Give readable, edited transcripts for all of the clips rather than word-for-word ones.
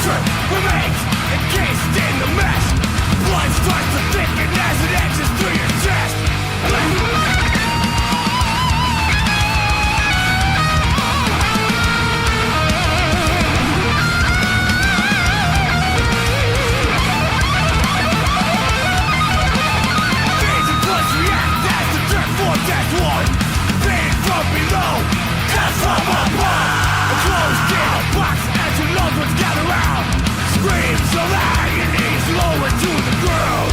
hatred remains encased in the mesh. Blood starts to thicken as it etches through your chest. These and blood react as the dirt forms as one. Pain from below, death from above. Closed in a box as your loved ones gather round. Screams of agony lower to the ground.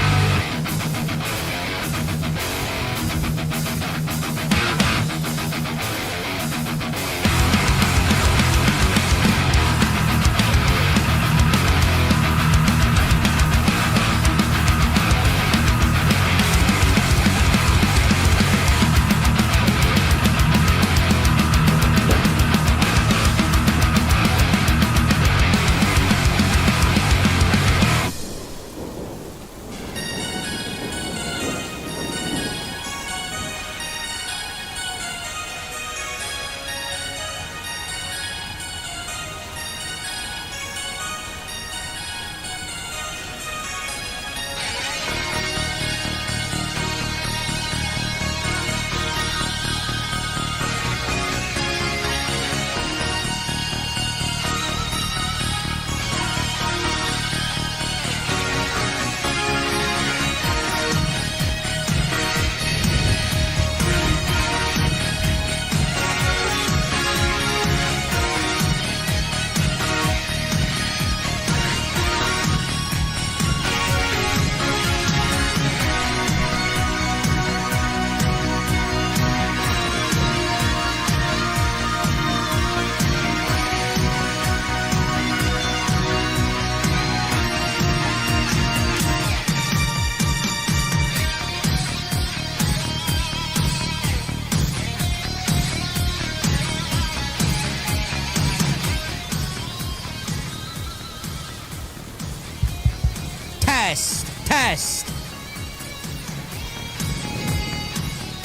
Test.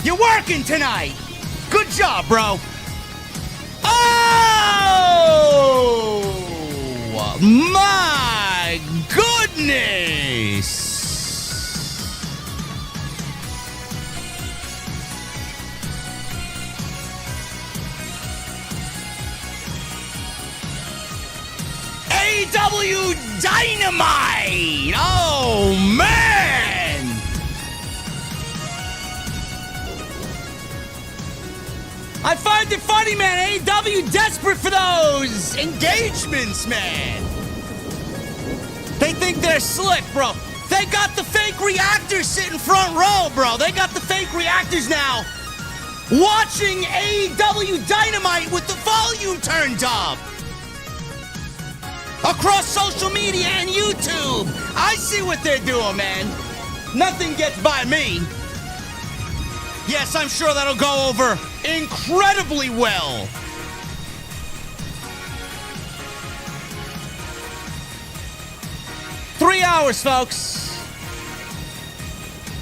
You're working tonight. Good job, bro. Oh, my goodness. AEW Dynamite! Oh, man! I find it funny, man. AEW desperate for those engagements, man. They think they're slick, bro. They got the fake reactors sitting front row, bro. They got the fake reactors now watching AEW Dynamite with the volume turned up. Across social media and YouTube. I see what they're doing, man. Nothing gets by me. Yes, I'm sure that'll go over incredibly well. Three hours, folks.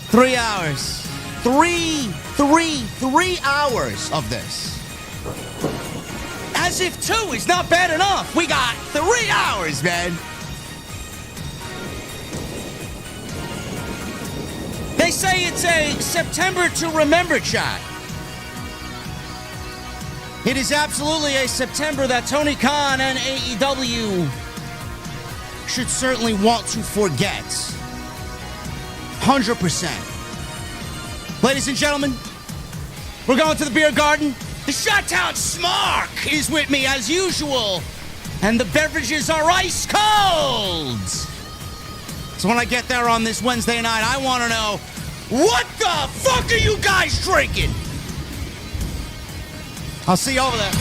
3 hours. Three hours of this. As if 2 is not bad enough. We got 3 hours, man. They say it's a September to remember chat. It is absolutely a September that Tony Khan and AEW should certainly want to forget. 100%. Ladies and gentlemen, we're going to the beer garden. The Shot-Town Smark is with me as usual, and the beverages are ice cold. So when I get there on this Wednesday night, I want to know, what the fuck are you guys drinking? I'll see you over there.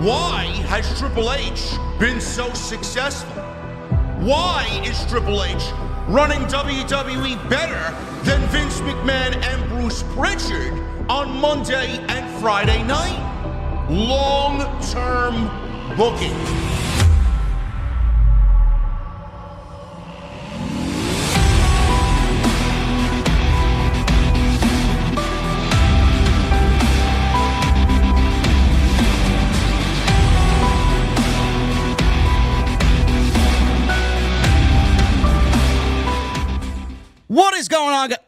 Why has Triple H been so successful? Why is Triple H running WWE better than Vince McMahon and Bruce Pritchard on Monday and Friday night? Long-term booking. What is going on, guys?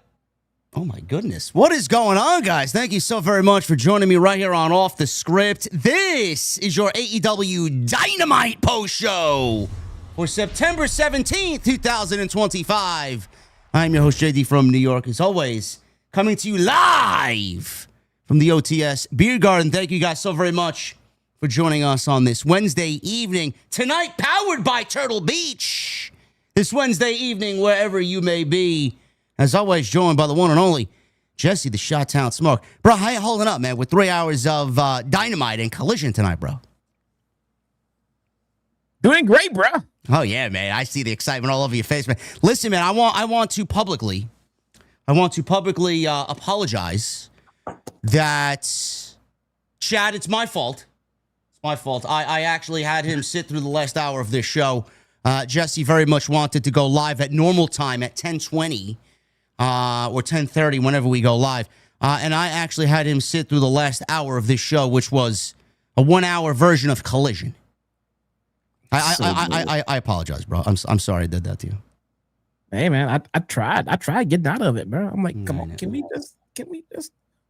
Oh, my goodness. What is going on, guys? Thank you so very much for joining me right here on Off the Script. This is your AEW Dynamite post show for September 17th, 2025. I'm your host, JD from New York, as always, coming to you live from the OTS Beer Garden. Thank you guys so very much for joining us on this Wednesday evening. Tonight, powered by Turtle Beach. This Wednesday evening, wherever you may be, as always, joined by the one and only Jesse, the Shot-Town Smoke. Bro, how you holding up, man, with 3 hours of Dynamite and Collision tonight, bro? Doing great, bro. Oh, yeah, man. I see the excitement all over your face, man. Listen, man, I want to publicly apologize that, Chad, it's my fault. It's my fault. I actually had him sit through the last hour of this show. Jesse very much wanted to go live at normal time at 10:20 or 10:30 whenever we go live. And I actually had him sit through the last hour of this show, which was a 1-hour version of Collision. I apologize, bro. I'm sorry I did that to you. Hey, man, I tried getting out of it, bro. I'm like, come on, can we just?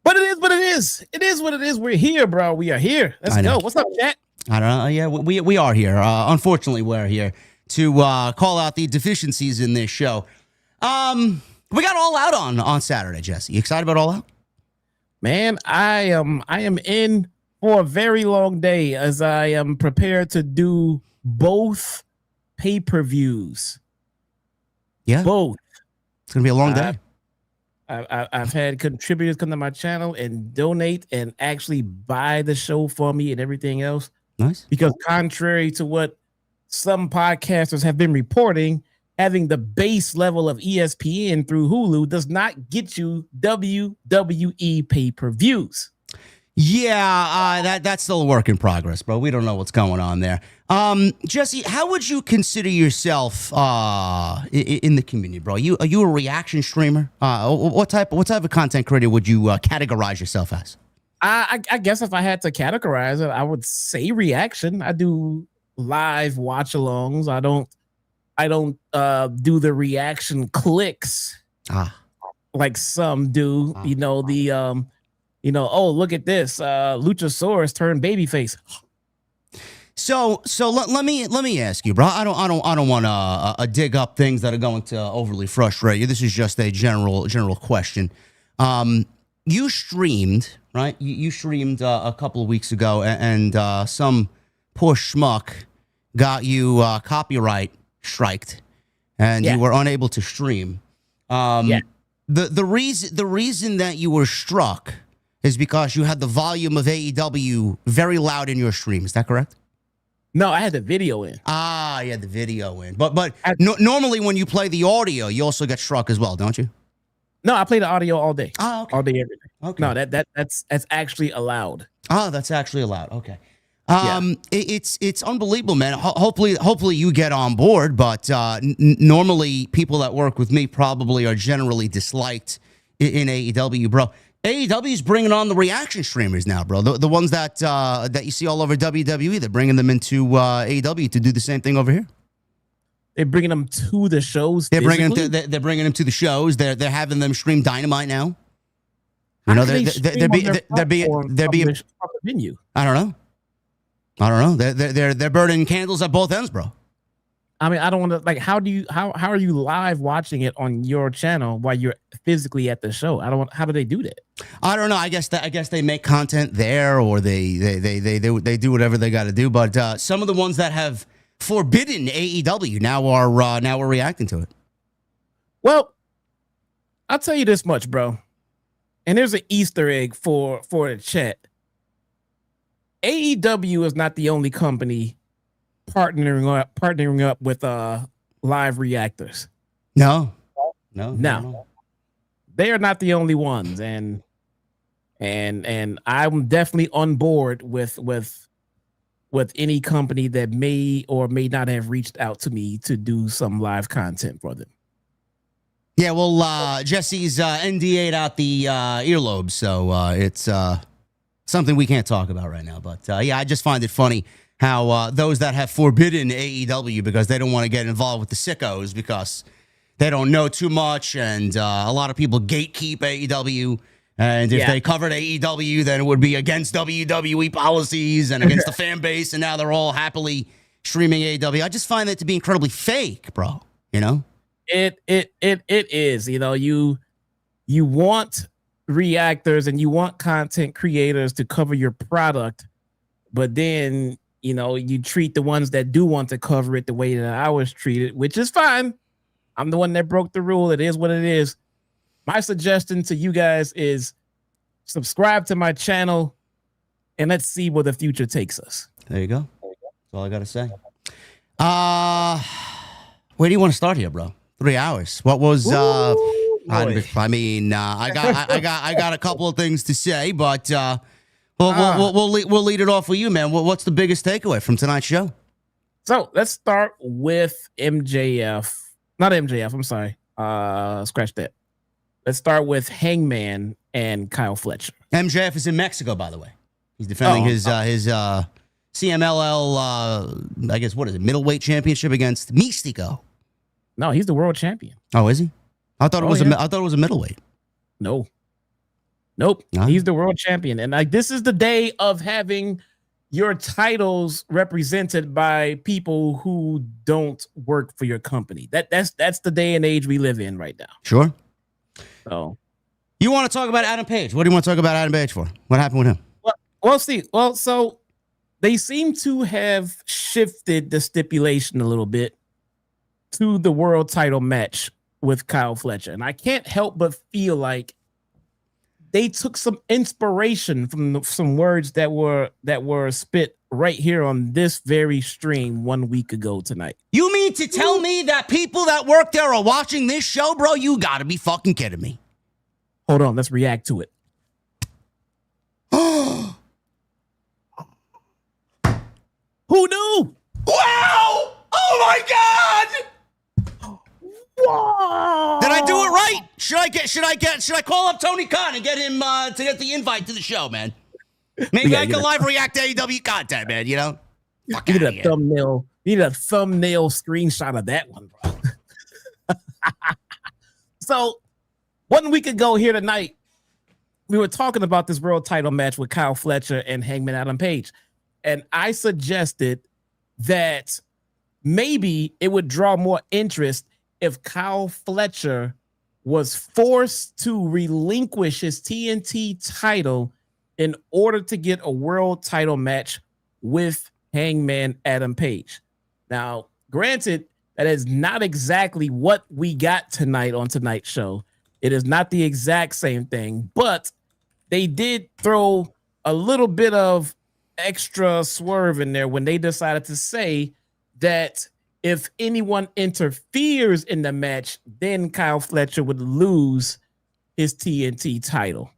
But it is what it is. It is what it is. We're here, bro. We are here. Let's go. What's up, chat? I don't know. Yeah, we are here. Unfortunately, we're here to call out the deficiencies in this show. We got All Out on Saturday, Jesse. You excited about All Out? Man, I am in for a very long day as I am prepared to do both pay-per-views. Yeah. Both. It's going to be a long day. I've had contributors come to my channel and donate and actually buy the show for me and everything else. Nice. Because contrary to what some podcasters have been reporting, having the base level of ESPN through Hulu does not get you WWE pay-per-views. Yeah, that's still a work in progress, bro. We don't know what's going on there. Jesse, how would you consider yourself in the community, bro? Are you a reaction streamer? What type of content creator would you categorize yourself as? I guess if I had to categorize it, I would say reaction. I do live watch-alongs. I don't do the reaction clicks like some do. Oh, look at this. Luchasaurus turned babyface. So let me ask you, bro. I don't want to dig up things that are going to overly frustrate you. This is just a general question. You streamed, right? You streamed a couple of weeks ago, and some poor schmuck got you copyright striked, and you were unable to stream. The reason that you were struck is because you had the volume of AEW very loud in your stream. Is that correct? No, I had the video in. You had the video in. But normally when you play the audio, you also get struck as well, don't you? No, I play the audio all day. Oh, okay. All day, every day. Okay. No, that's actually allowed. That's actually allowed. Okay. It's unbelievable, man. Hopefully you get on board, but normally people that work with me probably are generally disliked in AEW, bro. AEW is bringing on the reaction streamers now, bro. The ones that you see all over WWE, they're bringing them into AEW to do the same thing over here. They're bringing them to the shows. They're bringing them to the shows. They're having them stream Dynamite now. You know, they're being venue. I don't know. They're burning candles at both ends, bro. I mean, I don't want to how are you live watching it on your channel while you're physically at the show? How do they do that? I don't know. I guess they make content there, or they do whatever they got to do. But some of the ones that have forbidden AEW now are reacting to it. Well, I'll tell you this much, bro. And there's an Easter egg for the chat. AEW is not the only company partnering up with live reactors. No. They are not the only ones, and I'm definitely on board with any company that may or may not have reached out to me to do some live content for them. Yeah, well, Jesse's NDA'd out the earlobes, so it's something we can't talk about right now. But yeah, I just find it funny how those that have forbidden AEW because they don't want to get involved with the sickos because they don't know too much, and a lot of people gatekeep AEW. And if they covered AEW, then it would be against WWE policies and against the fan base, and now they're all happily streaming AEW. I just find that to be incredibly fake, bro. You know? It is. You know, you want reactors and you want content creators to cover your product, but then, you know, you treat the ones that do want to cover it the way that I was treated, which is fine. I'm the one that broke the rule. It is what it is. My suggestion to you guys is subscribe to my channel and let's see where the future takes us. There you go. That's all I got to say. Where do you want to start here, bro? 3 hours. What was I mean, I got a couple of things to say, but we'll lead it off with you, man. What's the biggest takeaway from tonight's show? So let's start with MJF. Not MJF, I'm sorry. Scratch that. Let's start with Hangman and Kyle Fletcher. MJF is in Mexico, by the way. He's defending his CMLL, I guess, what is it, middleweight championship against Mystico. No, he's the world champion. Oh, is he? I thought it was a middleweight. No. Nope. Huh? He's the world champion. And like this is the day of having your titles represented by people who don't work for your company. That's the day and age we live in right now. Sure. So you want to talk about Adam Page? What do you want to talk about Adam Page for? What happened with him? So they seem to have shifted the stipulation a little bit to the world title match with Kyle Fletcher. And I can't help but feel like they took some inspiration from some words that were spit right here on this very stream 1 week ago tonight. You mean to tell me that people that work there are watching this show, bro? You gotta be fucking kidding me. Hold on, let's react to it. Who knew? Wow! Oh my god! Whoa! Did I do it right? Should I call up Tony Khan and get him to get the invite to the show, man? Maybe I can live react to AEW content, man, you know? You need a thumbnail. You need a thumbnail screenshot of that one, bro. So 1 week ago here tonight, we were talking about this world title match with Kyle Fletcher and Hangman Adam Page. And I suggested that maybe it would draw more interest if Kyle Fletcher was forced to relinquish his TNT title in order to get a world title match with Hangman Adam Page. Now, granted, that is not exactly what we got tonight on tonight's show. It is not the exact same thing, but they did throw a little bit of extra swerve in there when they decided to say that if anyone interferes in the match, then Kyle Fletcher would lose his TNT title.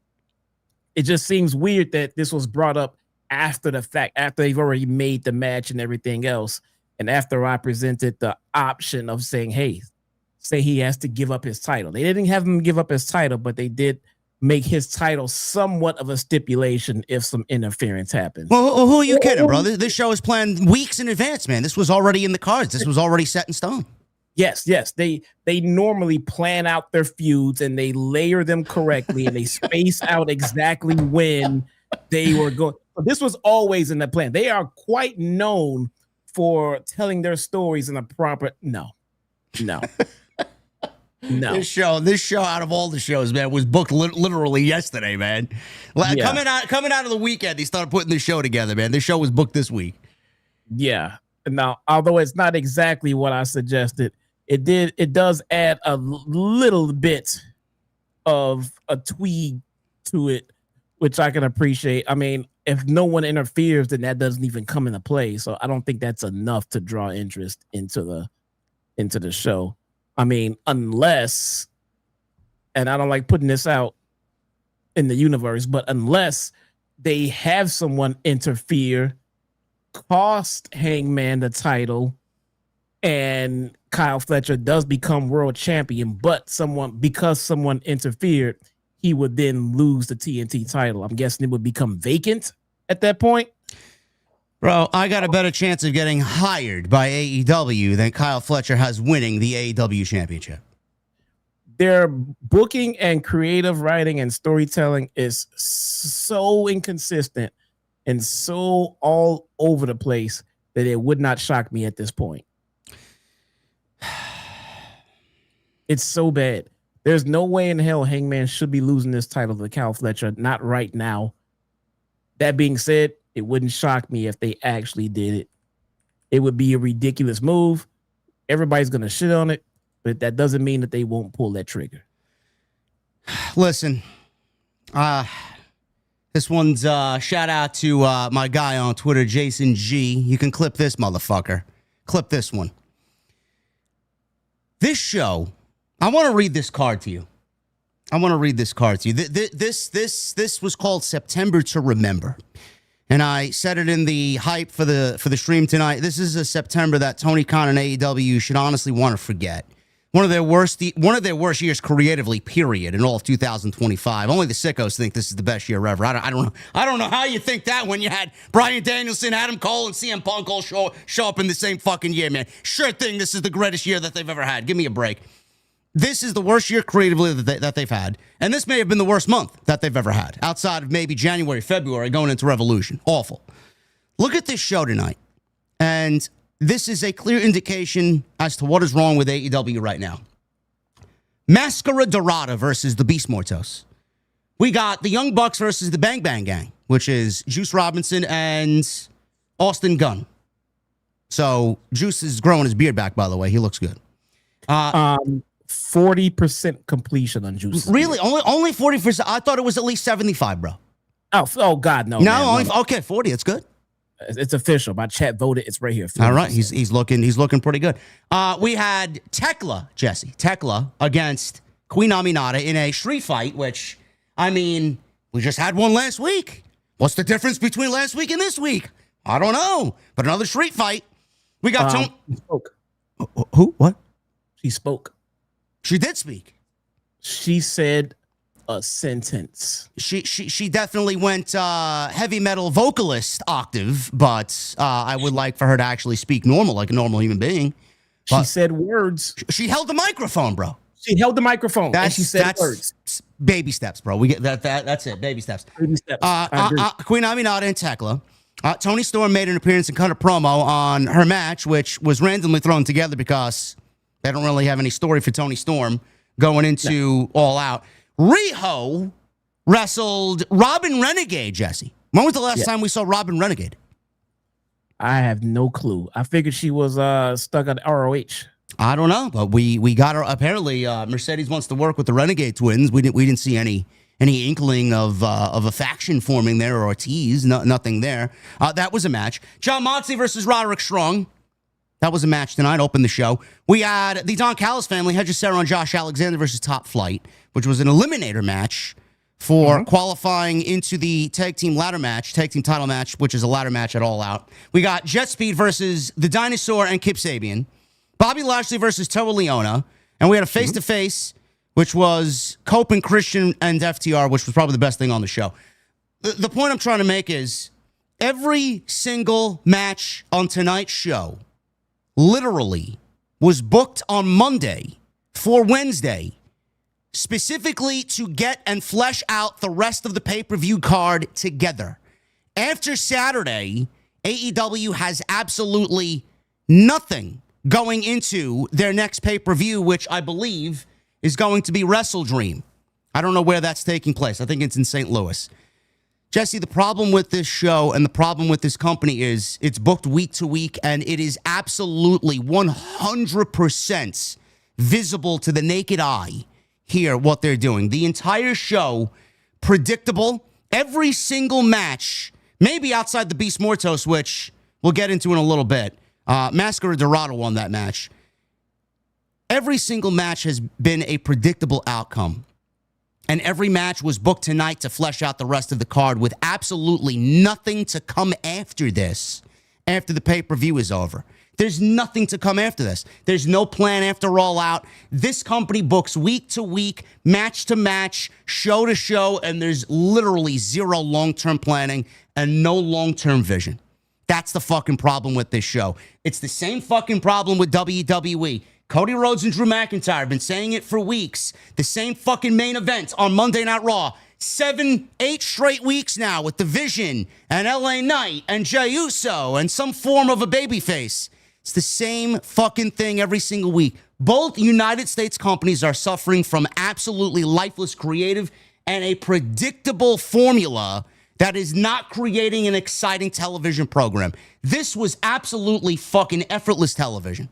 It just seems weird that this was brought up after the fact, after they've already made the match and everything else. And after I presented the option of saying, hey, say he has to give up his title. They didn't have him give up his title, but they did make his title somewhat of a stipulation if some interference happens. Well, who are you kidding, brother? This show is planned weeks in advance, man. This was already in the cards. This was already set in stone. Yes. They normally plan out their feuds and they layer them correctly and they space out exactly when they were going. This was always in the plan. They are quite known for telling their stories in a proper. No. This show out of all the shows, man, was booked literally yesterday, man. Coming out of the weekend, they started putting the show together, man. This show was booked this week. Yeah. Now, although it's not exactly what I suggested, it does add a little bit of a tweak to it, which I can appreciate. I mean, if no one interferes, then that doesn't even come into play. So I don't think that's enough to draw interest into the show. I mean, unless, and I don't like putting this out in the universe, but unless they have someone interfere, cost Hangman the title, and Kyle Fletcher does become world champion, but because someone interfered, he would then lose the TNT title. I'm guessing it would become vacant at that point. Bro, I got a better chance of getting hired by AEW than Kyle Fletcher has winning the AEW championship. Their booking and creative writing and storytelling is so inconsistent and so all over the place that it would not shock me at this point. It's so bad. There's no way in hell Hangman should be losing this title to Kyle Fletcher, not right now. That being said, it wouldn't shock me if they actually did it. It would be a ridiculous move. Everybody's going to shit on it, but that doesn't mean that they won't pull that trigger. Listen, this one's shout out to my guy on Twitter, Jason G. You can clip this motherfucker. Clip this one. This show, I want to read this card to you. This was called September to Remember. And I said it in the hype for the stream tonight. This is a September that Tony Khan and AEW should honestly want to forget. One of their worst years creatively, period, in all of 2025. Only the sickos think this is the best year ever. I don't know how you think that when you had Bryan Danielson, Adam Cole, and CM Punk all show up in the same fucking year, man. Sure thing, this is the greatest year that they've ever had. Give me a break. This is the worst year creatively that they've had. And this may have been the worst month that they've ever had, outside of maybe January, February, going into Revolution. Awful. Look at this show tonight. And this is a clear indication as to what is wrong with AEW right now. Máscara Dorada versus the Beast Mortos. We got the Young Bucks versus the Bang Bang Gang, which is Juice Robinson and Austin Gunn. So Juice is growing his beard back, by the way. He looks good. 40% completion on Juice. Really? Only 40%? I thought it was at least 75, bro. Oh God, no. No, man, no. Okay, 40. It's good. It's official. My chat voted. It's right here. 40%. All right, he's looking pretty good. We had Tekla against Queen Aminata in a street fight, which, I mean, we just had one last week. What's the difference between last week and this week? I don't know. But another street fight. We got Tony. Spoke. Who? What? She spoke. She did speak. She said a sentence. She definitely went heavy metal vocalist octave, but I would like for her to actually speak normal, like a normal human being. She said words. She held the microphone, bro. She held the microphone and she said words. Baby steps, bro. We get that. That's it. Baby steps. Baby steps. Queen Aminata and Tekla. Toni Storm made an appearance and cut a promo on her match, which was randomly thrown together because they don't really have any story for Toni Storm going into All Out. RIHO wrestled Robyn Renegade, Jesse. When was the last time we saw Robyn Renegade? I have no clue. I figured she was stuck at ROH. I don't know, but we got her. Apparently, Mercedes wants to work with the Renegade twins. We didn't see any inkling of a faction forming there or a tease. Nothing there. That was a match. Jon Moxley versus Roderick Strong. That was a match tonight. Opened the show. We had the Don Callis family, Hedges Sarah and Josh Alexander versus Top Flight, which was an eliminator match for qualifying into the tag team title match, which is a ladder match at All Out. We got Jet Speed versus the Dinosaur and Kip Sabian. Bobby Lashley versus Toa Liona. And we had a face-to-face, which was Copeland and Christian and FTR, which was probably the best thing on the show. The point I'm trying to make is every single match on tonight's show literally was booked on Monday for Wednesday, specifically to get and flesh out the rest of the pay-per-view card together. After Saturday, AEW has absolutely nothing going into their next pay-per-view, which I believe is going to be Wrestle Dream. I don't know where that's taking place. I think it's in St. Louis. Jesse, the problem with this show and the problem with this company is it's booked week to week, and it is absolutely 100% visible to the naked eye here what they're doing. The entire show, predictable. Every single match maybe outside the Beast Mortos, which we'll get into in a little bit. Máscara Dorada won that match. Every single match has been a predictable outcome. And every match was booked tonight to flesh out the rest of the card with absolutely nothing to come after this, after the pay-per-view is over. There's nothing to come after this. There's no plan after All Out. This company books week to week, match to match, show to show, and there's literally zero long-term planning and no long-term vision. That's the fucking problem with this show. It's the same fucking problem with WWE. Cody Rhodes and Drew McIntyre have been saying it for weeks. The same fucking main event on Monday Night Raw. 7, 8 straight weeks now with The Vision and LA Knight and Jey Uso and some form of a babyface. It's the same fucking thing every single week. Both United States companies are suffering from absolutely lifeless creative and a predictable formula that is not creating an exciting television program. This was absolutely fucking effortless television.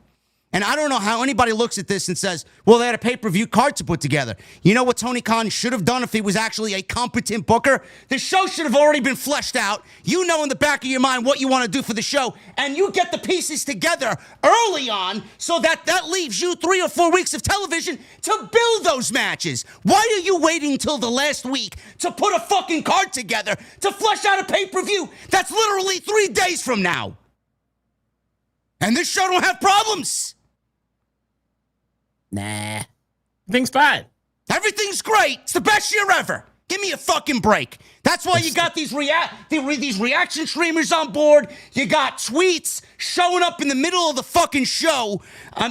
And I don't know how anybody looks at this and says, well, they had a pay-per-view card to put together. You know what Tony Khan should have done if he was actually a competent booker? The show should have already been fleshed out. You know in the back of your mind what you want to do for the show, and you get the pieces together early on so that leaves you 3 or 4 weeks of television to build those matches. Why are you waiting until the last week to put a fucking card together to flesh out a pay-per-view that's literally 3 days from now? And this show don't have problems. Nah. Everything's fine. Everything's great. It's the best year ever. Give me a fucking break. That's why you got these reaction streamers on board. You got tweets showing up in the middle of the fucking show.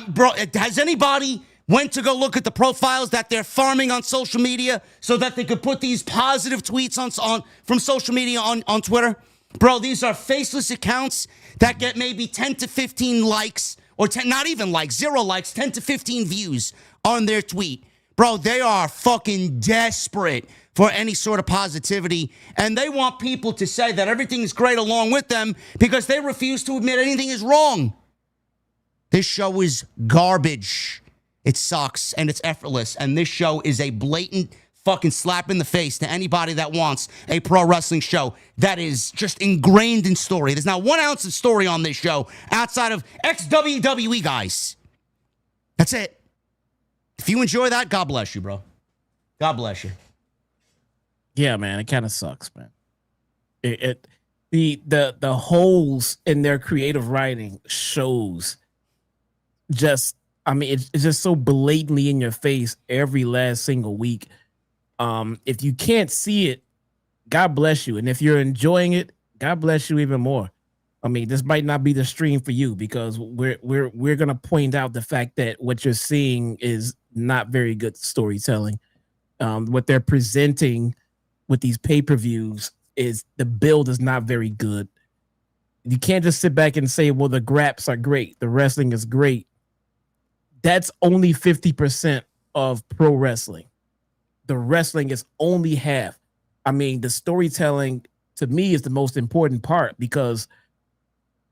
Bro, has anybody went to go look at the profiles that they're farming on social media so that they could put these positive tweets on from social media on Twitter? Bro, these are faceless accounts that get maybe 10 to 15 likes. Or 10, not even likes, 0 likes, 10 to 15 views on their tweet. Bro, they are fucking desperate for any sort of positivity. And they want people to say that everything is great along with them because they refuse to admit anything is wrong. This show is garbage. It sucks and it's effortless. And this show is a blatant fucking slap in the face to anybody that wants a pro wrestling show that is just ingrained in story. There's not 1 ounce of story on this show outside of ex-WWE guys. That's it. If you enjoy that, God bless you, bro. God bless you. Yeah, man, it kind of sucks, man. The holes in their creative writing shows just, I mean, it's just so blatantly in your face every last single week. If you can't see it, God bless you. And if you're enjoying it, God bless you even more. I mean, this might not be the stream for you because we're gonna point out the fact that what you're seeing is not very good storytelling. What they're presenting with these pay-per-views is the build is not very good. You can't just sit back and say, well, the graps are great, the wrestling is great. That's only 50% of pro wrestling. The wrestling is only half. I mean, the storytelling to me is the most important part because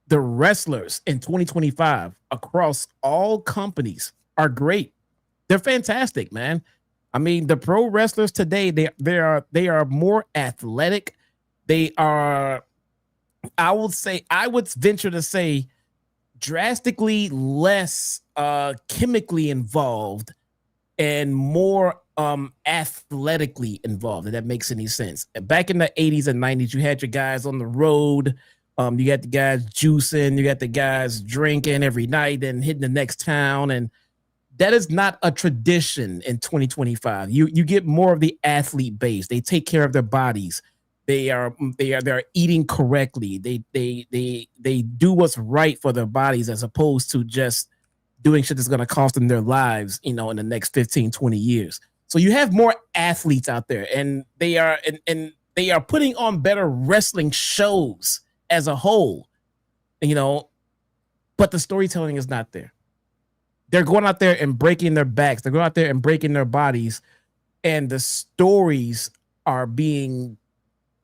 the wrestlers in 2025 across all companies are great. They're fantastic, man. I mean, the pro wrestlers today, they are more athletic. They are, I would venture to say, drastically less chemically involved and more athletically involved, if that makes any sense. Back in the 80s and 90s, you had your guys on the road. You got the guys juicing, you got the guys drinking every night and hitting the next town. And that is not a tradition in 2025. You get more of the athlete base. They take care of their bodies. They're eating correctly. They do what's right for their bodies as opposed to just doing shit that's going to cost them their lives, in the next 15, 20 years. So you have more athletes out there, and they are putting on better wrestling shows as a whole, but the storytelling is not there. They're going out there and breaking their backs. They're going out there and breaking their bodies, and the stories are being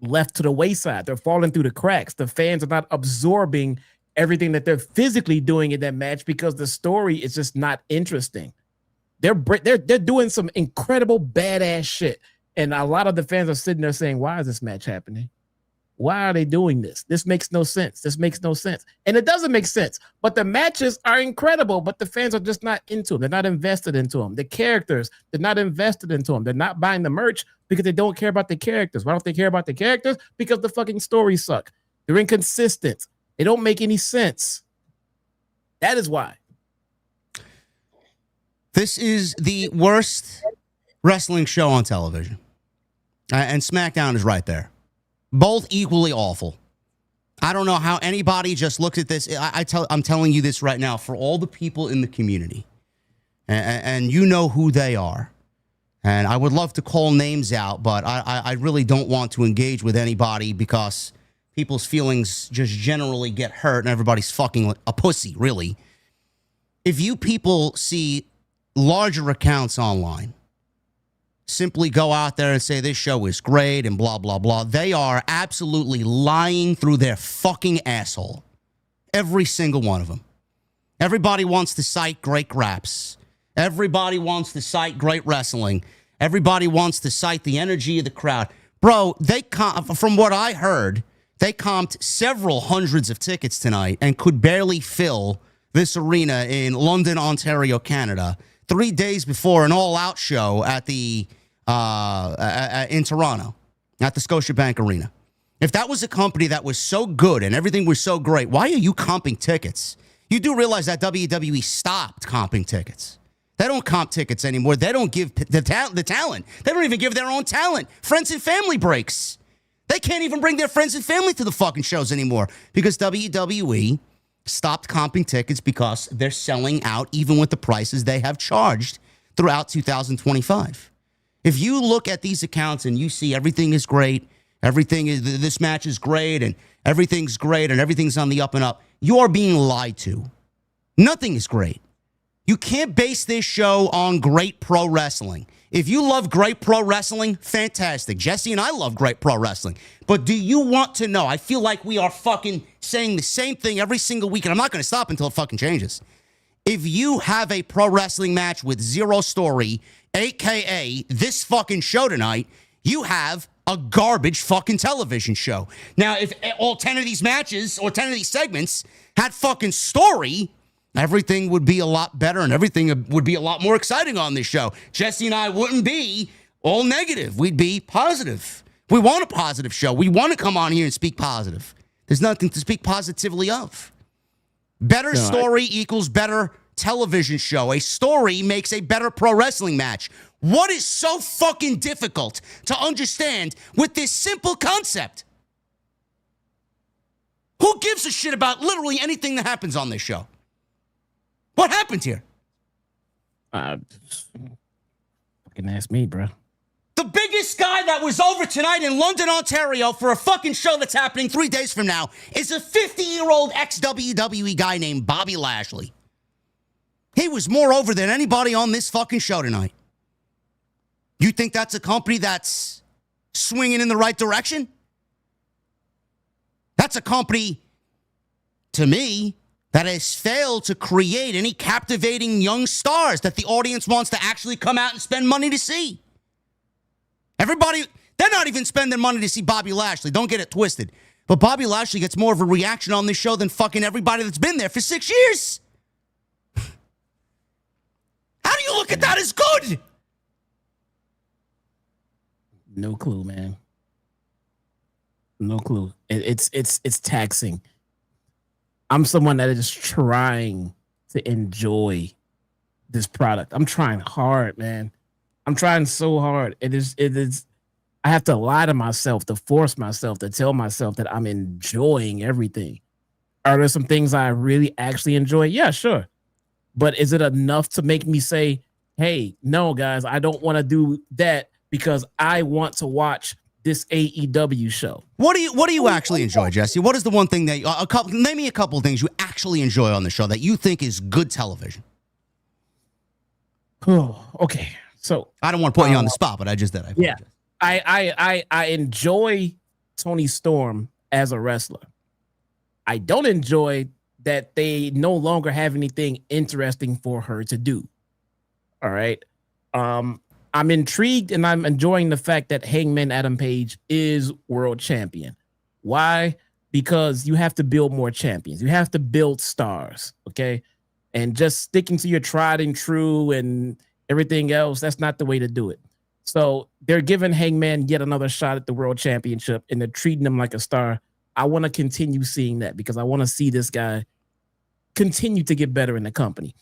left to the wayside. They're falling through the cracks. The fans are not absorbing everything that they're physically doing in that match because the story is just not interesting. They're doing some incredible badass shit, and a lot of the fans are sitting there saying, "Why is this match happening? Why are they doing this? This makes no sense. This makes no sense. And it doesn't make sense. But the matches are incredible, but the fans are just not into them. They're not invested into them. The characters, they're not invested into them. They're not buying the merch because they don't care about the characters. Why don't they care about the characters? Because the fucking stories suck. They're inconsistent. They don't make any sense. That is why. This is the worst wrestling show on television. And SmackDown is right there. Both equally awful. I don't know how anybody just looks at this. I'm telling you this right now for all the people in the community. And you know who they are. And I would love to call names out, but I really don't want to engage with anybody because people's feelings just generally get hurt and everybody's fucking a pussy, really. If you people see larger accounts online simply go out there and say this show is great and blah, blah, blah, they are absolutely lying through their fucking asshole. Every single one of them. Everybody wants to cite great graps. Everybody wants to cite great wrestling. Everybody wants to cite the energy of the crowd. Bro, from what I heard, they comped several hundreds of tickets tonight and could barely fill this arena in London, Ontario, Canada, 3 days before an all-out show at the in Toronto at the Scotiabank Arena. If that was a company that was so good and everything was so great, why are you comping tickets? You do realize that WWE stopped comping tickets. They don't comp tickets anymore. They don't give the talent. They don't even give their own talent friends and family breaks. They can't even bring their friends and family to the fucking shows anymore because WWE stopped comping tickets because they're selling out even with the prices they have charged throughout 2025. If you look at these accounts and you see everything is great, this match is great and everything's great and everything's on the up and up, you are being lied to. Nothing is great. You can't base this show on great pro wrestling. If you love great pro wrestling, fantastic. Jesse and I love great pro wrestling. But do you want to know? I feel like we are fucking saying the same thing every single week, and I'm not going to stop until it fucking changes. If you have a pro wrestling match with zero story, a.k.a. this fucking show tonight, you have a garbage fucking television show. Now, if all 10 of these matches or 10 of these segments had fucking story, everything would be a lot better and everything would be a lot more exciting on this show. Jesse and I wouldn't be all negative. We'd be positive. We want a positive show. We want to come on here and speak positive. There's nothing to speak positively of. Better story equals better television show. A story makes a better pro wrestling match. What is so fucking difficult to understand with this simple concept? Who gives a shit about literally anything that happens on this show? What happened here? Fucking ask me, bro. The biggest guy that was over tonight in London, Ontario for a fucking show that's happening 3 days from now is a 50-year-old ex-WWE guy named Bobby Lashley. He was more over than anybody on this fucking show tonight. You think that's a company that's swinging in the right direction? That's a company, to me, that has failed to create any captivating young stars that the audience wants to actually come out and spend money to see. Everybody, they're not even spending money to see Bobby Lashley. Don't get it twisted. But Bobby Lashley gets more of a reaction on this show than fucking everybody that's been there for 6 years. How do you look at that as good? No clue, man. No clue. It's taxing. I'm someone that is trying to enjoy this product. I'm trying hard, man. I'm trying so hard. It is. I have to lie to myself, to force myself, to tell myself that I'm enjoying everything. Are there some things I really actually enjoy? Yeah, sure. But is it enough to make me say, hey, no, guys, I don't want to do that because I want to watch this AEW show? What do you actually enjoy, Jesse? What is the one thing that name me a couple of things you actually enjoy on the show that you think is good television? Oh, okay. So I don't want to put you on the spot, but I just did. Yeah, I enjoy Toni Storm as a wrestler. I don't enjoy that they no longer have anything interesting for her to do. All right. I'm intrigued and I'm enjoying the fact that Hangman Adam Page is world champion. Why? Because you have to build more champions. You have to build stars, okay? And just sticking to your tried and true and everything else, that's not the way to do it. So they're giving Hangman yet another shot at the world championship, and they're treating him like a star. I want to continue seeing that because I want to see this guy continue to get better in the company.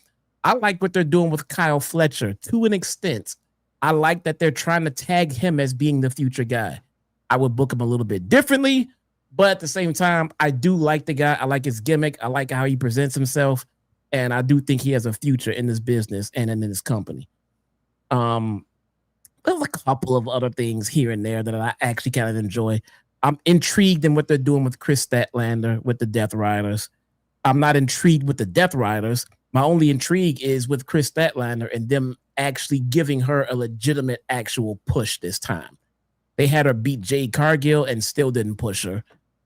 I like what they're doing with Kyle Fletcher to an extent. I like that they're trying to tag him as being the future guy. I would book him a little bit differently, but at the same time, I do like the guy. I like his gimmick. I like how he presents himself, and I do think he has a future in this business and in this company. There's a couple of other things here and there that I actually kind of enjoy. I'm intrigued in what they're doing with Chris Statlander with the Death Riders. I'm not intrigued with the Death Riders. My only intrigue is with Chris Statlander and them actually giving her a legitimate actual push this time. They had her beat Jade Cargill and still didn't push her.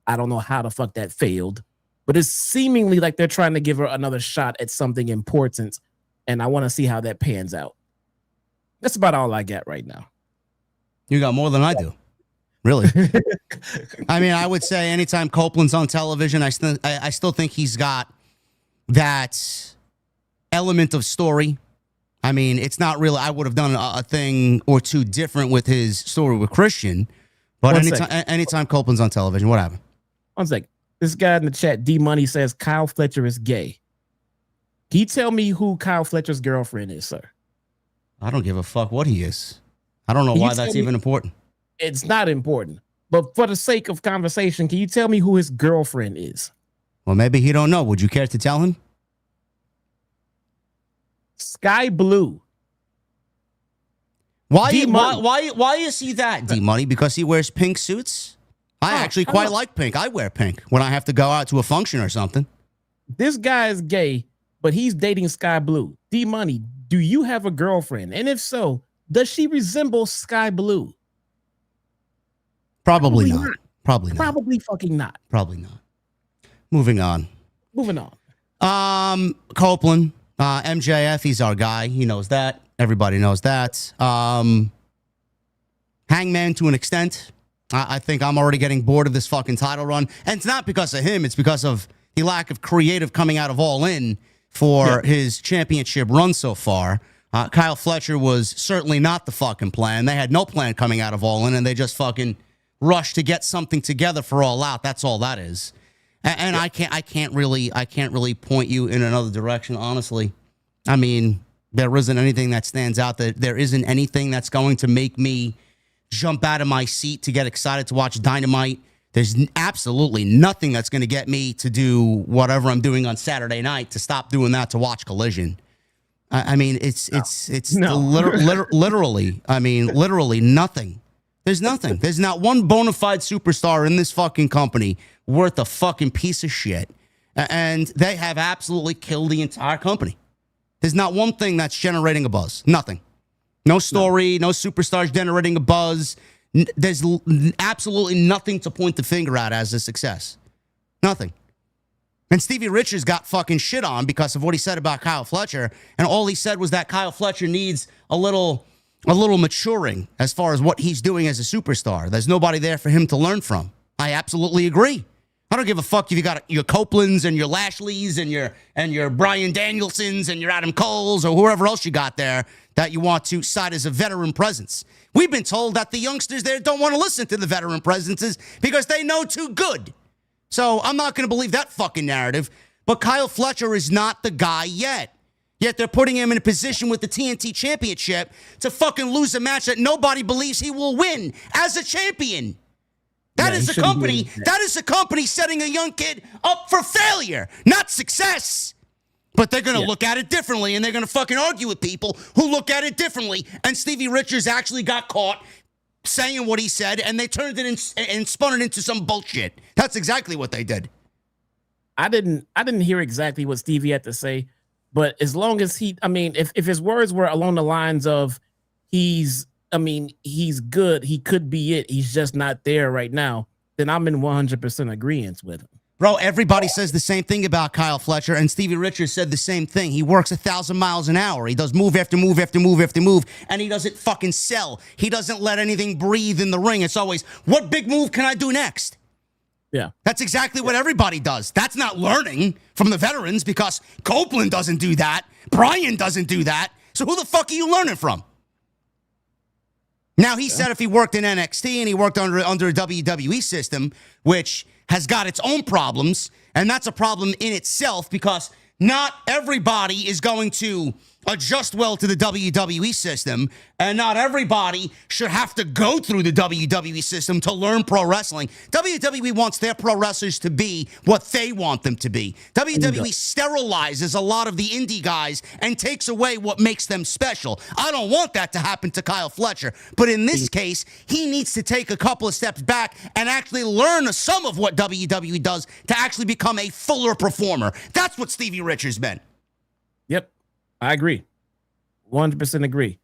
I don't know how the fuck that failed, but it's seemingly like they're trying to give her another shot at something important, and I want to see how that pans out. That's about all I got right now. You got more than I do. Really? I mean, I would say anytime Copeland's on television, I still think he's got that element of story. I mean, it's not really, I would have done a thing or two different with his story with Christian, but anytime Copeland's on television, what happened? 1 second. This guy in the chat, D Money, says Kyle Fletcher is gay. Can you tell me who Kyle Fletcher's girlfriend is, sir? I don't give a fuck what he is. I don't know why that's even important. It's not important. But for the sake of conversation, can you tell me who his girlfriend is? Well, maybe he don't know. Would you care to tell him? Sky Blue. Why is he that, D Money? Because he wears pink suits? I actually quite like pink. I wear pink when I have to go out to a function or something. This guy is gay, but he's dating Sky Blue. D Money, do you have a girlfriend? And if so, does she resemble Sky Blue? Probably not. Probably not. Probably fucking not. Probably not. Moving on. Copeland, MJF, he's our guy. He knows that. Everybody knows that. Hangman to an extent. I think I'm already getting bored of this fucking title run. And it's not because of him. It's because of the lack of creative coming out of All In for his championship run so far. Kyle Fletcher was certainly not the fucking plan. They had no plan coming out of All In, and they just fucking rushed to get something together for All Out. That's all that is. And I can't really point you in another direction, honestly. I mean, there isn't anything that stands out. There isn't anything that's going to make me jump out of my seat to get excited to watch Dynamite. There's absolutely nothing that's going to get me to do whatever I'm doing on Saturday night to stop doing that to watch Collision. I mean, it's literally. I mean, literally nothing. There's nothing. There's not one bona fide superstar in this fucking company worth a fucking piece of shit. And they have absolutely killed the entire company. There's not one thing that's generating a buzz. Nothing. No story, no superstars generating a buzz. There's absolutely nothing to point the finger at as a success. Nothing. And Stevie Richards got fucking shit on because of what he said about Kyle Fletcher. And all he said was that Kyle Fletcher needs a little maturing as far as what he's doing as a superstar. There's nobody there for him to learn from. I absolutely agree. I don't give a fuck if you got your Copelands and your Lashleys and your Bryan Danielsons and your Adam Coles or whoever else you got there that you want to cite as a veteran presence. We've been told that the youngsters there don't want to listen to the veteran presences because they know too good. So I'm not going to believe that fucking narrative. But Kyle Fletcher is not the guy yet. Yet they're putting him in a position with the TNT Championship to fucking lose a match that nobody believes he will win as a champion. That is the company. That is the company setting a young kid up for failure, not success. But they're going to look at it differently, and they're going to fucking argue with people who look at it differently. And Stevie Richards actually got caught saying what he said, and they turned it and spun it into some bullshit. That's exactly what they did. I didn't hear exactly what Stevie had to say, but as long as if his words were along the lines of he's good, he could be it, he's just not there right now, then I'm in 100% agreement with him. Bro, everybody says the same thing about Kyle Fletcher, and Stevie Richards said the same thing. He works 1,000 miles an hour. He does move after move after move after move, and he doesn't fucking sell. He doesn't let anything breathe in the ring. It's always, what big move can I do next? Yeah. That's exactly what everybody does. That's not learning from the veterans because Copeland doesn't do that. Bryan doesn't do that. So who the fuck are you learning from? Now, he said if he worked in NXT and he worked under a WWE system, which has got its own problems, and that's a problem in itself because not everybody is going to adjust well to the WWE system, and not everybody should have to go through the WWE system to learn pro wrestling. WWE wants their pro wrestlers to be what they want them to be. WWE sterilizes a lot of the indie guys and takes away what makes them special. I don't want that to happen to Kyle Fletcher, but in this case, he needs to take a couple of steps back and actually learn some of what WWE does to actually become a fuller performer. That's what Stevie Richards meant. Yep. I agree. 100% agree.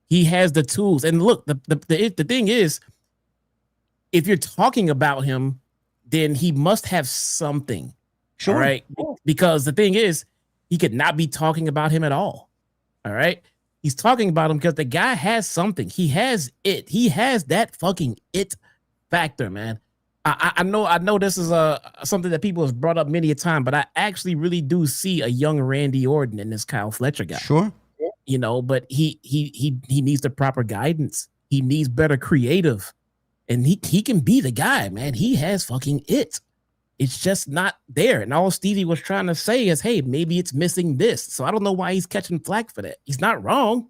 He has the tools. And look, the thing is, if you're talking about him, then he must have something. Sure. All right. Because the thing is, he could not be talking about him at all. All right. He's talking about him because the guy has something. He has it. He has that fucking it factor, man. I know this is something that people have brought up many a time, but I actually really do see a young Randy Orton in this Kyle Fletcher guy. Sure. You know, but he needs the proper guidance. He needs better creative, and he can be the guy, man. He has fucking it. It's just not there. And all Stevie was trying to say is, hey, maybe it's missing this. So I don't know why he's catching flack for that. He's not wrong.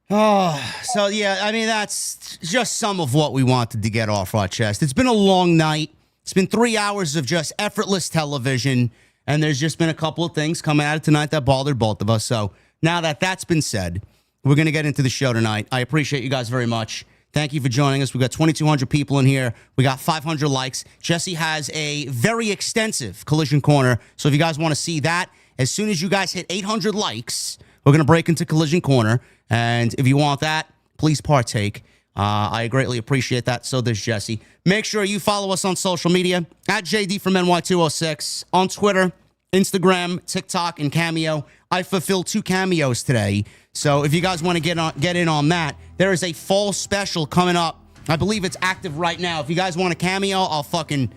Oh, so yeah, I mean, that's just some of what we wanted to get off our chest. It's been a long night. It's been 3 hours of just effortless television, and there's just been a couple of things coming out of tonight that bothered both of us. So now that that's been said, we're going to get into the show tonight. I appreciate you guys very much. Thank you for joining us. We got 2,200 people in here. We got 500 likes. Jesse has a very extensive Collision Corner. So if you guys want to see that, as soon as you guys hit 800 likes, we're going to break into Collision Corner. And if you want that, please partake. I greatly appreciate that. So does Jesse. Make sure you follow us on social media at JD from NY206 on Twitter, Instagram, TikTok, and Cameo. I fulfilled 2 cameos today. So if you guys want to get in on that, there is a fall special coming up. I believe it's active right now. If you guys want a cameo, I'll fucking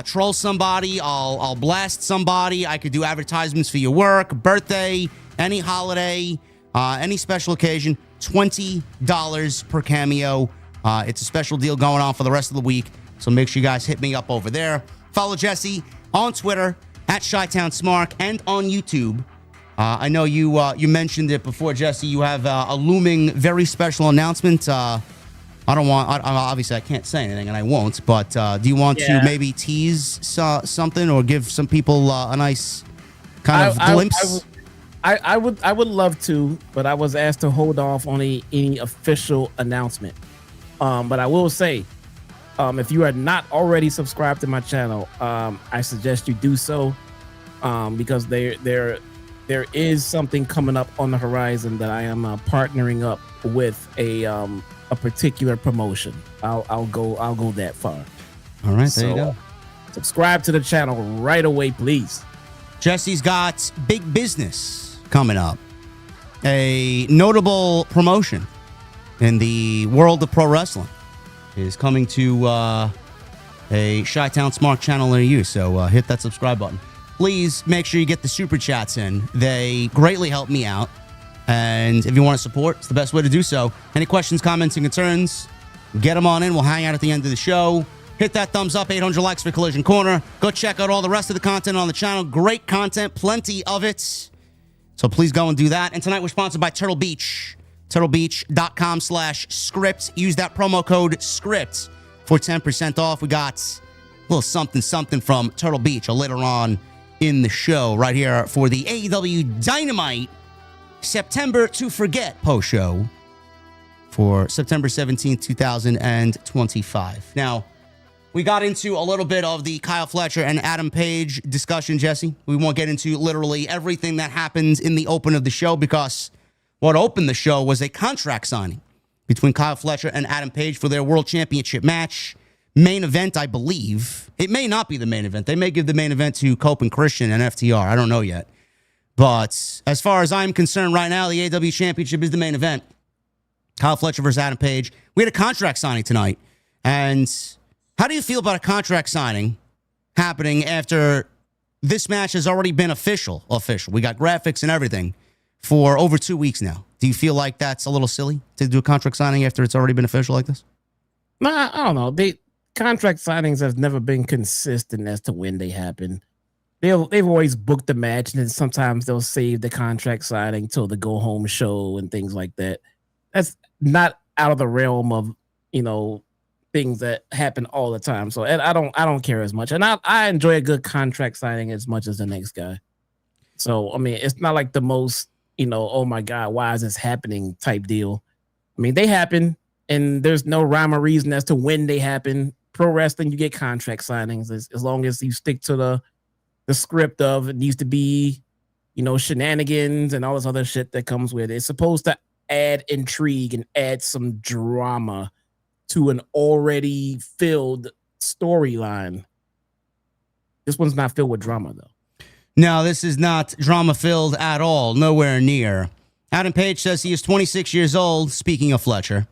troll somebody. I'll blast somebody. I could do advertisements for your work, birthday, any holiday, any special occasion. $20 per cameo. It's a special deal going on for the rest of the week. So make sure you guys hit me up over there. Follow Jesse on Twitter at Chi-Town-Smark and on YouTube. I know you mentioned it before, Jesse. You have a looming, very special announcement. Obviously I can't say anything, and I won't. But do you want to maybe tease something or give some people a nice kind of glimpse? I would love to, but I was asked to hold off on any official announcement. But I will say, if you are not already subscribed to my channel, I suggest you do so, because there is something coming up on the horizon that I am partnering up with a particular promotion. I'll go that far. All right, there you go. Subscribe to the channel right away, please. Jesse's got big business coming up. A notable promotion in the world of pro wrestling is coming to a Chi-Town-Smark channel near you. So hit that subscribe button. Please make sure you get the super chats in. They greatly help me out. And if you want to support, it's the best way to do so. Any questions, comments, and concerns, get them on in. We'll hang out at the end of the show. Hit that thumbs up, 800 likes for Collision Corner. Go check out all the rest of the content on the channel. Great content, plenty of it. So please go and do that. And tonight we're sponsored by Turtle Beach. TurtleBeach.com/script. Use that promo code SCRIPT for 10% off. We got a little something from Turtle Beach later on in the show right here for the AEW Dynamite September to Forget post show for September 17th, 2025. Now, we got into a little bit of the Kyle Fletcher and Adam Page discussion, Jesse. We won't get into literally everything that happens in the open of the show because what opened the show was a contract signing between Kyle Fletcher and Adam Page for their World Championship match. Main event, I believe. It may not be the main event. They may give the main event to Copeland and Christian and FTR. I don't know yet. But as far as I'm concerned right now, the AEW Championship is the main event. Kyle Fletcher versus Adam Page. We had a contract signing tonight. And How do you feel about a contract signing happening after this match has already been official? We got graphics and everything for over 2 weeks now. Do you feel like that's a little silly to do a contract signing after it's already been official like this? Nah, I don't know. Contract signings have never been consistent as to when they happen. They've always booked the match, and then sometimes they'll save the contract signing till the go home show and things like that. That's not out of the realm of, things that happen all the time. So I don't care as much, and I enjoy a good contract signing as much as the next guy. So I mean, it's not like the most oh my god, why is this happening type deal. I mean, they happen, and there's no rhyme or reason as to when they happen. Pro wrestling, you get contract signings as long as you stick to the script of it needs to be, shenanigans and all this other shit that comes with it. It's supposed to add intrigue and add some drama to an already filled storyline. This one's not filled with drama, though. No, this is not drama-filled at all. Nowhere near. Adam Page says he is 26 years old, speaking of Fletcher,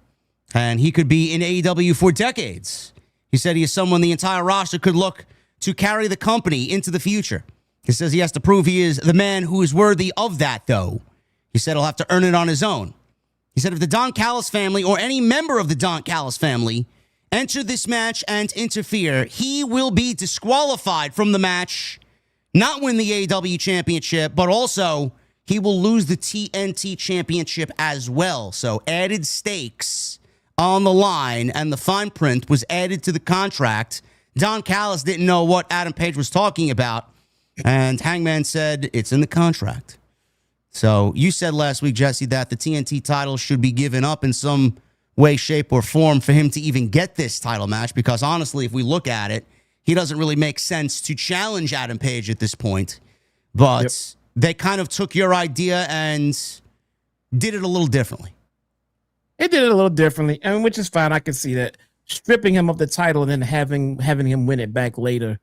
and he could be in AEW for decades. He said he is someone the entire roster could look to carry the company into the future. He says he has to prove he is the man who is worthy of that, though. He said he'll have to earn it on his own. He said if the Don Callis family or any member of the Don Callis family enter this match and interfere, he will be disqualified from the match, not win the AEW championship, but also he will lose the TNT championship as well. So added stakes on the line, and the fine print was added to the contract. Don Callis didn't know what Adam Page was talking about, and Hangman said it's in the contract. So you said last week, Jesse, that the TNT title should be given up in some way, shape, or form for him to even get this title match, because honestly, if we look at it, he doesn't really make sense to challenge Adam Page at this point. But they kind of took your idea and did it a little differently. It did it a little differently, and which is fine. I can see that. Stripping him of the title and then having him win it back later,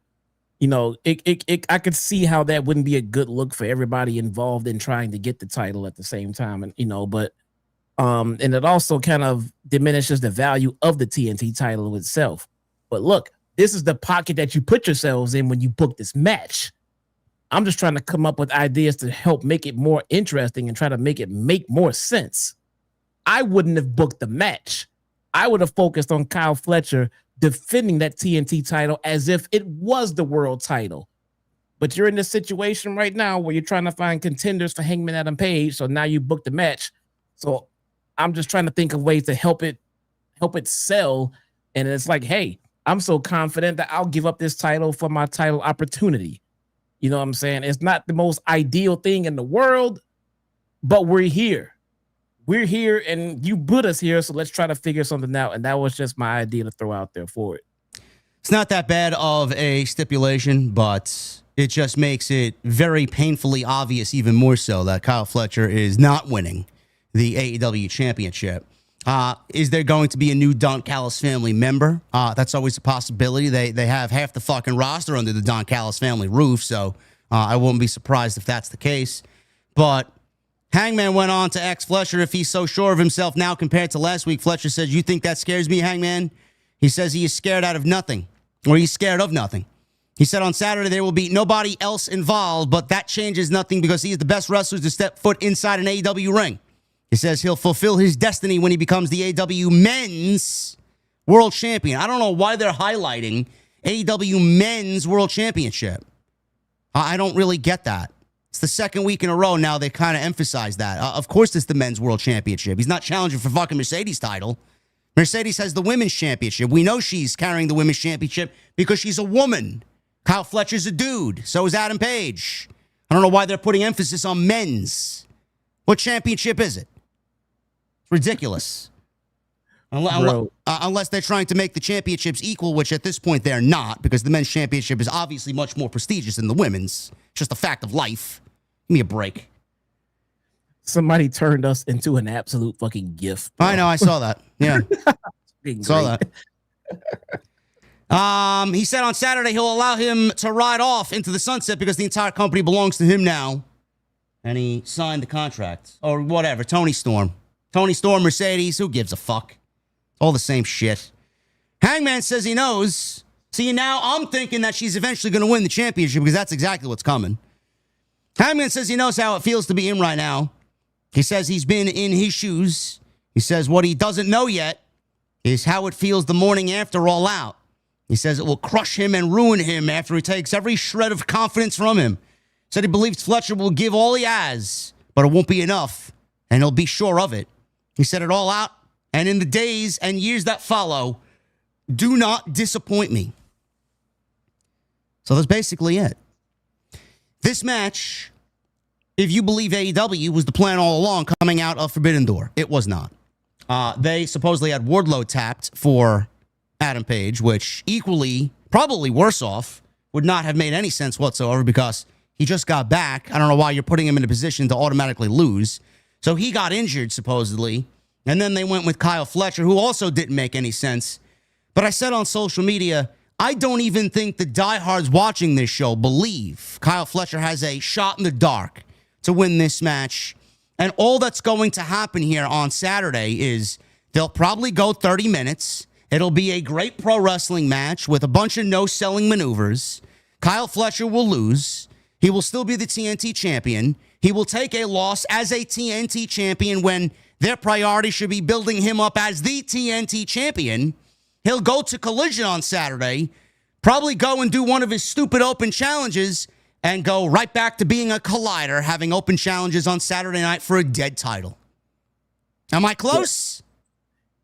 I could see how that wouldn't be a good look for everybody involved in trying to get the title at the same time, and and it also kind of diminishes the value of the TNT title itself. But look, this is the pocket that you put yourselves in when you book this match. I'm just trying to come up with ideas to help make it more interesting and try to make it make more sense. I wouldn't have booked the match. I would have focused on Kyle Fletcher defending that TNT title as if it was the world title. But you're in this situation right now where you're trying to find contenders for Hangman Adam Page, so now you booked the match. So I'm just trying to think of ways to help it sell. And it's like, hey, I'm so confident that I'll give up this title for my title opportunity. You know what I'm saying? It's not the most ideal thing in the world, but we're here. We're here, and you put us here, so let's try to figure something out. And that was just my idea to throw out there for it. It's not that bad of a stipulation, but it just makes it very painfully obvious, even more so, that Kyle Fletcher is not winning the AEW championship. Is there going to be a new Don Callis family member? That's always a possibility. They have half the fucking roster under the Don Callis family roof, so I wouldn't be surprised if that's the case. But Hangman went on to ask Fletcher if he's so sure of himself now compared to last week. Fletcher says, "You think that scares me, Hangman?" He says he is scared out of nothing, or he's scared of nothing. He said on Saturday there will be nobody else involved, but that changes nothing because he is the best wrestler to step foot inside an AEW ring. He says he'll fulfill his destiny when he becomes the AEW Men's World Champion. I don't know why they're highlighting AEW Men's World Championship. I don't really get that. It's the second week in a row now they kind of emphasize that. Of course it's the Men's World Championship. He's not challenging for fucking Mercedes' title. Mercedes has the Women's Championship. We know she's carrying the Women's Championship because she's a woman. Kyle Fletcher's a dude. So is Adam Page. I don't know why they're putting emphasis on men's. What championship is it? It's ridiculous. Unless they're trying to make the championships equal, which at this point they're not, because the men's championship is obviously much more prestigious than the women's. It's just a fact of life. Give me a break. Somebody turned us into an absolute fucking gift. I know, I saw that. Yeah. Saw that. He said on Saturday he'll allow him to ride off into the sunset because the entire company belongs to him now. And he signed the contract. Or whatever. Tony Storm, Mercedes, who gives a fuck? All the same shit. Hangman says he knows. See, now I'm thinking that she's eventually going to win the championship because that's exactly what's coming. Hangman says he knows how it feels to be him right now. He says he's been in his shoes. He says what he doesn't know yet is how it feels the morning after All Out. He says it will crush him and ruin him after he takes every shred of confidence from him. Said he believes Fletcher will give all he has, but it won't be enough, and he'll be sure of it. He said it All Out, and in the days and years that follow, do not disappoint me. So that's basically it. This match, if you believe AEW, was the plan all along coming out of Forbidden Door. It was not. They supposedly had Wardlow tapped for Adam Page, which equally, probably worse off, would not have made any sense whatsoever because he just got back. I don't know why you're putting him in a position to automatically lose. So he got injured, supposedly. And then they went with Kyle Fletcher, who also didn't make any sense. But I said on social media, I don't even think the diehards watching this show believe Kyle Fletcher has a shot in the dark to win this match. And all that's going to happen here on Saturday is they'll probably go 30 minutes. It'll be a great pro wrestling match with a bunch of no-selling maneuvers. Kyle Fletcher will lose. He will still be the TNT champion. He will take a loss as a TNT champion when their priority should be building him up as the TNT champion. He'll go to Collision on Saturday, probably go and do one of his stupid open challenges, and go right back to being a Collider, having open challenges on Saturday night for a dead title. Am I close?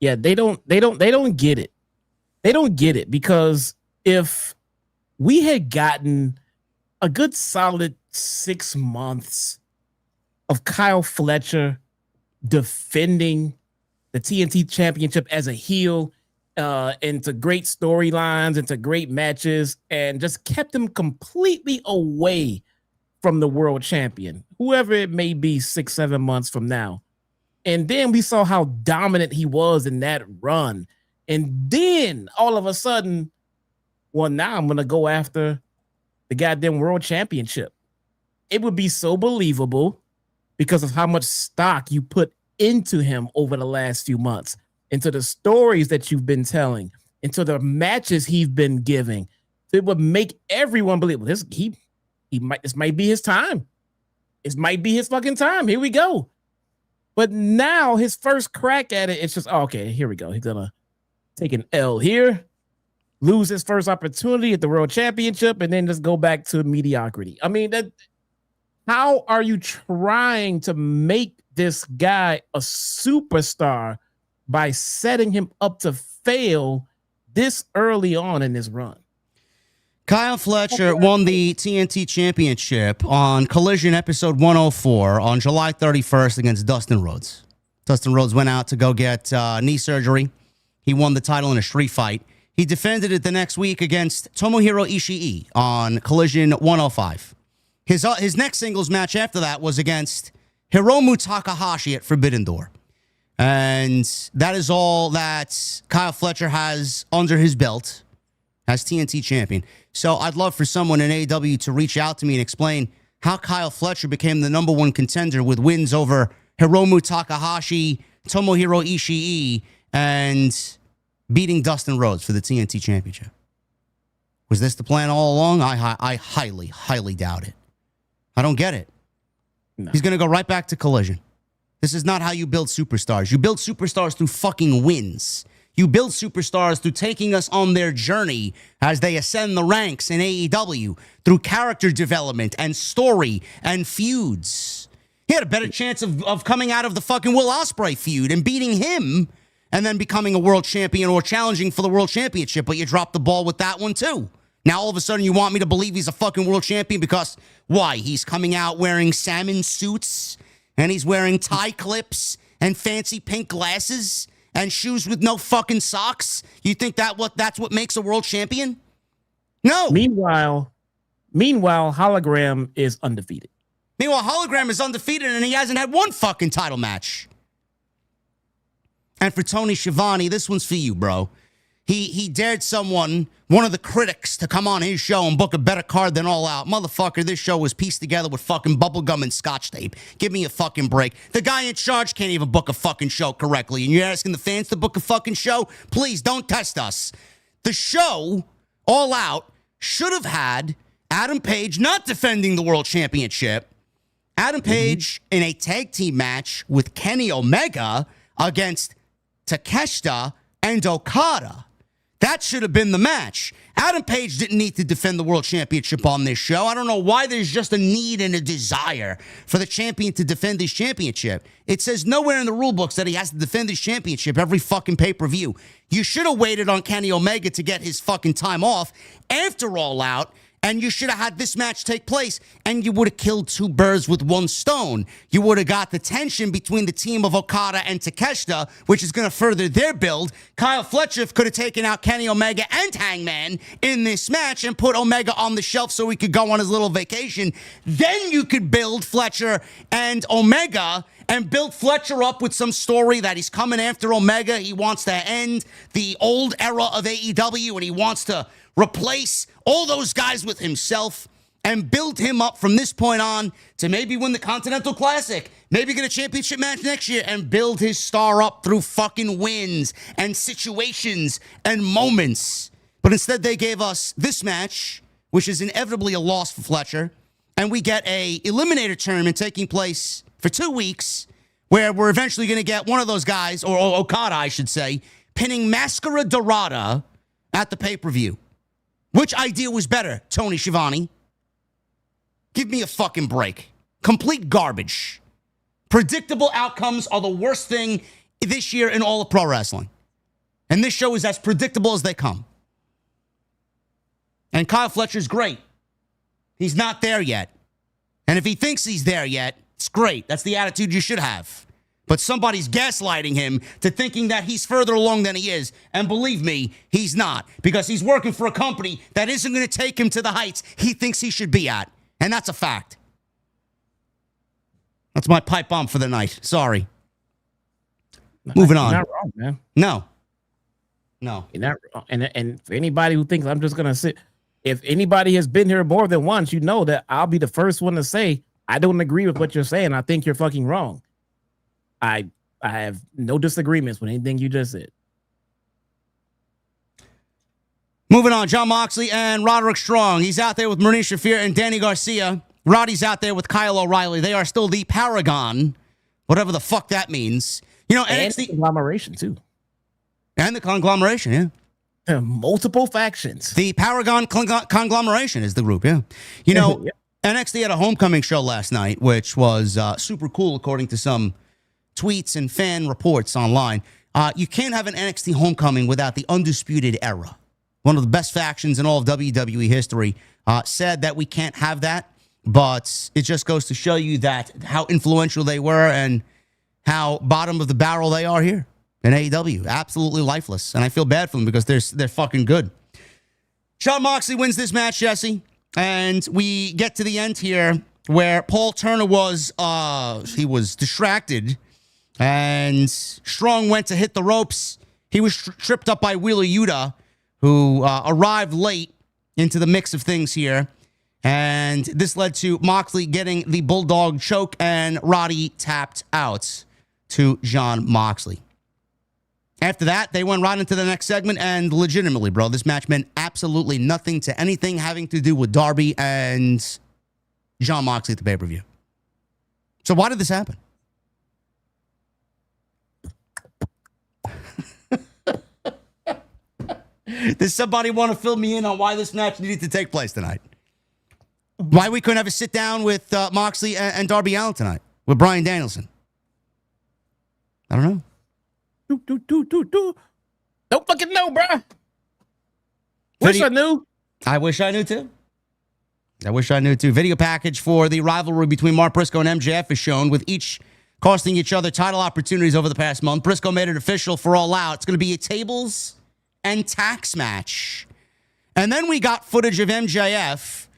Yeah, they don't get it. They don't get it because if we had gotten a good solid 6 months of Kyle Fletcher defending the TNT championship as a heel, into great storylines, into great matches, and just kept him completely away from the world champion, whoever it may be 6-7 months from now. And then we saw how dominant he was in that run. And then all of a sudden, well, now I'm going to go after the goddamn world championship. It would be so believable because of how much stock you put into him over the last few months, into the stories that you've been telling, into the matches he's been giving. It would make everyone believe, well, this might be his time. This might be his fucking time. Here we go. But now his first crack at it, it's just, oh, okay, here we go. He's gonna take an L here, lose his first opportunity at the World Championship, and then just go back to mediocrity. I mean, how are you trying to make this guy a superstar by setting him up to fail this early on in his run? Kyle Fletcher won the TNT Championship on Collision episode 104 on July 31st against Dustin Rhodes. Dustin Rhodes went out to go get knee surgery. He won the title in a street fight. He defended it the next week against Tomohiro Ishii on Collision 105. His next singles match after that was against Hiromu Takahashi at Forbidden Door. And that is all that Kyle Fletcher has under his belt as TNT champion. So I'd love for someone in AEW to reach out to me and explain how Kyle Fletcher became the number one contender with wins over Hiromu Takahashi, Tomohiro Ishii, and beating Dustin Rhodes for the TNT championship. Was this the plan all along? I highly, highly doubt it. I don't get it. No. He's going to go right back to Collision. This is not how you build superstars. You build superstars through fucking wins. You build superstars through taking us on their journey as they ascend the ranks in AEW through character development and story and feuds. He had a better chance of coming out of the fucking Will Ospreay feud and beating him and then becoming a world champion or challenging for the world championship, but you dropped the ball with that one too. Now all of a sudden you want me to believe he's a fucking world champion because, why? He's coming out wearing salmon suits and he's wearing tie clips and fancy pink glasses and shoes with no fucking socks? You think that's what makes a world champion? No. Meanwhile, Hologram is undefeated. Meanwhile, Hologram is undefeated and he hasn't had one fucking title match. And for Tony Schiavone, this one's for you, bro. He dared one of the critics, to come on his show and book a better card than All Out. Motherfucker, this show was pieced together with fucking bubblegum and scotch tape. Give me a fucking break. The guy in charge can't even book a fucking show correctly, and you're asking the fans to book a fucking show? Please, don't test us. The show, All Out, should have had Adam Page not defending the World Championship. Adam Page in a tag team match with Kenny Omega against Takeshita and Okada. That should have been the match. Adam Page didn't need to defend the World Championship on this show. I don't know why there's just a need and a desire for the champion to defend his championship. It says nowhere in the rule books that he has to defend his championship every fucking pay-per-view. You should have waited on Kenny Omega to get his fucking time off after All Out, and you should have had this match take place, and you would have killed two birds with one stone. You would have got the tension between the team of Okada and Takeshita, which is going to further their build. Kyle Fletcher could have taken out Kenny Omega and Hangman in this match and put Omega on the shelf so he could go on his little vacation. Then you could build Fletcher and Omega and build Fletcher up with some story that he's coming after Omega. He wants to end the old era of AEW, and he wants to replace all those guys with himself and build him up from this point on to maybe win the Continental Classic, maybe get a championship match next year, and build his star up through fucking wins and situations and moments. But instead, they gave us this match, which is inevitably a loss for Fletcher, and we get a Eliminator tournament taking place for 2 weeks, where we're eventually going to get one of those guys, or Okada, I should say, pinning Máscara Dorada at the pay-per-view. Which idea was better, Tony Schiavone? Give me a fucking break. Complete garbage. Predictable outcomes are the worst thing this year in all of pro wrestling. And this show is as predictable as they come. And Kyle Fletcher's great. He's not there yet. And if he thinks he's there yet, it's great. That's the attitude you should have. But somebody's gaslighting him to thinking that he's further along than he is. And believe me, he's not. Because he's working for a company that isn't going to take him to the heights he thinks he should be at. And that's a fact. That's my pipe bomb for the night. Sorry. Moving on. You're not wrong, man. No. You're not wrong. And for anybody who thinks I'm just going to sit, if anybody has been here more than once, you know that I'll be the first one to say, I don't agree with what you're saying. I think you're fucking wrong. I have no disagreements with anything you just said. Moving on, Jon Moxley and Roderick Strong. He's out there with Marina Shafir and Danny Garcia. Roddy's out there with Kyle O'Reilly. They are still the Paragon, whatever the fuck that means. You know, And NXT conglomeration, too. and the conglomeration, yeah. There are multiple factions. The Paragon conglomeration is the group, yeah. You know, Yeah. NXT had a homecoming show last night, which was super cool, according to some tweets and fan reports online. You can't have an NXT homecoming without the Undisputed Era. One of the best factions in all of WWE history said that we can't have that, but it just goes to show you that how influential they were and how bottom of the barrel they are here in AEW. Absolutely lifeless, and I feel bad for them because they're fucking good. Jon Moxley wins this match, Jesse, and we get to the end here where Paul Turner was distracted. And Strong went to hit the ropes. He was tripped up by Wheeler Yuta, who arrived late into the mix of things here. And this led to Moxley getting the Bulldog choke, and Roddy tapped out to Jon Moxley. After that, they went right into the next segment, and legitimately, bro, this match meant absolutely nothing to anything having to do with Darby and Jon Moxley at the pay-per-view. So why did this happen? Does somebody want to fill me in on why this match needed to take place tonight? Why we couldn't have a sit down with Moxley and Darby Allin tonight with Bryan Danielson? I don't know. Don't fucking know, bruh. Wish I knew. I wish I knew too. Video package for the rivalry between Mark Briscoe and MJF is shown, with each costing each other title opportunities over the past month. Briscoe made it official for All Out. It's going to be a tables and tax match. And then we got footage of MJF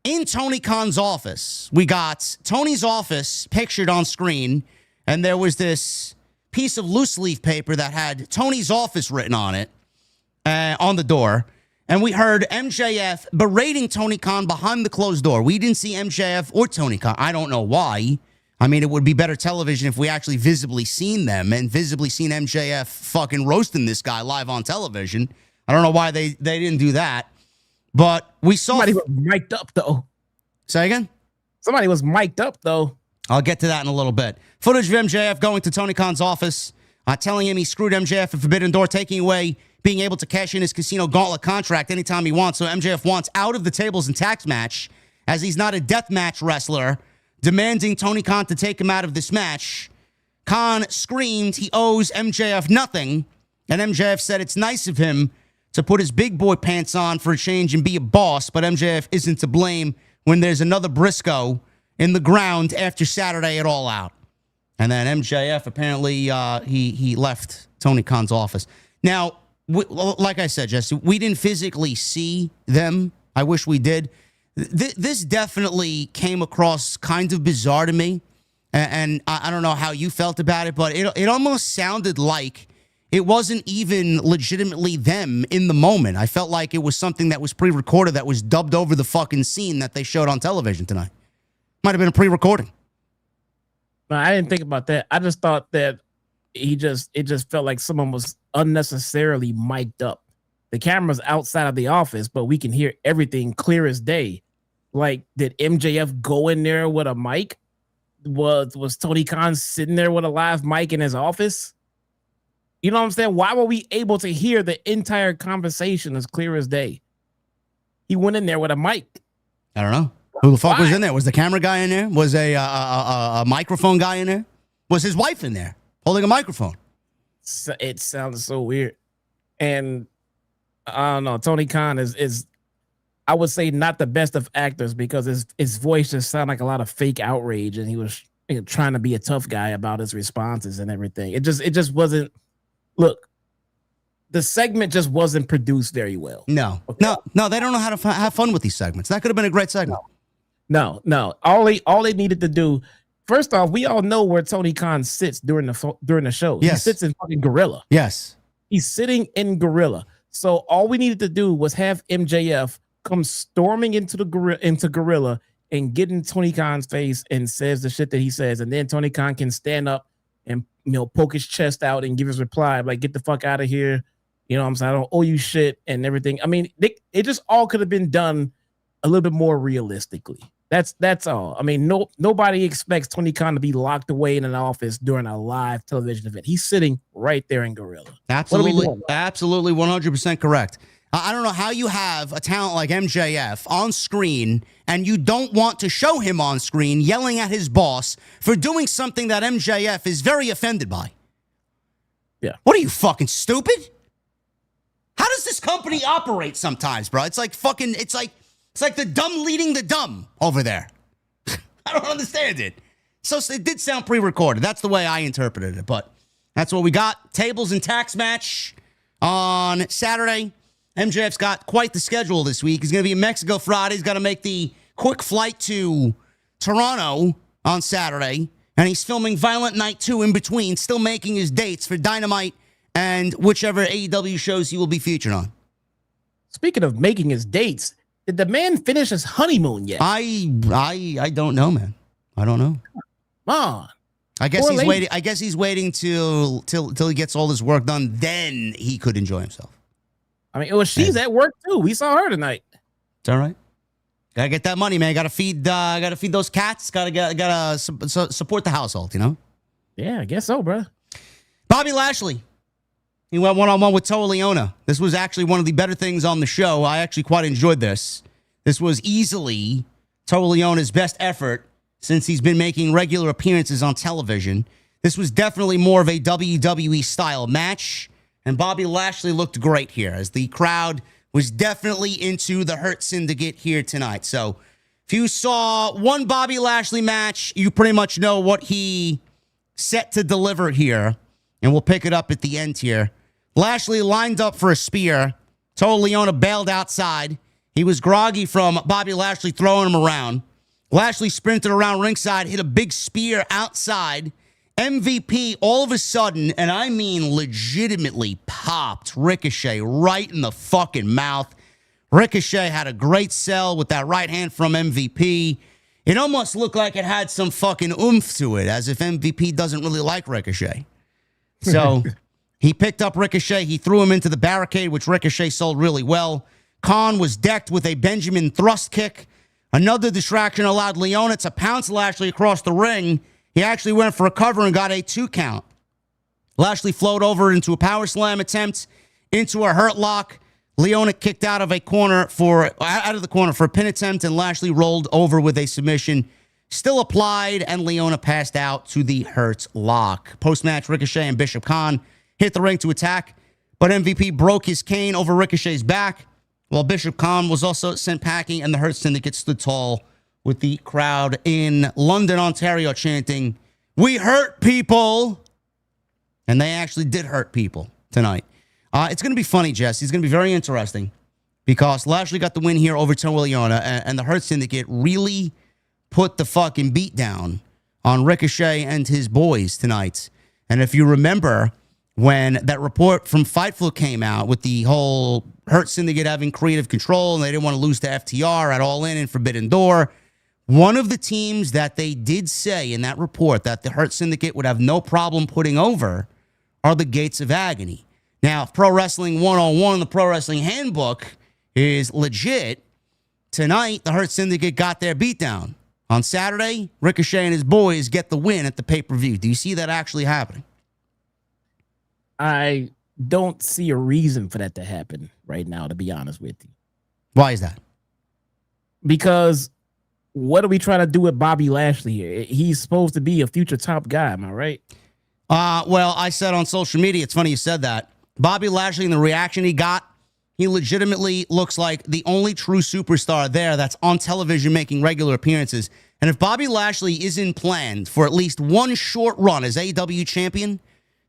in Tony Khan's office. We got Tony's office pictured on screen, and there was this piece of loose leaf paper that had Tony's office written on it. on the door. And we heard MJF berating Tony Khan behind the closed door. We didn't see MJF or Tony Khan. I don't know why. I mean, it would be better television if we actually visibly seen them and visibly seen MJF fucking roasting this guy live on television. I don't know why they didn't do that. But we saw... Somebody was mic'd up, though. Say again? Somebody was mic'd up, though. I'll get to that in a little bit. Footage of MJF going to Tony Khan's office, telling him he screwed MJF at Forbidden Door, taking away being able to cash in his Casino Gauntlet contract anytime he wants. So MJF wants out of the tables and tax match, as he's not a death match wrestler, demanding Tony Khan to take him out of this match. Khan screamed he owes MJF nothing, and MJF said it's nice of him to put his big boy pants on for a change and be a boss, but MJF isn't to blame when there's another Briscoe in the ground after Saturday at All Out. And then MJF apparently he left Tony Khan's office. Now, like I said, Jesse, we didn't physically see them. I wish we did. This definitely came across kind of bizarre to me. And I don't know how you felt about it, but it almost sounded like it wasn't even legitimately them in the moment. I felt like it was something that was pre-recorded that was dubbed over the fucking scene that they showed on television tonight. Might have been a pre-recording. No, I didn't think about that. I just thought that it just felt like someone was unnecessarily mic'd up. The camera's outside of the office, but we can hear everything clear as day. Like, did MJF go in there with a mic? Was Tony Khan sitting there with a live mic in his office? You know what I'm saying? Why were we able to hear the entire conversation as clear as day? He went in there with a mic. I don't know. Who the fuck was in there? Was the camera guy in there? Was a microphone guy in there? Was his wife in there holding a microphone? It sounds so weird. And I don't know. Tony Khan is I would say not the best of actors, because his voice just sounded like a lot of fake outrage, and he was trying to be a tough guy about his responses and everything. It just wasn't. Look, the segment just wasn't produced very well. No, okay. No. They don't know how to have fun with these segments. That could have been a great segment. No. All they needed to do. First off, we all know where Tony Khan sits during the show. Yes. He sits in fucking Gorilla. Yes. He's sitting in Gorilla. So all we needed to do was have MJF come storming into Gorilla and get in Tony Khan's face and says the shit that he says, and then Tony Khan can stand up and poke his chest out and give his reply like, "Get the fuck out of here." You know what I'm saying? I don't owe you shit and everything. I mean, it just all could have been done a little bit more realistically. That's all. I mean, nobody expects Tony Khan to be locked away in an office during a live television event. He's sitting right there in Gorilla. Absolutely, 100% correct. I don't know how you have a talent like MJF on screen and you don't want to show him on screen yelling at his boss for doing something that MJF is very offended by. Yeah. What are you, fucking stupid? How does this company operate sometimes, bro? It's like the dumb leading the dumb over there. I don't understand it. So it did sound pre-recorded. That's the way I interpreted it, but that's what we got. Tables and tax match on Saturday. MJF's got quite the schedule this week. He's going to be in Mexico Friday. He's got to make the quick flight to Toronto on Saturday. And he's filming Violent Night 2 in between, still making his dates for Dynamite and whichever AEW shows he will be featured on. Speaking of making his dates, did the man finish his honeymoon yet? I don't know, man. I don't know. Come on. I guess he's waiting. I guess he's waiting till he gets all this work done. Then he could enjoy himself. I mean, she's at work too. We saw her tonight. It's all right. Gotta get that money, man. Gotta feed those cats. Gotta support the household. Yeah, I guess so, bro. Bobby Lashley. He went one-on-one with Toa Liona. This was actually one of the better things on the show. I actually quite enjoyed this. This was easily Toa Liona's best effort since he's been making regular appearances on television. This was definitely more of a WWE style match. And Bobby Lashley looked great here, as the crowd was definitely into the Hurt Syndicate here tonight. So if you saw one Bobby Lashley match, you pretty much know what he set to deliver here. And we'll pick it up at the end here. Lashley lined up for a spear. Toa Liona bailed outside. He was groggy from Bobby Lashley throwing him around. Lashley sprinted around ringside, hit a big spear outside, MVP all of a sudden, and I mean legitimately, popped Ricochet right in the fucking mouth. Ricochet had a great sell with that right hand from MVP. It almost looked like it had some fucking oomph to it, as if MVP doesn't really like Ricochet. So he picked up Ricochet. He threw him into the barricade, which Ricochet sold really well. Khan was decked with a Benjamin thrust kick. Another distraction allowed Liona to pounce Lashley across the ring. He actually went for a cover and got a 2 count. Lashley flowed over into a power slam attempt, into a hurt lock. Liona kicked out of the corner for a pin attempt, and Lashley rolled over with a submission. Still applied, and Liona passed out to the hurt lock. Post-match, Ricochet and Bishop Khan hit the ring to attack, but MVP broke his cane over Ricochet's back, while Bishop Khan was also sent packing, and the Hurt Syndicate stood tall with the crowd in London, Ontario chanting, "We hurt people!" And they actually did hurt people tonight. It's going to be funny, Jesse. It's going to be very interesting because Lashley got the win here over Toa Liona, and the Hurt Syndicate really put the fucking beat down on Ricochet and his boys tonight. And if you remember when that report from Fightful came out with the whole Hurt Syndicate having creative control and they didn't want to lose to FTR at All In and Forbidden Door, one of the teams that they did say in that report that the Hurt Syndicate would have no problem putting over are the Gates of Agony. Now, if Pro Wrestling 101, the Pro Wrestling Handbook, is legit, tonight the Hurt Syndicate got their beatdown. On Saturday, Ricochet and his boys get the win at the pay-per-view. Do you see that actually happening? I don't see a reason for that to happen right now, to be honest with you. Why is that? Because what are we trying to do with Bobby Lashley here? He's supposed to be a future top guy, am I right? Well, I said on social media, it's funny you said that. Bobby Lashley and the reaction he got, he legitimately looks like the only true superstar there that's on television making regular appearances. And if Bobby Lashley isn't planned for at least one short run as AEW champion,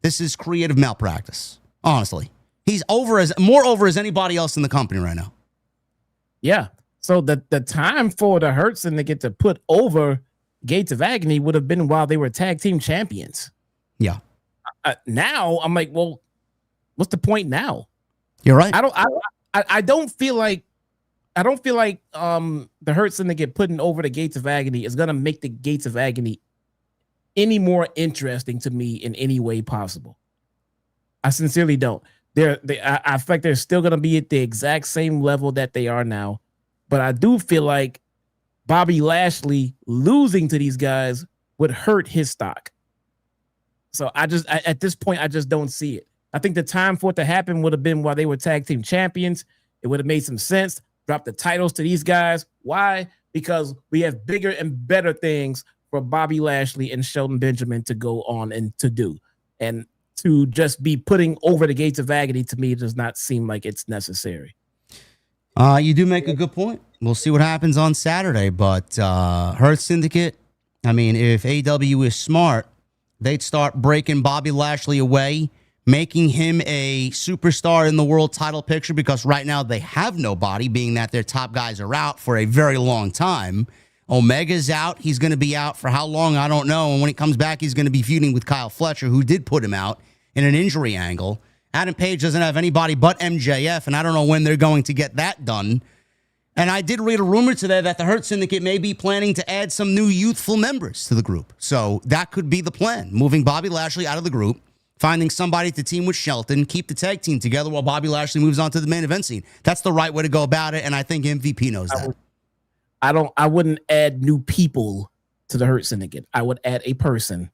this is creative malpractice. Honestly, he's more over as anybody else in the company right now. Yeah. So the time for the Hurt Syndicate to put over Gates of Agony would have been while they were tag team champions. Yeah. Now I'm like, well, what's the point now? You're right. I don't feel like the Hurt Syndicate putting over the Gates of Agony is gonna make the Gates of Agony any more interesting to me in any way possible. I sincerely don't. I think they're still gonna be at the exact same level that they are now, but I do feel like Bobby Lashley losing to these guys would hurt his stock. So at this point, I just don't see it. I think the time for it to happen would have been while they were tag team champions. It would have made some sense. Drop the titles to these guys. Why? Because we have bigger and better things for Bobby Lashley and Shelton Benjamin to go on and to do. And to just be putting over the Gates of Agony, to me, does not seem like it's necessary. You do make a good point. We'll see what happens on Saturday. But Hurt Syndicate, I mean, if AEW is smart, they'd start breaking Bobby Lashley away, making him a superstar in the world title picture, because right now they have nobody, being that their top guys are out for a very long time. Omega's out. He's going to be out for how long? I don't know. And when he comes back, he's going to be feuding with Kyle Fletcher, who did put him out in an injury angle. Adam Page doesn't have anybody but MJF, and I don't know when they're going to get that done. And I did read a rumor today that the Hurt Syndicate may be planning to add some new youthful members to the group. So that could be the plan, moving Bobby Lashley out of the group, finding somebody to team with Shelton, keep the tag team together while Bobby Lashley moves on to the main event scene. That's the right way to go about it, and I think MVP knows that. I wouldn't add new people to the Hurt Syndicate. I would add a person.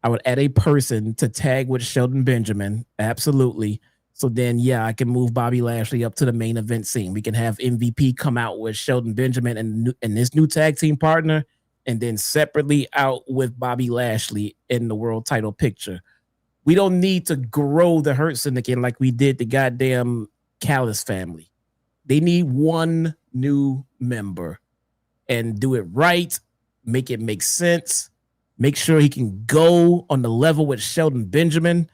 I would add a person to tag with Shelton Benjamin. Absolutely. So then, yeah, I can move Bobby Lashley up to the main event scene. We can have MVP come out with Shelton Benjamin and this new tag team partner, and then separately out with Bobby Lashley in the world title picture. We don't need to grow the Hurt Syndicate like we did the goddamn Callis family. They need one new member and do it right, make it make sense, make sure he can go on the level with Shelton Benjamin,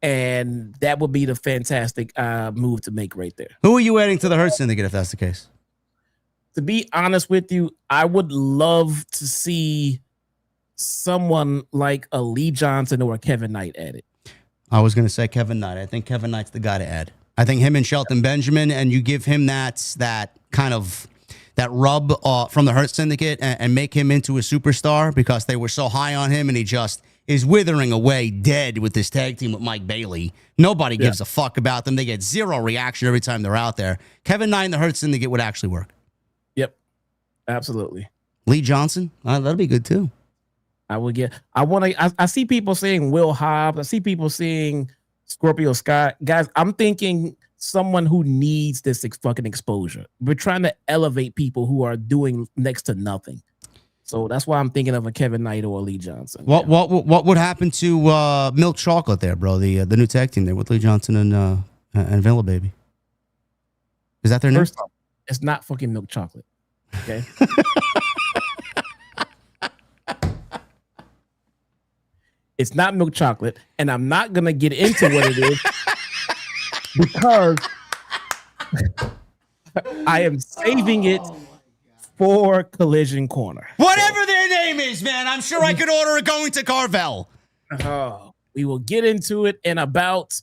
and that would be the fantastic move to make right there. Who are you adding to the Hurt Syndicate if that's the case? To be honest with you, I would love to see someone like a Lee Johnson or a Kevin Knight at it. I was going to say Kevin Knight. I think Kevin Knight's the guy to add. I think him and Shelton Benjamin, and you give him that kind of that rub from the Hurt Syndicate and make him into a superstar because they were so high on him and he just is withering away dead with this tag team with Mike Bailey. Nobody gives a fuck about them. They get zero reaction every time they're out there. Kevin Knight and the Hurt Syndicate would actually work. Yep, absolutely. Lee Johnson, that'll be good too. I see people saying Will Hobbs. I see people saying Scorpio Sky. Guys, I'm thinking someone who needs this fucking exposure. We're trying to elevate people who are doing next to nothing. So that's why I'm thinking of a Kevin Knight or a Lee Johnson. What would happen to Milk Chocolate there, bro? The new tag team there with Lee Johnson and Villa Baby. Is that their name? First off, it's not fucking Milk Chocolate. Okay. It's not Milk Chocolate, and I'm not gonna get into what it is because I am saving it for Collision Corner. Whatever their name is, man, I'm sure I could order it going to Carvel. We will get into it in about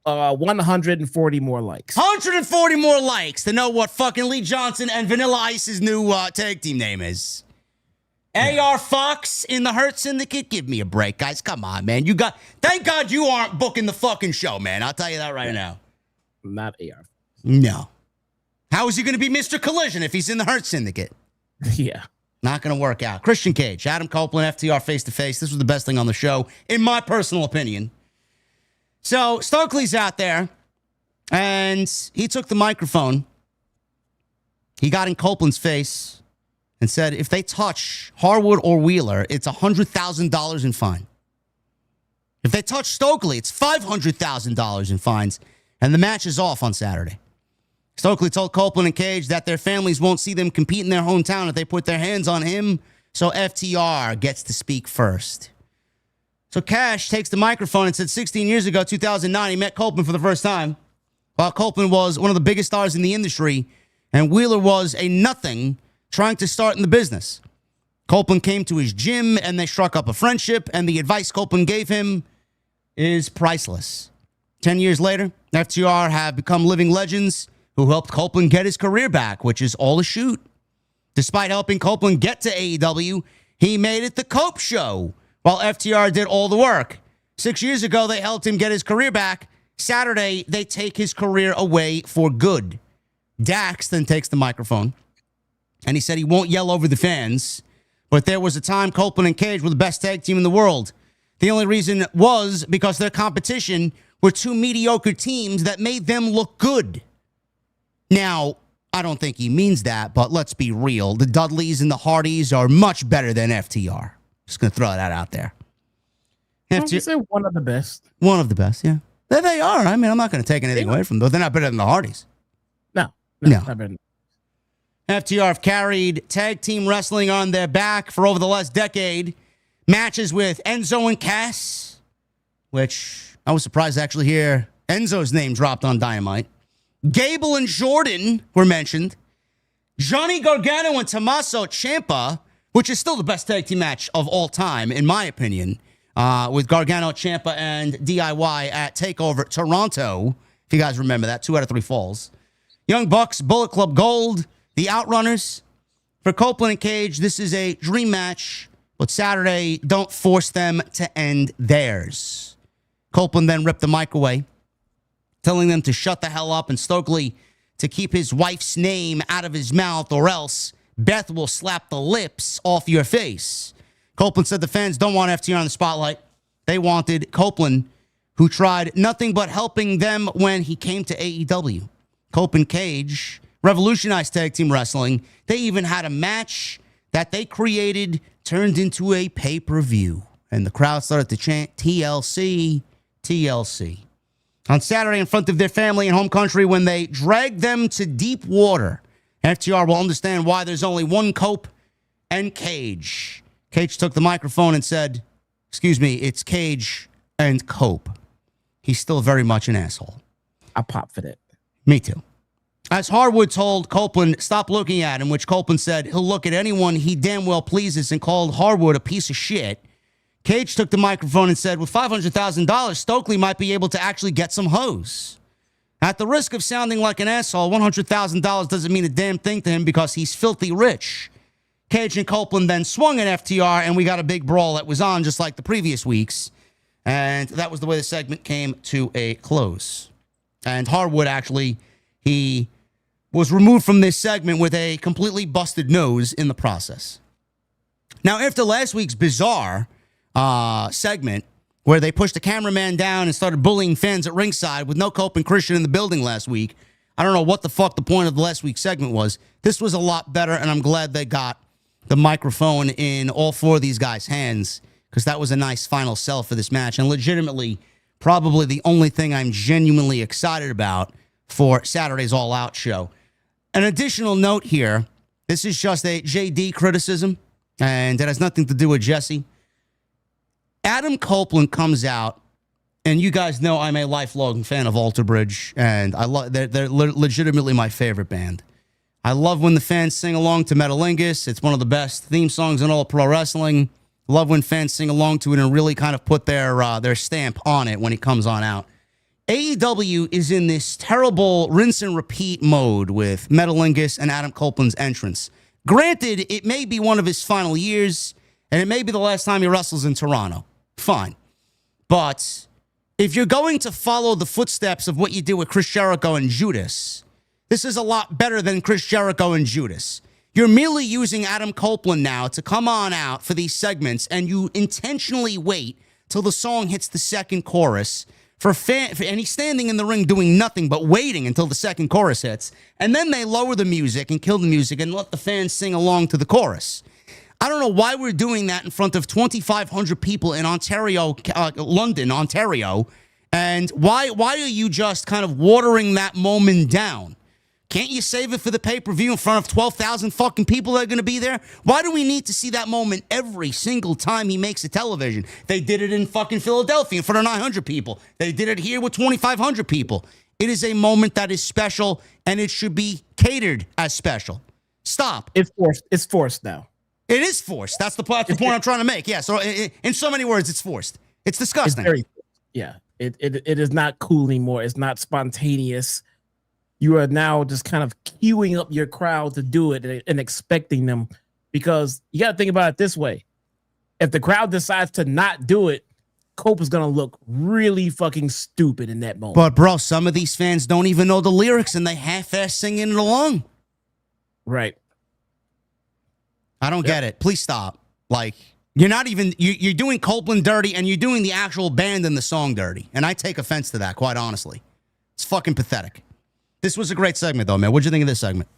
140 more likes. 140 more likes to know what fucking Lee Johnson and Vanilla Ice's new tag team name is. AR Fox in the Hurt Syndicate? Give me a break, guys. Come on, man. Thank God you aren't booking the fucking show, man. I'll tell you that right now. Not AR. No. How is he going to be Mr. Collision if he's in the Hurt Syndicate? Yeah. Not going to work out. Christian Cage, Adam Copeland, FTR face-to-face. This was the best thing on the show, in my personal opinion. So Stokely's out there, and he took the microphone. He got in Copeland's face and said, if they touch Harwood or Wheeler, it's $100,000 in fine. If they touch Stokely, it's $500,000 in fines, and the match is off on Saturday. Stokely told Copeland and Cage that their families won't see them compete in their hometown if they put their hands on him, so FTR gets to speak first. So Cash takes the microphone and said 16 years ago, 2009, he met Copeland for the first time, while Copeland was one of the biggest stars in the industry, and Wheeler was a nothing trying to start in the business. Copeland came to his gym, and they struck up a friendship, and the advice Copeland gave him is priceless. 10 years later, FTR have become living legends who helped Copeland get his career back, which is all a shoot. Despite helping Copeland get to AEW, he made it the Cope Show, while FTR did all the work. 6 years ago, they helped him get his career back. Saturday, they take his career away for good. Dax then takes the microphone, and he said he won't yell over the fans, but there was a time Copeland and Cage were the best tag team in the world. The only reason was because their competition were two mediocre teams that made them look good. Now, I don't think he means that, but let's be real. The Dudleys and the Hardys are much better than FTR. Just going to throw that out there. I'd say one of the best. One of the best, yeah. There they are. I mean, I'm not going to take anything away from them. They're not better than the Hardys. No. No. Not better. FTR have carried tag team wrestling on their back for over the last decade. Matches with Enzo and Cass, which I was surprised to actually hear Enzo's name dropped on Dynamite. Gable and Jordan were mentioned. Johnny Gargano and Tommaso Ciampa, which is still the best tag team match of all time, in my opinion, with Gargano, Ciampa, and DIY at TakeOver Toronto. If you guys remember that, 2 out of 3 falls. Young Bucks, Bullet Club Gold, the Outrunners. For Copeland and Cage, this is a dream match, but Saturday, don't force them to end theirs. Copeland then ripped the mic away, telling them to shut the hell up and Stokely to keep his wife's name out of his mouth or else Beth will slap the lips off your face. Copeland said the fans don't want FTR on the spotlight. They wanted Copeland, who tried nothing but helping them when he came to AEW. Copeland Cage revolutionized tag team wrestling. They even had a match that they created turned into a pay-per-view. And the crowd started to chant TLC, TLC. On Saturday, in front of their family and home country, when they dragged them to deep water, FTR will understand why there's only one Cope and Cage. Cage took the microphone and said, excuse me, it's Cage and Cope. He's still very much an asshole. I pop for that. Me too. As Harwood told Copeland, stop looking at him, which Copeland said he'll look at anyone he damn well pleases, and called Harwood a piece of shit. Cage took the microphone and said, with $500,000, Stokely might be able to actually get some hoes. At the risk of sounding like an asshole, $100,000 doesn't mean a damn thing to him because he's filthy rich. Cage and Copeland then swung at FTR, and we got a big brawl that was on just like the previous weeks. And that was the way the segment came to a close. And Harwood, actually, he was removed from this segment with a completely busted nose in the process. Now, after last week's bizarre segment where they pushed the cameraman down and started bullying fans at ringside with no Cope and Christian in the building last week, I don't know what the fuck the point of the last week's segment was. This was a lot better, and I'm glad they got the microphone in all four of these guys' hands, because that was a nice final sell for this match, and legitimately probably the only thing I'm genuinely excited about for Saturday's All Out show. An additional note here, this is just a JD criticism, and it has nothing to do with Jesse. Adam Copeland comes out, and you guys know I'm a lifelong fan of Alter Bridge, and they're legitimately my favorite band. I love when the fans sing along to Metalingus. It's one of the best theme songs in all of pro wrestling. Love when fans sing along to it and really kind of put their stamp on it when it comes on out. AEW is in this terrible rinse and repeat mode with Metalingus and Adam Copeland's entrance. Granted, it may be one of his final years, and it may be the last time he wrestles in Toronto. Fine. But if you're going to follow the footsteps of what you did with Chris Jericho and Judas, this is a lot better than Chris Jericho and Judas. You're merely using Adam Copeland now to come on out for these segments, and you intentionally wait till the song hits the second chorus and he's standing in the ring doing nothing but waiting until the second chorus hits, and then they lower the music and kill the music and let the fans sing along to the chorus. I don't know why we're doing that in front of 2,500 people in Ontario, London, Ontario, and why are you just kind of watering that moment down? Can't you save it for the pay-per-view in front of 12,000 fucking people that are going to be there? Why do we need to see that moment every single time he makes a television? They did it in fucking Philadelphia in front of 900 people. They did it here with 2,500 people. It is a moment that is special, and it should be catered as special. Stop. It's forced. It's forced now. It is forced. That's the point I'm trying to make. Yeah, so in so many words, it's forced. It's disgusting. It is not cool anymore. It's not spontaneous. You are now just kind of queuing up your crowd to do it and expecting them, because you got to think about it this way. If the crowd decides to not do it, Cope is going to look really fucking stupid in that moment. But, bro, some of these fans don't even know the lyrics, and they half-ass singing it along. Right. I don't get it. Please stop. Like, you're not even, you're doing Copeland dirty, and you're doing the actual band and the song dirty. And I take offense to that, quite honestly. It's fucking pathetic. This was a great segment, though, man. What'd you think of this segment?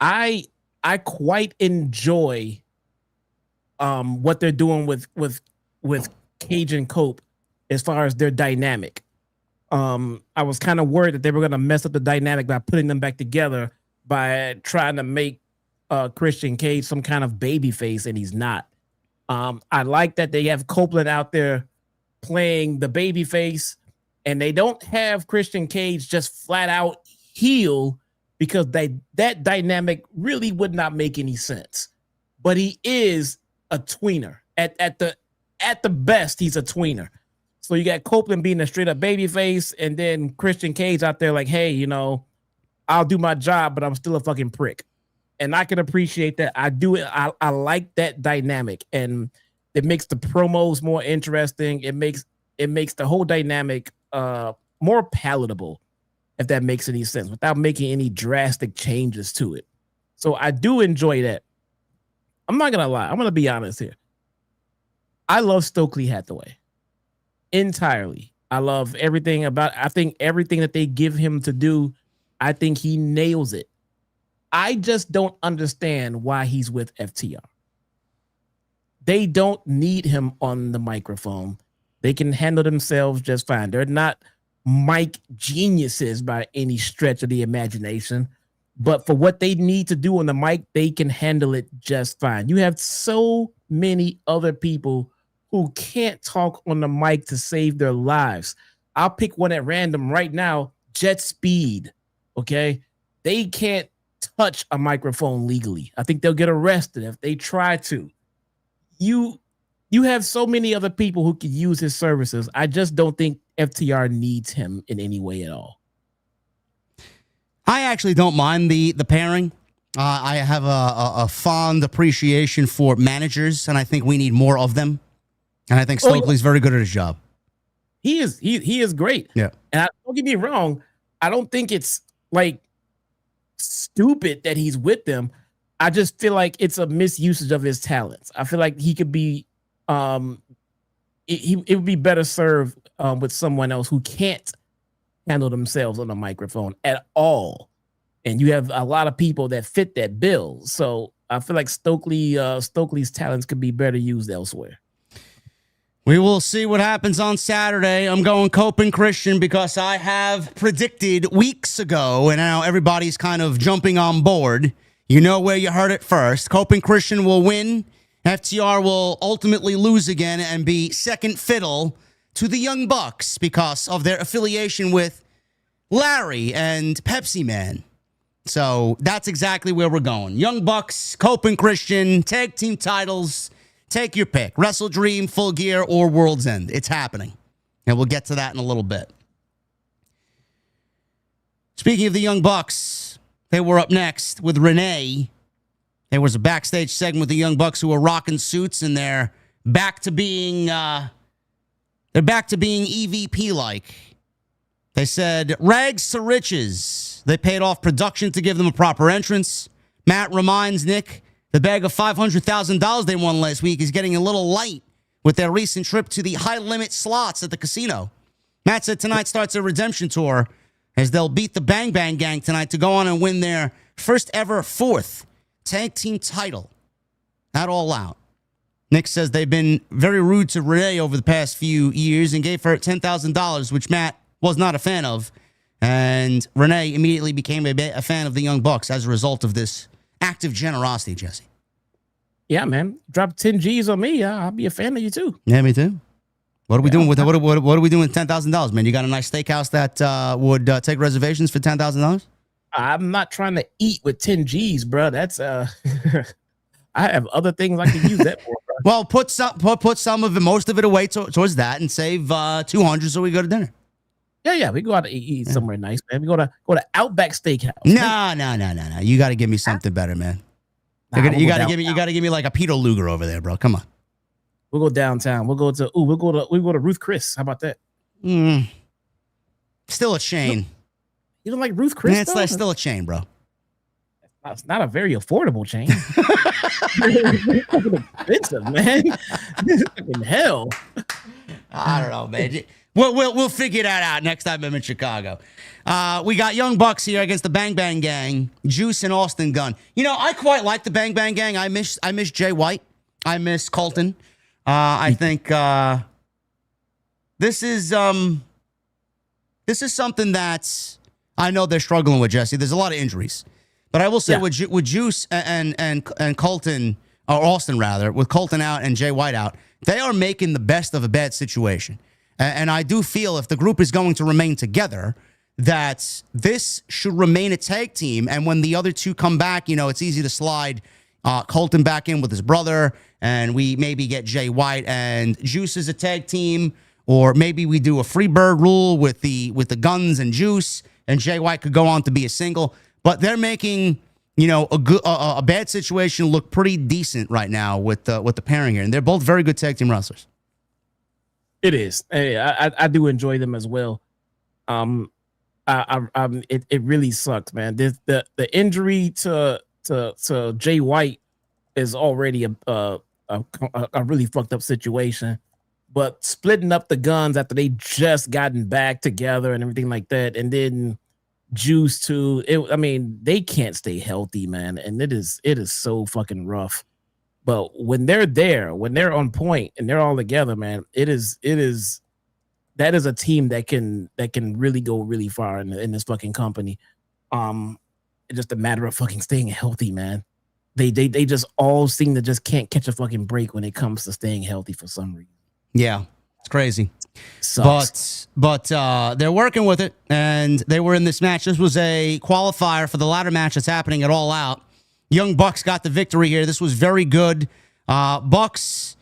I quite enjoy what they're doing with Cage and Cope as far as their dynamic. I was kind of worried that they were going to mess up the dynamic by putting them back together by trying to make Christian Cage some kind of baby face, and he's not. I like that they have Copeland out there playing the baby face, and they don't have Christian Cage just flat out heel, because that dynamic really would not make any sense. But he is a tweener. At the best, he's a tweener. So you got Copeland being a straight up baby face, and then Christian Cage out there like, hey, you know, I'll do my job, but I'm still a fucking prick. And I can appreciate that. I do it. I like that dynamic, and it makes the promos more interesting. It makes the whole dynamic more palatable, if that makes any sense, without making any drastic changes to it. So I do enjoy that. I'm not gonna lie. I'm gonna be honest here. I love Stokely Hathaway entirely. I love everything about. I think everything that they give him to do, I think he nails it. I just don't understand why he's with FTR. They don't need him on the microphone. They can handle themselves just fine. They're not mic geniuses by any stretch of the imagination, but for what they need to do on the mic, they can handle it just fine. You have so many other people who can't talk on the mic to save their lives. I'll pick one at random right now. Jet Speed. Okay. they can't touch a microphone legally. I think they'll get arrested if they try to. You have so many other people who could use his services. I just don't think FTR needs him in any way at all. I actually don't mind the pairing. I have a fond appreciation for managers, and I think we need more of them. And I think Stokely's very good at his job. He is great. Yeah. And don't get me wrong, I don't think it's like stupid that he's with them. I just feel like it's a misusage of his talents. I feel like he could be it would be better served with someone else who can't handle themselves on the microphone at all. And you have a lot of people that fit that bill. So I feel like Stokely's talents could be better used elsewhere. We will see what happens on Saturday. I'm going Copeland and Christian because I have predicted weeks ago, and now everybody's kind of jumping on board. You know where you heard it first. Copeland and Christian will win. FTR will ultimately lose again and be second fiddle to the Young Bucks because of their affiliation with Larry and Pepsi Man. So that's exactly where we're going. Young Bucks, Copeland and Christian, tag team titles. Take your pick. Wrestle Dream, Full Gear, or World's End. It's happening. And we'll get to that in a little bit. Speaking of the Young Bucks, they were up next with Renee. There was a backstage segment with the Young Bucks who were rocking suits, and they're back to being EVP-like. They said, rags to riches. They paid off production to give them a proper entrance. Matt reminds Nick the bag of $500,000 they won last week is getting a little light with their recent trip to the high-limit slots at the casino. Matt said tonight starts a redemption tour as they'll beat the Bang Bang Gang tonight to go on and win their first ever fourth tag team title at All Out. Nick says they've been very rude to Renee over the past few years and gave her $10,000, which Matt was not a fan of. And Renee immediately became a fan of the Young Bucks as a result of this act of generosity, Jesse. Yeah, man. Drop 10 G's on me. I'll be a fan of you too. Yeah, me too. What are we doing with what are we doing with $10,000, man? You got a nice steakhouse that would take reservations for $10,000? I'm not trying to eat with 10 G's, bro. That's I have other things I can use that for, bro. Well, put some of it, most of it away towards that, and save $200 so we go to dinner. Yeah. We go out to eat somewhere nice, man. We go to Outback Steakhouse. No. You got to give me something better, man. You got to give me like a Peter Luger over there, bro. Come on. We'll go downtown. We'll go to Ruth Chris. How about that? Still a chain. You don't like Ruth Chris? Man, it's still a chain, bro. It's not a very affordable chain. It's expensive, man. In hell. I don't know, man. We'll figure that out next time I'm in Chicago. We got Young Bucks here against the Bang Bang Gang, Juice and Austin Gunn. You know, I quite like the Bang Bang Gang. I miss Jay White. I miss Colton. I think this is something that I know they're struggling with, Jesse. There's a lot of injuries, but I will say with Juice and Colton, or Austin rather, with Colton out and Jay White out, they are making the best of a bad situation. And I do feel if the group is going to remain together, that this should remain a tag team. And when the other two come back, you know, it's easy to slide Colton back in with his brother, and we maybe get Jay White and Juice as a tag team, or maybe we do a free bird rule with the Guns and Juice, and Jay White could go on to be a single. But they're making, you know, a bad situation look pretty decent right now with the pairing here, and they're both very good tag team wrestlers. It is. Hey, I do enjoy them as well. It really sucks, man. The injury to Jay White is already a really fucked up situation. But splitting up the Guns after they just gotten back together and everything like that, and then Juice too. They can't stay healthy, man, and it is so fucking rough. But when they're there, when they're on point and they're all together, man, that is a team that can really go really far in this fucking company. It's just a matter of fucking staying healthy, man. They just all seem to just can't catch a fucking break when it comes to staying healthy for some reason. Yeah. It's crazy. Sucks. But they're working with it, and they were in this match. This was a qualifier for the ladder match that's happening at All Out. Young Bucks got the victory here. This was very good. Bucks,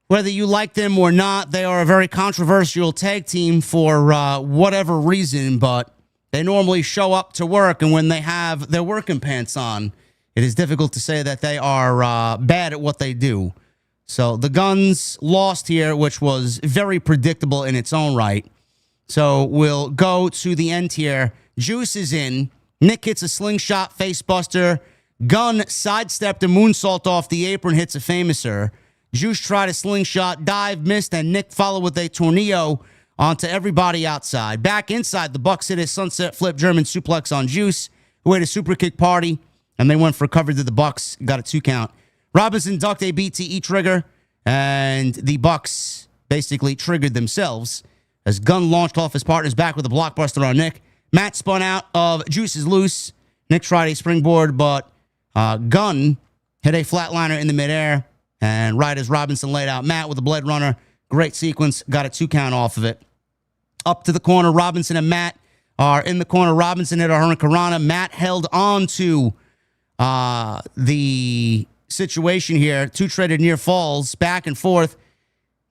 whether you like them or not, they are a very controversial tag team for whatever reason, but they normally show up to work, and when they have their working pants on, it is difficult to say that they are bad at what they do. So the Guns lost here, which was very predictable in its own right. So we'll go to the end here. Juice is in. Nick hits a slingshot facebuster. Gunn sidestepped a moonsault off the apron, hits a famouser. Juice tried a slingshot, dive, missed, and Nick followed with a tornado onto everybody outside. Back inside, the Bucks hit a sunset flip German suplex on Juice, who ate a super kick party, and they went for cover to the Bucks, got a 2 count. Robinson ducked a BTE trigger, and the Bucks basically triggered themselves as Gunn launched off his partner's back with a blockbuster on Nick. Matt spun out of Juice's loose. Nick tried a springboard, but Gunn hit a flatliner in the midair, and right as Robinson laid out Matt with a Blade Runner, great sequence, got a 2 count off of it. Up to the corner, Robinson and Matt are in the corner. Robinson hit a Hurricanrana. Matt held on to the situation here. 2 traded near falls, back and forth.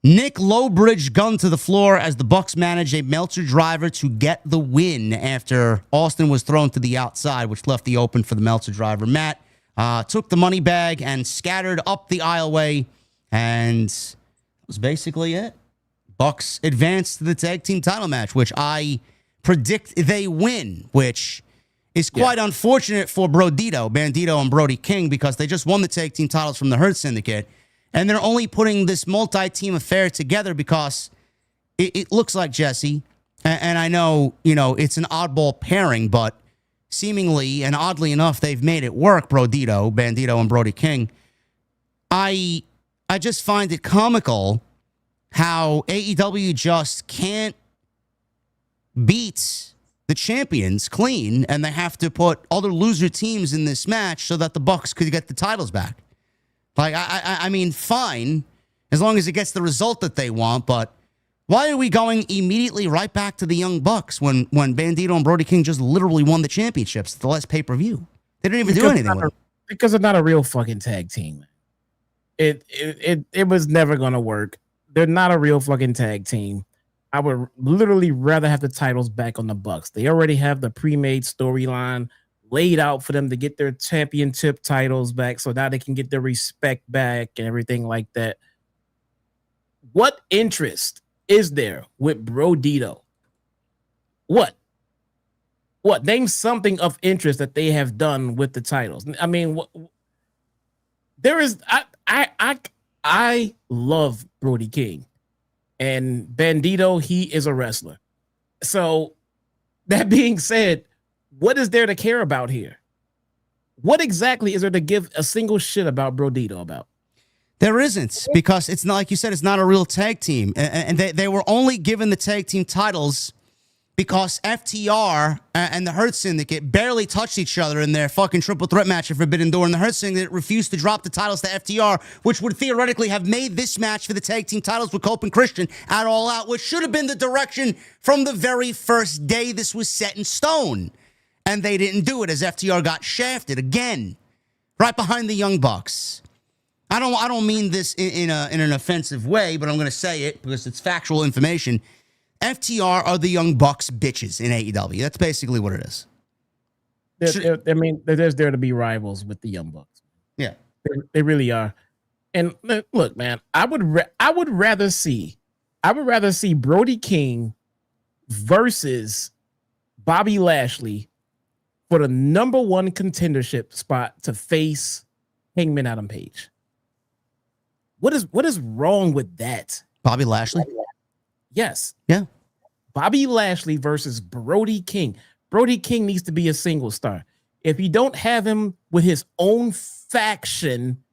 Nick low-bridge Gunn to the floor as the Bucks managed a Meltzer driver to get the win after Austin was thrown to the outside, which left the open for the Meltzer driver. Matt took the money bag and scattered up the aisleway, and that was basically it. Bucks advanced to the tag team title match, which I predict they win, which is quite unfortunate for Bandito and Brody King, because they just won the tag team titles from the Hurt Syndicate, and they're only putting this multi-team affair together because it looks like, Jesse, and I know, it's an oddball pairing, but seemingly and oddly enough, they've made it work, Bandito and Brody King. I just find it comical how AEW just can't beat the champions clean, and they have to put other loser teams in this match so that the Bucks could get the titles back. Like, I mean, fine, as long as it gets the result that they want, but why are we going immediately right back to the Young Bucks when Bandito and Brody King just literally won the championships at the last pay-per-view? They didn't even do anything with it. Because they're not a real fucking tag team. It was never going to work. They're not a real fucking tag team. I would literally rather have the titles back on the Bucks. They already have the pre-made storyline laid out for them to get their championship titles back, so now they can get their respect back and everything like that. What interest is there with Brodito? What? Name something of interest that they have done with the titles. I mean, there is. I love Brody King. And Bandito, he is a wrestler. So that being said, what is there to care about here? What exactly is there to give a single shit about Brodito about? There isn't, because it's not, like you said, it's not a real tag team. And they were only given the tag team titles because FTR and the Hurt Syndicate barely touched each other in their fucking triple threat match at Forbidden Door, and the Hurt Syndicate refused to drop the titles to FTR, which would theoretically have made this match for the tag team titles with Copeland and Christian at All Out, which should have been the direction from the very first day this was set in stone. And they didn't do it, as FTR got shafted again, right behind the Young Bucks. I don't mean this in an offensive way, but I'm going to say it because it's factual information. FTR are the Young Bucks bitches in AEW. That's basically what it is. There's there to be rivals with the Young Bucks. Yeah, they really are. And look, man, I would rather see Brody King versus Bobby Lashley for the number 1 contendership spot to face Hangman Adam Page. What is wrong with that? Bobby Lashley? Yes. Yeah. Bobby Lashley versus Brody King. Brody King needs to be a single star. If you don't have him with his own faction,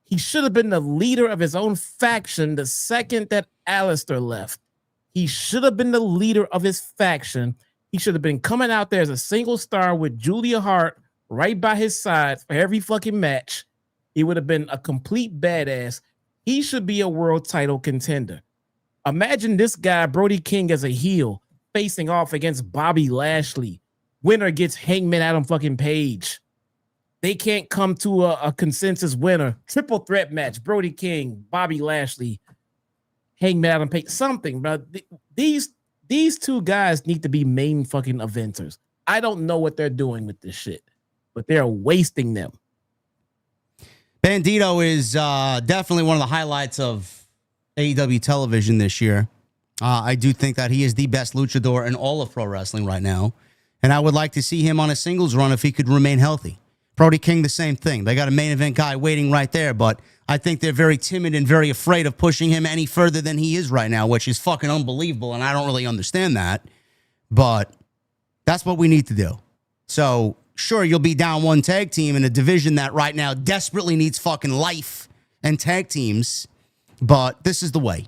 he should have been the leader of his own faction the second that Alistair left. He should have been the leader of his faction. He should have been coming out there as a single star with Julia Hart right by his side for every fucking match. He would have been a complete badass. He should be a world title contender. Imagine this guy, Brody King, as a heel, facing off against Bobby Lashley. Winner gets Hangman Adam fucking Page. They can't come to a consensus winner. Triple threat match. Brody King, Bobby Lashley, Hangman Adam Page. Something, bro. These two guys need to be main fucking eventers. I don't know what they're doing with this shit, but they're wasting them. Bandito is definitely one of the highlights of AEW television this year. I do think that he is the best luchador in all of pro wrestling right now. And I would like to see him on a singles run if he could remain healthy. Brody King, the same thing. They got a main event guy waiting right there, but I think they're very timid and very afraid of pushing him any further than he is right now, which is fucking unbelievable, and I don't really understand that. But that's what we need to do. So, sure, you'll be down one tag team in a division that right now desperately needs fucking life and tag teams, but this is the way.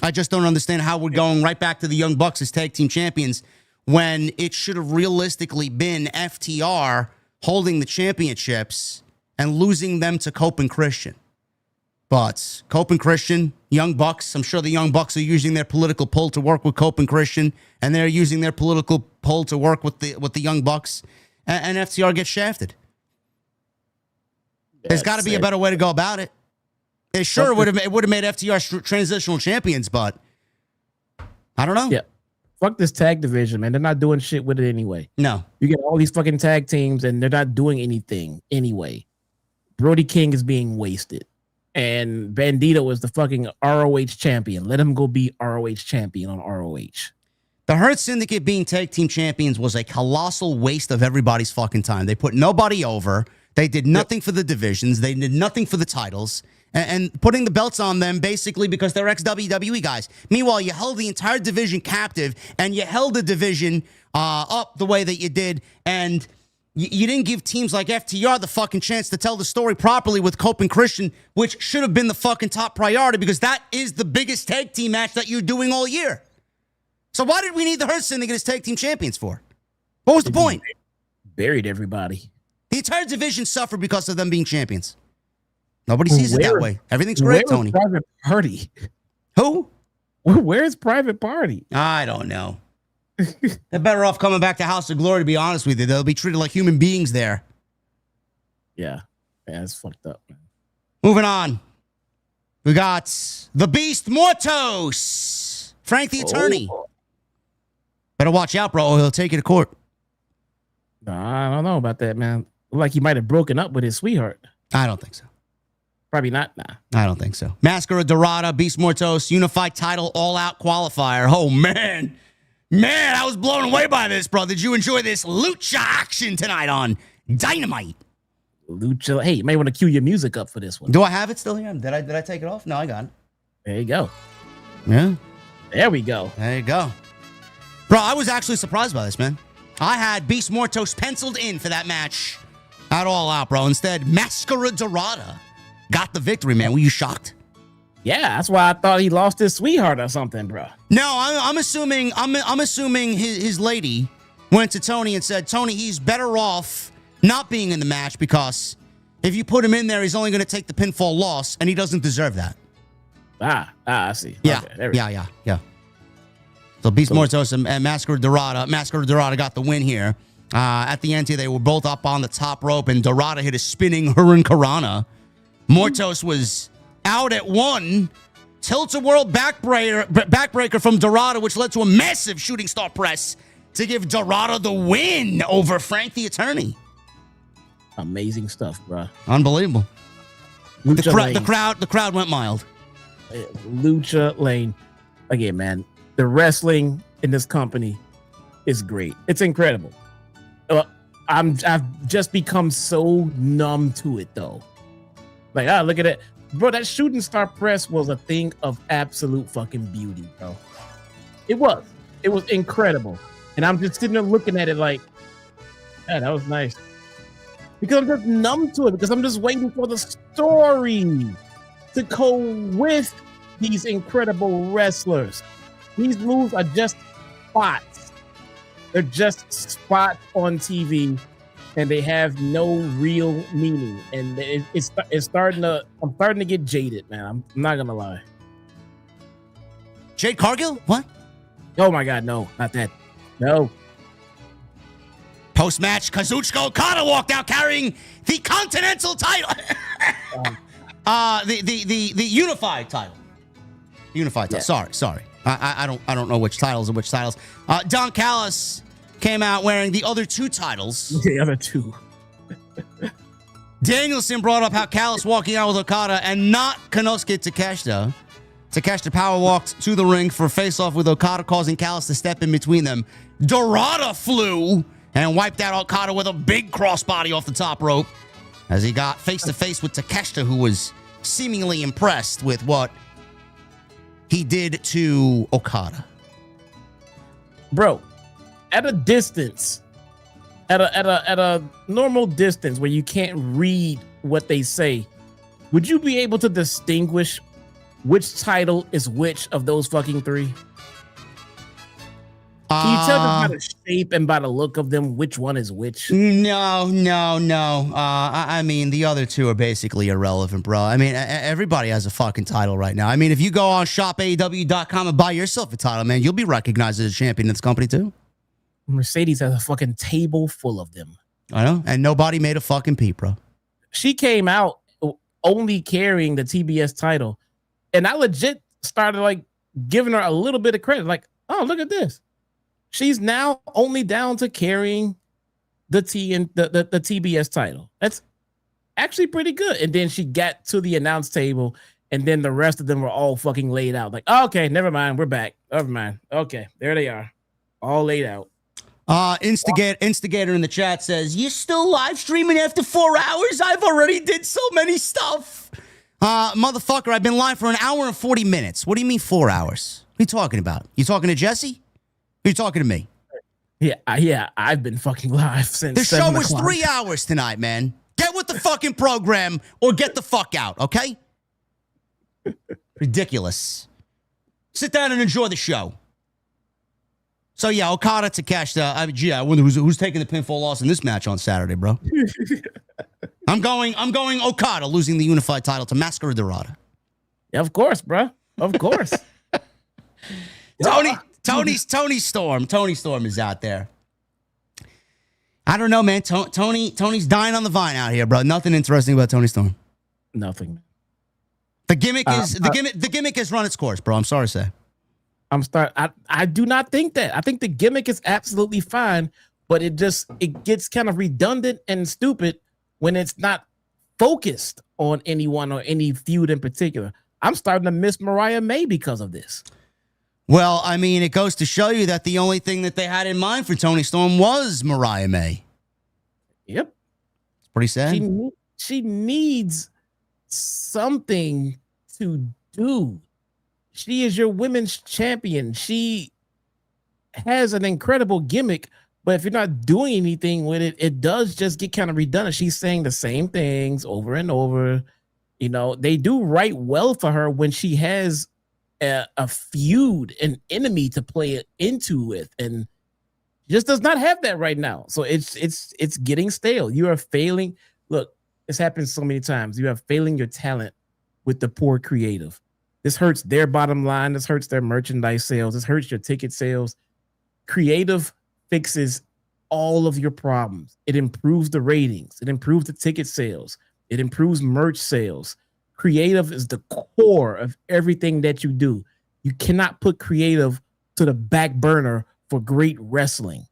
I just don't understand how we're going right back to the Young Bucks as tag team champions when it should have realistically been FTR holding the championships and losing them to Cope and Christian. But Cope and Christian, Young Bucks, I'm sure the Young Bucks are using their political pull to work with Cope and Christian, and they're using their political pull to work with the Young Bucks, and FTR gets shafted. There's got to be a better way to go about it. It sure would have made FTR transitional champions, but I don't know. Yeah. Fuck this tag division, man. They're not doing shit with it anyway. No. You get all these fucking tag teams and they're not doing anything anyway. Brody King is being wasted. And Bandito is the fucking ROH champion. Let him go be ROH champion on ROH. The Hurt Syndicate being tag team champions was a colossal waste of everybody's fucking time. They put nobody over. They did nothing for the divisions. They did nothing for the titles. And putting the belts on them basically because they're ex-WWE guys. Meanwhile, you held the entire division captive and you held the division up the way that you did. And you didn't give teams like FTR the fucking chance to tell the story properly with Cope and Christian, which should have been the fucking top priority because that is the biggest tag team match that you're doing all year. So why did we need the Hurt Syndicate as tag team champions for? What was the point? Buried everybody. The entire division suffered because of them being champions. Nobody sees it that way. Everything's great, Tony. Private Party. Who? Where's Private Party? I don't know. They're better off coming back to House of Glory, to be honest with you. They'll be treated like human beings there. Yeah. It's fucked up, man. Moving on. We got the Beast Mortos. Frank the Attorney. Better watch out, bro, or he'll take you to court. I don't know about that, man. Look like he might have broken up with his sweetheart. I don't think so. Probably not. Nah. I don't think so. Máscara Dorada, Beast Mortos, Unified Title, All Out Qualifier. Oh, man. Man, I was blown away by this, bro. Did you enjoy this lucha action tonight on Dynamite? Lucha. Hey, you may want to cue your music up for this one. Do I have it still here? Did I take it off? No, I got it. There you go. Yeah. There we go. There you go. Bro, I was actually surprised by this, man. I had Beast Mortos penciled in for that match at All Out, bro. Instead, Máscara Dorada got the victory, man. Were you shocked? Yeah, that's why I thought he lost his sweetheart or something, bro. No, I'm assuming his lady went to Tony and said, Tony, he's better off not being in the match because if you put him in there, he's only going to take the pinfall loss, and he doesn't deserve that. I see. Yeah, Okay, yeah. So Beast Mortos and Máscara Dorada got the win here. At the end here, they were both up on the top rope, and Dorada hit a spinning Hurricanrana. Mortos was out at one. Tilt-a-whirl backbreaker from Dorada, which led to a massive shooting star press to give Dorada the win over Frank the Attorney. Amazing stuff, bro. Unbelievable. Lucha The crowd went mild. Lucha Lane. Again, man, the wrestling in this company is great. It's incredible. I've just become so numb to it, though. Like, look at it. Bro, that shooting star press was a thing of absolute fucking beauty, bro. It was. It was incredible. And I'm just sitting there looking at it like, yeah, that was nice. Because I'm just numb to it, because I'm just waiting for the story to go with these incredible wrestlers. These moves are just spots. They're just spots on TV, and they have no real meaning. And it's starting to. I'm starting to get jaded, man. I'm not gonna lie. Jade Cargill? What? Oh my God, no, not that. No. Post-match, Kazuchika Okada walked out carrying the Continental title. The Unified title. Unified title. Yeah. Sorry. I don't know which titles are which titles. Don Callis came out wearing the other two titles. The other two. Danielson brought up how Callis walking out with Okada and not Konosuke Takeshita. Takeshita power walked to the ring for a face-off with Okada, causing Callis to step in between them. Dorada flew and wiped out Okada with a big crossbody off the top rope as he got face-to-face with Takeshita, who was seemingly impressed with what he did to Okada. Bro, at a distance, at a normal distance where you can't read what they say, would you be able to distinguish which title is which of those fucking three? Can you tell them by the shape and by the look of them which one is which? No. I mean, the other two are basically irrelevant, bro. I mean, everybody has a fucking title right now. I mean, if you go on shopaew.com and buy yourself a title, man, you'll be recognized as a champion in this company too. Mercedes has a fucking table full of them. I know, and nobody made a fucking peep, bro. She came out only carrying the TBS title, and I legit started like giving her a little bit of credit. Like, oh, look at this. She's now only down to carrying the TBS title. That's actually pretty good. And then she got to the announce table, and then the rest of them were all fucking laid out. Like, oh, okay, never mind, we're back. Never mind. Okay, there they are, all laid out. Instigator in the chat says, you still live streaming after 4 hours? I've already did so many stuff. Motherfucker, I've been live for an hour and 40 minutes. What do you mean 4 hours? What are you talking about? You talking to Jesse? Or you talking to me? Yeah, I've been fucking live since the show was 7 o'clock. 3 hours tonight, man. Get with the fucking program or get the fuck out, okay? Ridiculous. Sit down and enjoy the show. So yeah, Okada to Takeshita. I wonder who's taking the pinfall loss in this match on Saturday, bro. I'm going Okada losing the unified title to Máscara Dorada. Yeah, of course, bro. Of course. Tony Storm is out there. I don't know, man. Tony's dying on the vine out here, bro. Nothing interesting about Tony Storm. Nothing. The gimmick has run its course, bro. I'm sorry to say. I do not think that. I think the gimmick is absolutely fine, but it gets kind of redundant and stupid when it's not focused on anyone or any feud in particular. I'm starting to miss Mariah May because of this. Well, I mean, it goes to show you that the only thing that they had in mind for Tony Storm was Mariah May. Yep. It's pretty sad. She needs something to do. She is your women's champion. She has an incredible gimmick, but if you're not doing anything with it, it does just get kind of redundant. She's saying the same things over and over. You know, they do write well for her when she has a feud, an enemy to play it into with, and just does not have that right now. So it's getting stale. You are failing. Look, this happens so many times. You are failing your talent with the poor creative. This hurts their bottom line. This hurts their merchandise sales. This hurts your ticket sales. Creative fixes all of your problems. It improves the ratings. It improves the ticket sales. It improves merch sales. Creative is the core of everything that you do. You cannot put creative to the back burner for great wrestling.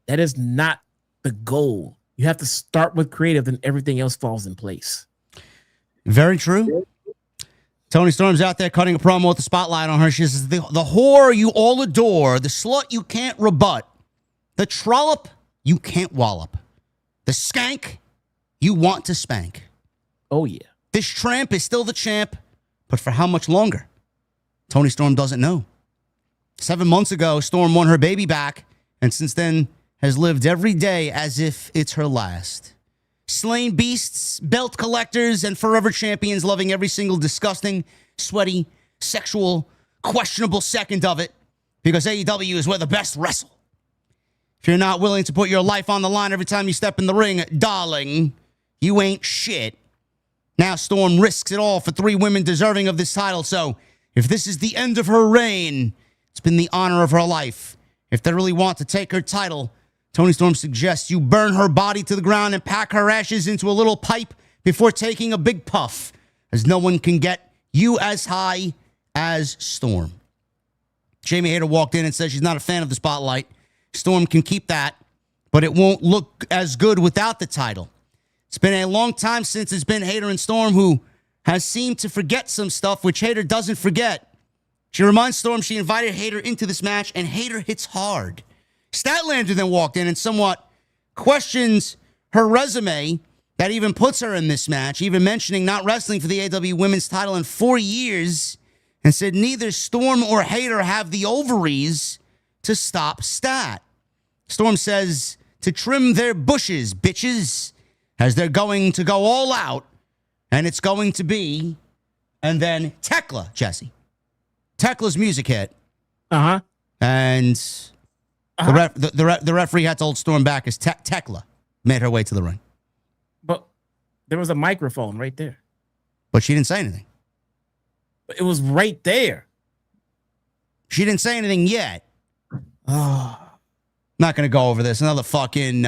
That is not the goal. You have to start with creative, then everything else falls in place. Very true. Tony Storm's out there cutting a promo with the spotlight on her. She says, the whore you all adore, the slut you can't rebut, the trollop you can't wallop, the skank you want to spank. Oh, yeah. This tramp is still the champ, but for how much longer? Tony Storm doesn't know. 7 months ago, Storm won her baby back, and since then has lived every day as if it's her last. Slain beasts, belt collectors, and forever champions loving every single disgusting, sweaty, sexual, questionable second of it because AEW is where the best wrestle. If you're not willing to put your life on the line every time you step in the ring, darling, you ain't shit. Now Storm risks it all for 3 women deserving of this title, so If this is the end of her reign, it's been the honor of her life. If they really want to take her title, Toni Storm suggests you burn her body to the ground and pack her ashes into a little pipe before taking a big puff, as no one can get you as high as Storm. Jamie Hayter walked in and said she's not a fan of the spotlight. Storm can keep that, but it won't look as good without the title. It's been a long time since it's been Hayter and Storm, who has seemed to forget some stuff, which Hayter doesn't forget. She reminds Storm she invited Hayter into this match, and Hayter hits hard. Statlander then walked in and somewhat questions her resume that even puts her in this match, even mentioning not wrestling for the AEW Women's title in 4 years, and said neither Storm or Hayter have the ovaries to stop Stat. Storm says to trim their bushes, bitches, as they're going to go all out, and it's going to be, and then Tekla, Jesse. Tekla's music hit. Uh-huh. And the referee had to hold Storm back as Tekla made her way to the ring. But there was a microphone right there. But she didn't say anything. It was right there. She didn't say anything yet. Oh. Not going to go over this. Another fucking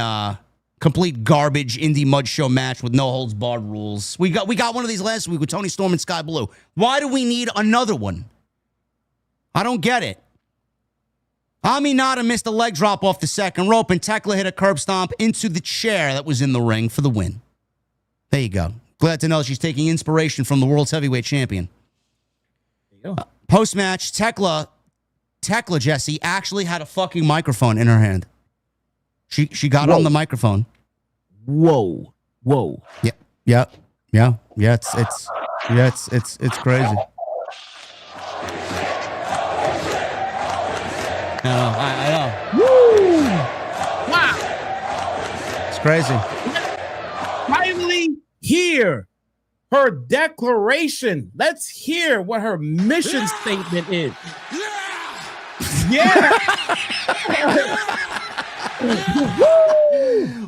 complete garbage indie mud show match with no holds barred rules. We got one of these last week with Toni Storm and Sky Blue. Why do we need another one? I don't get it. Ami Nada missed a leg drop off the second rope, and Tekla hit a curb stomp into the chair that was in the ring for the win. There you go. Glad to know she's taking inspiration from the world's heavyweight champion. There you go. Post-match, Tekla, Jesse, actually had a fucking microphone in her hand. She got on the microphone. Whoa. Yeah. It's crazy. I know. Woo! Wow. It's crazy. Finally hear her declaration. Let's hear what her mission statement is. Yeah.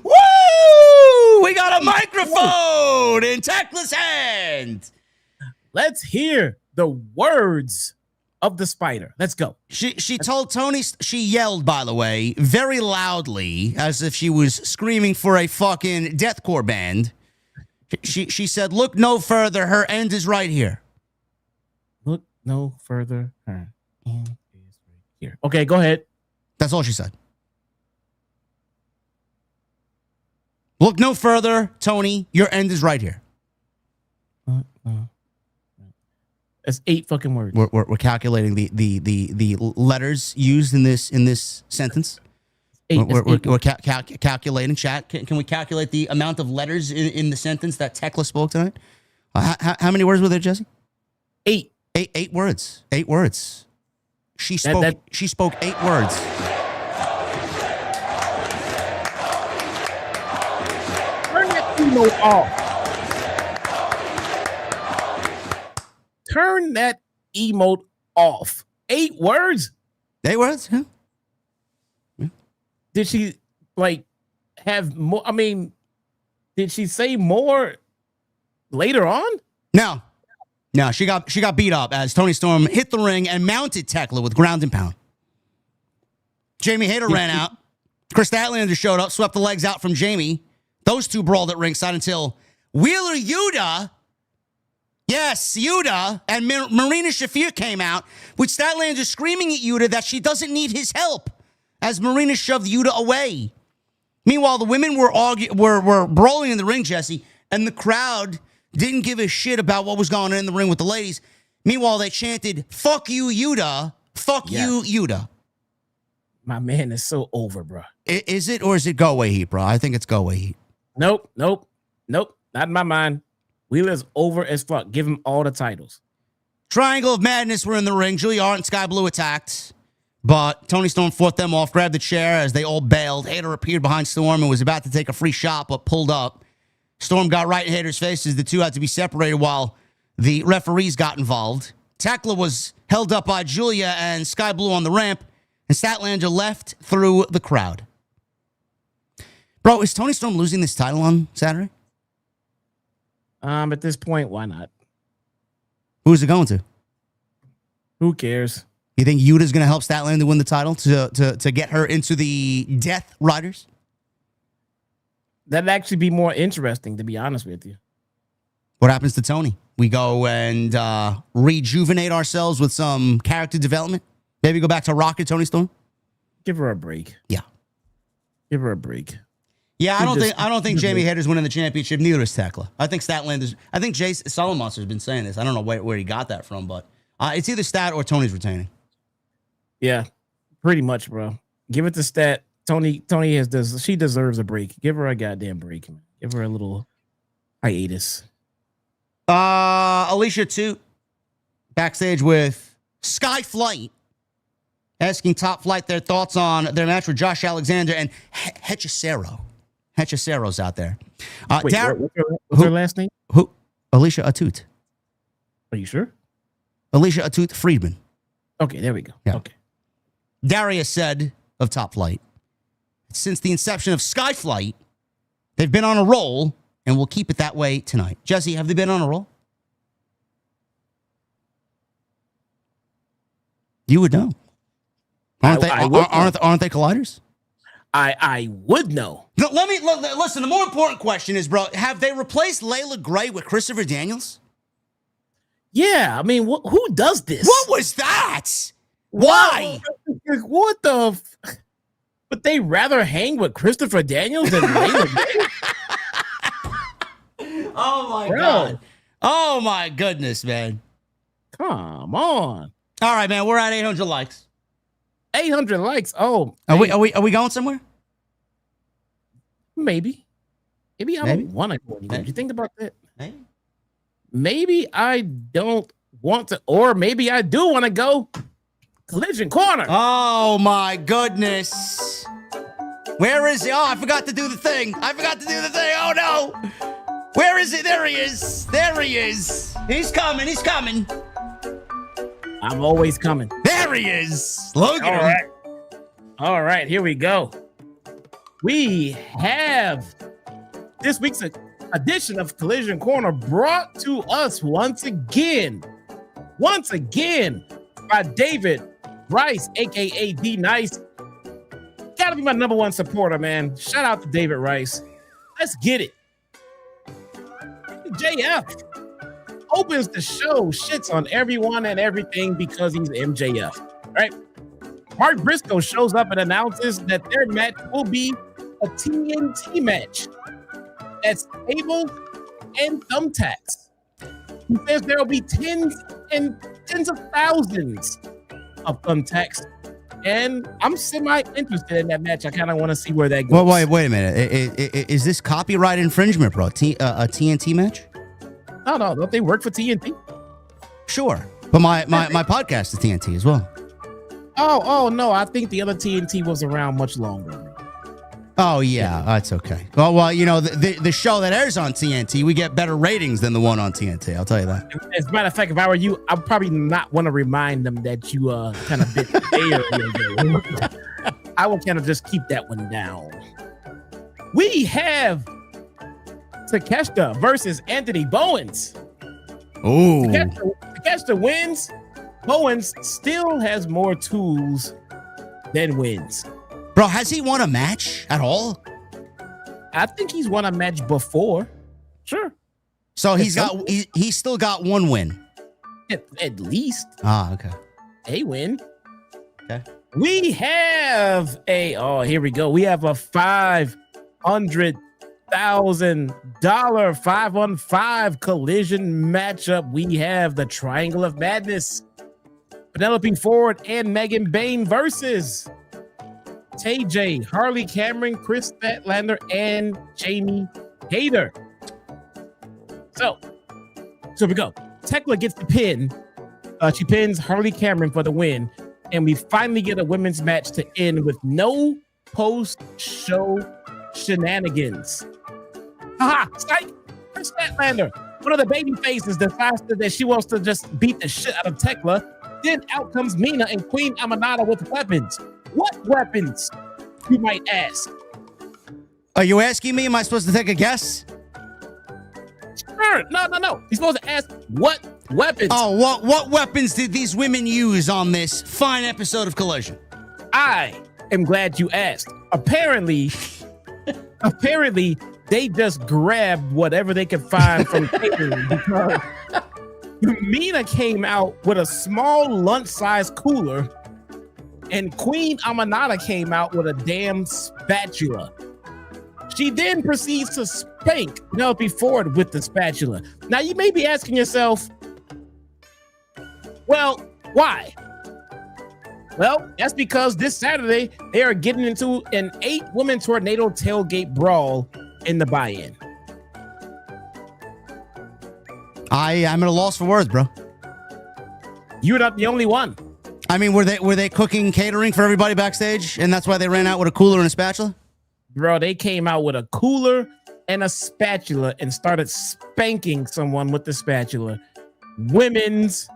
Woo! We got a microphone in Tekla's hand. Let's hear the words of the spider. Let's go. She told Tony, she yelled, by the way, very loudly, as if she was screaming for a fucking deathcore band. She said, look no further, her end is right here. Look no further, her end is right here. Okay, go ahead. That's all she said. Look no further, Tony, your end is right here. That's 8 fucking words. We're calculating the letters used in this sentence. We're calculating, chat. Can we calculate the amount of letters in the sentence that Tekla spoke tonight? How many words were there, Jesse? 8. 8 words. 8 words. She spoke 8 words. Turn that emote off. Turn that emote off. 8 words? 8 words? Yeah. Did she have more? I mean, did she say more later on? No, she got beat up as Toni Storm hit the ring and mounted Tekla with ground and pound. Jamie Hayter ran out. Chris Statlander showed up, swept the legs out from Jamie. Those two brawled at ringside until Wheeler Yuta, yes, Yuta, and Marina Shafir came out, with Statlander screaming at Yuta that she doesn't need his help as Marina shoved Yuta away. Meanwhile, the women were brawling in the ring, Jesse, and the crowd didn't give a shit about what was going on in the ring with the ladies. Meanwhile, they chanted, fuck you, Yuta. Fuck you, Yuta. My man is so over, bro. Is it, or is it go away heat, bro? I think it's go away heat. Nope. Not in my mind. Wheeler's over as fuck. Give him all the titles. Triangle of Madness were in the ring. Julia Hart and Sky Blue attacked, but Toni Storm fought them off, grabbed the chair as they all bailed. Hayter appeared behind Storm and was about to take a free shot, but pulled up. Storm got right in Hayter's face as the two had to be separated while the referees got involved. Tekla was held up by Julia and Sky Blue on the ramp, and Statlander left through the crowd. Bro, is Toni Storm losing this title on Saturday? At this point, why not? Who's it going to? Who cares? You think Yuta's going to help Statlander win the title to get her into the Death Riders? That'd actually be more interesting, to be honest with you. What happens to Tony? We go and rejuvenate ourselves with some character development. Maybe go back to Rocket Tony Storm. Give her a break. Yeah, give her a break. Yeah, I don't think Jamie Hayter's winning the championship. Neither is Tekla. I think Statlander's. I think Jay Solomonster's been saying this. I don't know where he got that from, but it's either Stat or Tony's retaining. Yeah, pretty much, bro. Give it to Stat. Tony she deserves a break. Give her a goddamn break, man. Give her a little hiatus. Alicia Toot backstage with Sky Flight, asking Top Flight their thoughts on their match with Josh Alexander and Hechicero. Hechicero's out there. Wait, what's her last name? Who? Alicia Atut. Are you sure? Alicia Atut Friedman. Okay, there we go. Yeah. Okay. Darius said of Top Flight, since the inception of Skyflight, they've been on a roll and we'll keep it that way tonight. Jesse, have they been on a roll? You would know. Aren't they colliders? I would know. No, listen, the more important question is, bro, have they replaced Layla Gray with Christopher Daniels? Yeah, I mean, who does this? What was that? Why? What the? Would they rather hang with Christopher Daniels than Layla Gray? Oh my God! Oh my goodness, man! Come on! All right, man, we're at 800 likes. 800 likes. Oh, are we going somewhere? Maybe I don't want to go anywhere. Did you think about that? Maybe I don't want to, or maybe I do want to go. Collision Corner. Oh my goodness! Where is he? Oh, I forgot to do the thing. Oh no! Where is it? There he is. He's coming. I'm always coming. There he is. Look at him. All right, here we go. We have this week's edition of Collision Corner brought to us once again by David Rice, aka D Nice. Gotta be my number one supporter, man. Shout out to David Rice. Let's get it. JF opens the show, shits on everyone and everything because he's MJF, right? Mark Briscoe shows up and announces that their match will be a TNT match. That's tables and thumbtacks. He says there will be tens of thousands of thumbtacks, and I'm semi-interested in that match. I kind of want to see where that goes. Well, wait a minute. Is this copyright infringement, bro? A TNT match? No, don't they work for TNT? Sure, but my podcast is TNT as well. Oh no, I think the other TNT was around much longer. Oh yeah, that's okay. Well, you know, the show that airs on TNT, we get better ratings than the one on TNT. I'll tell you that. As a matter of fact, if I were you, I'd probably not want to remind them that you kind of bit the air. I will kind of just keep that one down. We have Takeshita versus Anthony Bowens. Oh, Takeshita wins. Bowens still has more tools than wins. Bro, has he won a match at all? I think he's won a match before. Sure. So he's still got one win. At least. Ah, okay. A win. Okay. We have here we go. We have a $500,000 5-on-5 collision matchup. We have the Triangle of Madness. Penelope Ford and Megan Bayne versus TJ, Harley Cameron, Chris Statlander, and Jamie Hayter. So we go. Tekla gets the pin. She pins Harley Cameron for the win. And we finally get a women's match to end with no post-show shenanigans. Haha! Psych! Chris Statlander, one of the baby faces, decides that she wants to just beat the shit out of Tekla. Then out comes Mina and Queen Amanada with weapons. What weapons, you might ask? Are you asking me? Am I supposed to take a guess? Sure. No. You're supposed to ask what weapons. Oh, what weapons did these women use on this fine episode of Collision? I am glad you asked. Apparently, they just grabbed whatever they could find from catering because Mina came out with a small lunch-sized cooler, and Queen Amanada came out with a damn spatula. She then proceeds to spank Penelope Ford with the spatula. Now, you may be asking yourself, well, why? Well, that's because this Saturday, they are getting into an 8-woman tornado tailgate brawl in the buy-in. I'm at a loss for words, bro. You're not the only one. I mean, were they cooking catering for everybody backstage, and that's why they ran out with a cooler and a spatula? Bro, they came out with a cooler and a spatula and started spanking someone with the spatula. Women's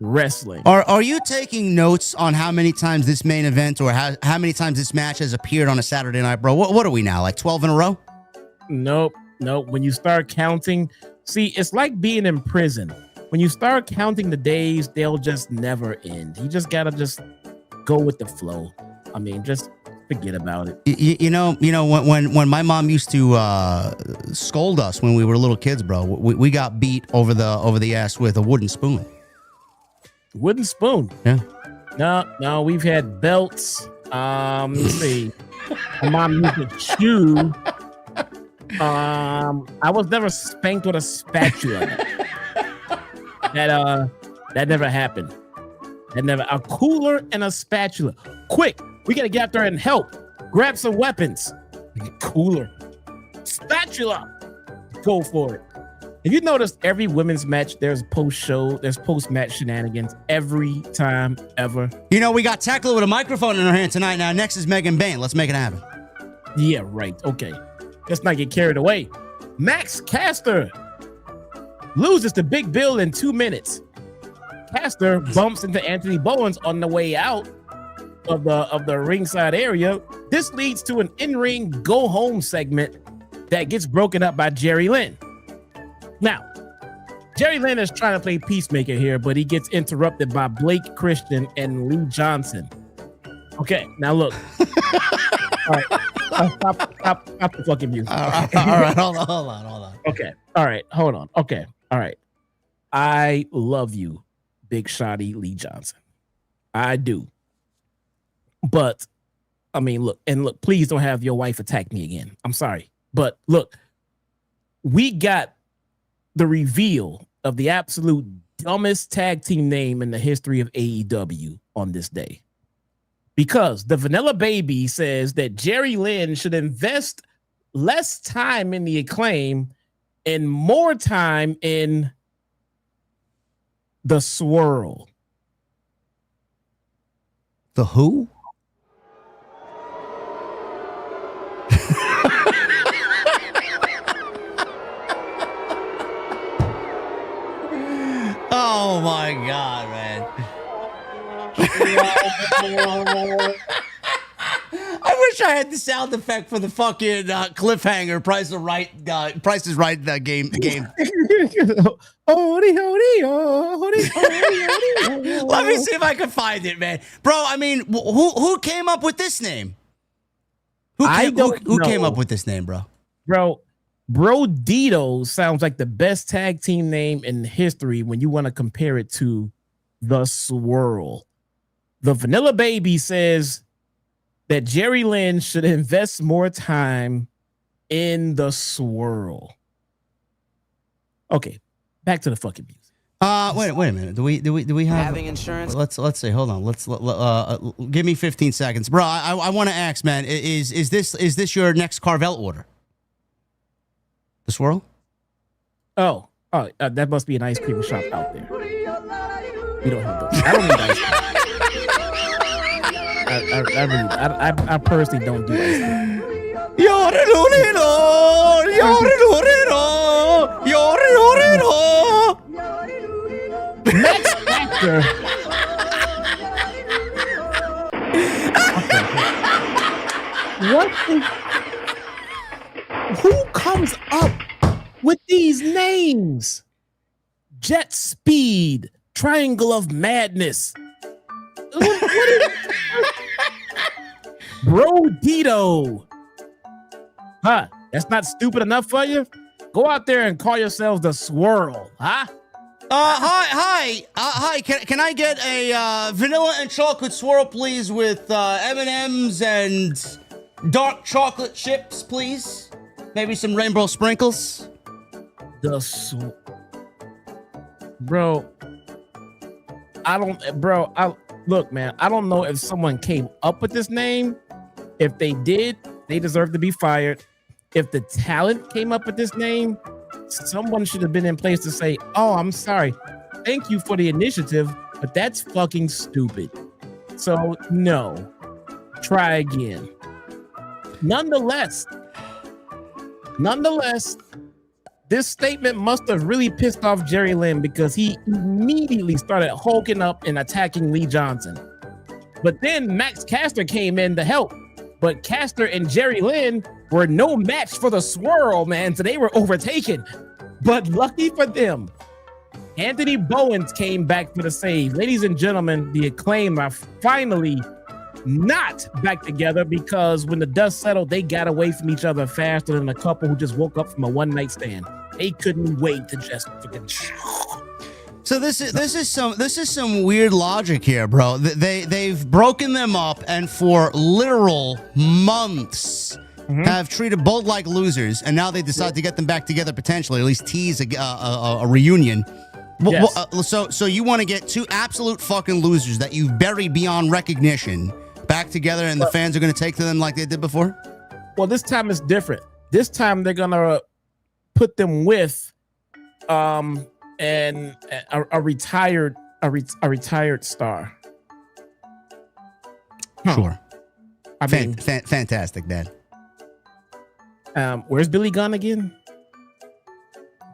wrestling. Are you taking notes on how many times this main event or how many times this match has appeared on a Saturday night, bro? What are we now, like 12 in a row? Nope. When you start counting, see, it's like being in prison. When you start counting the days, they'll just never end. You just gotta just go with the flow. I mean, just forget about it. You know, when my mom used to scold us when we were little kids, bro, we got beat over the ass with a wooden spoon. Wooden spoon? Yeah. No, we've had belts. Let's see. My mom used a shoe. I was never spanked with a spatula. That never happened. A cooler and a spatula. Quick, we gotta get out there and help. Grab some weapons. Cooler, spatula. Go for it. If you noticed, every women's match, there's post-match shenanigans every time ever. You know, we got Tekla with a microphone in her hand tonight. Now, next is Megan Bain. Let's make it happen. Yeah, right. Okay. Let's not get carried away. Max Caster loses to Big Bill in 2 minutes. Caster bumps into Anthony Bowens on the way out of the ringside area. This leads to an in-ring go-home segment that gets broken up by Jerry Lynn. Now, Jerry Lynn is trying to play peacemaker here, but he gets interrupted by Blake Christian and Lee Johnson. Okay, now look. All right. Stop the fucking music. All right, hold on. Okay, all right, hold on. Okay, all right. I love you, Big Shotty Lee Johnson. I do. But, I mean, look, please don't have your wife attack me again. I'm sorry. But look, we got the reveal of the absolute dumbest tag team name in the history of AEW on this day. Because the Vanilla Baby says that Jerry Lynn should invest less time in the Acclaim and more time in the Swirl. The who? Oh my God, man. I wish I had the sound effect for the fucking cliffhanger Price is Right game. Let me see if I can find it, man. Bro, I mean, who came up with this name? Who came up with this name, bro? Bro Dito sounds like the best tag team name in history when you want to compare it to the Swirl. The Vanilla Baby says that Jerry Lynn should invest more time in the Swirl. Okay, back to the fucking music. Wait a minute. Do we have having insurance? Let's say. Hold on. Let's give me 15 seconds, bro. I want to ask, man. Is this your next Carvel order? The Swirl? Oh, that must be an ice cream shop out there. We don't have those. I don't need ice cream. I personally don't do ice cream. Max Factor. Who comes up with these names? Jet Speed, Triangle of Madness. Bro Dito. Huh? That's not stupid enough for you? Go out there and call yourselves the Swirl, huh? Hi. Can I get a vanilla and chocolate swirl, please, with M&Ms and dark chocolate chips, please? Maybe some rainbow sprinkles. Bro, look, man, I don't know if someone came up with this name. If they did, they deserve to be fired. If the talent came up with this name, someone should have been in place to say, oh, I'm sorry. Thank you for the initiative, but that's fucking stupid. So no, try again. Nonetheless, this statement must have really pissed off Jerry Lynn because he immediately started hulking up and attacking Lee Johnson. But then Max Caster came in to help. But Caster and Jerry Lynn were no match for the Swirl, man, so they were overtaken. But lucky for them, Anthony Bowens came back for the save. Ladies and gentlemen, the Acclaim are finally not back together because when the dust settled, they got away from each other faster than a couple who just woke up from a one-night stand. They couldn't wait to just fucking. So this is some weird logic here, bro. They've broken them up and for literal months have treated both like losers, and now they decide to get them back together potentially, at least tease a reunion. Yes. So you want to get two absolute fucking losers that you've buried beyond recognition back together, and the fans are going to take to them like they did before? Well, this time it's different. This time they're gonna put them with and a retired star. Huh. Sure. I mean, fantastic, Dad. Where's Billy Gunn again?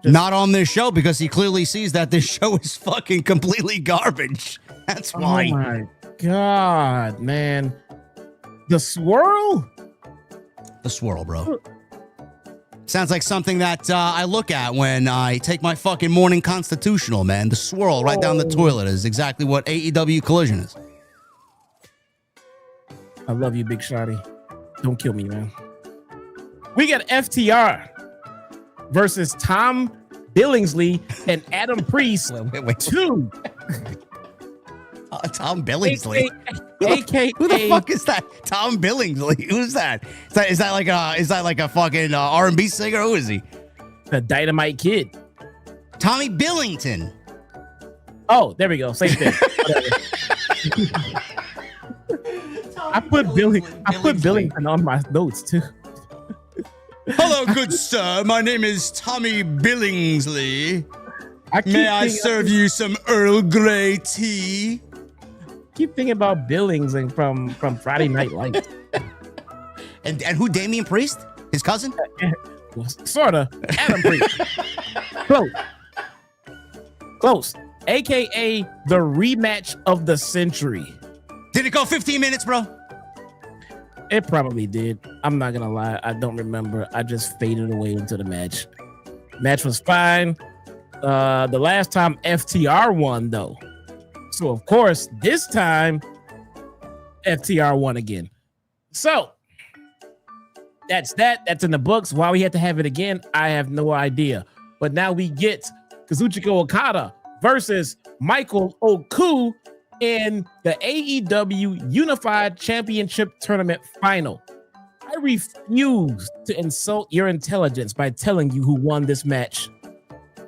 Not on this show because he clearly sees that this show is fucking completely garbage. That's why. Oh my God, man. The Swirl? The Swirl, bro. Sounds like something that I look at when I take my fucking morning constitutional, man. The Swirl right down the toilet is exactly what AEW Collision is. I love you, Big Shotty. Don't kill me, man. We got FTR versus Tom Billingsley and Adam Priest. Wait. Two. Tom Billingsley. AKA, who the fuck is that? Tom Billingsley. Who's that? Is that like a fucking R&B singer? Who is he? The Dynamite Kid. Tommy Billington. Oh, there we go. Same thing. I put Billington on my notes too. Hello, good sir. My name is Tommy Billingsley. May I serve you some Earl Grey tea? Keep thinking about Billings and from Friday Night Lights. and who? Damian Priest? His cousin? Well, sorta. Adam Priest. Close. AKA the rematch of the century. Did it go 15 minutes, bro? It probably did. I'm not gonna lie. I don't remember. I just faded away into the match. Match was fine. The last time FTR won, though. So, of course, this time, FTR won again. So, that's that. That's in the books. Why we had to have it again, I have no idea. But now we get Kazuchika Okada versus Michael Oku in the AEW Unified Championship Tournament Final. I refuse to insult your intelligence by telling you who won this match.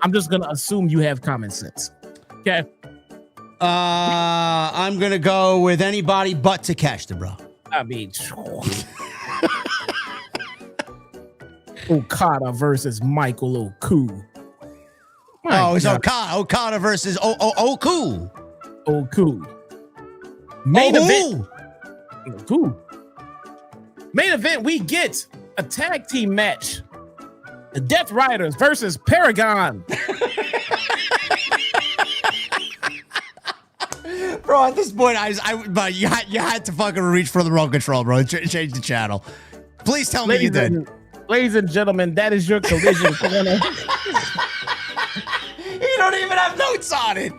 I'm just going to assume you have common sense. Okay? I'm going to go with anybody but Takeshita, bro. I mean, Okada versus Michael Oku. It's Okada versus Oku. Oku. Main event. Oku. Main event, we get a tag team match. The Death Riders versus Paragon. Bro, at this point, but you had to fucking reach for the remote control, bro. Change the channel. Please tell me you did. Ladies and gentlemen, that is your Collision corner. You don't even even have notes on it.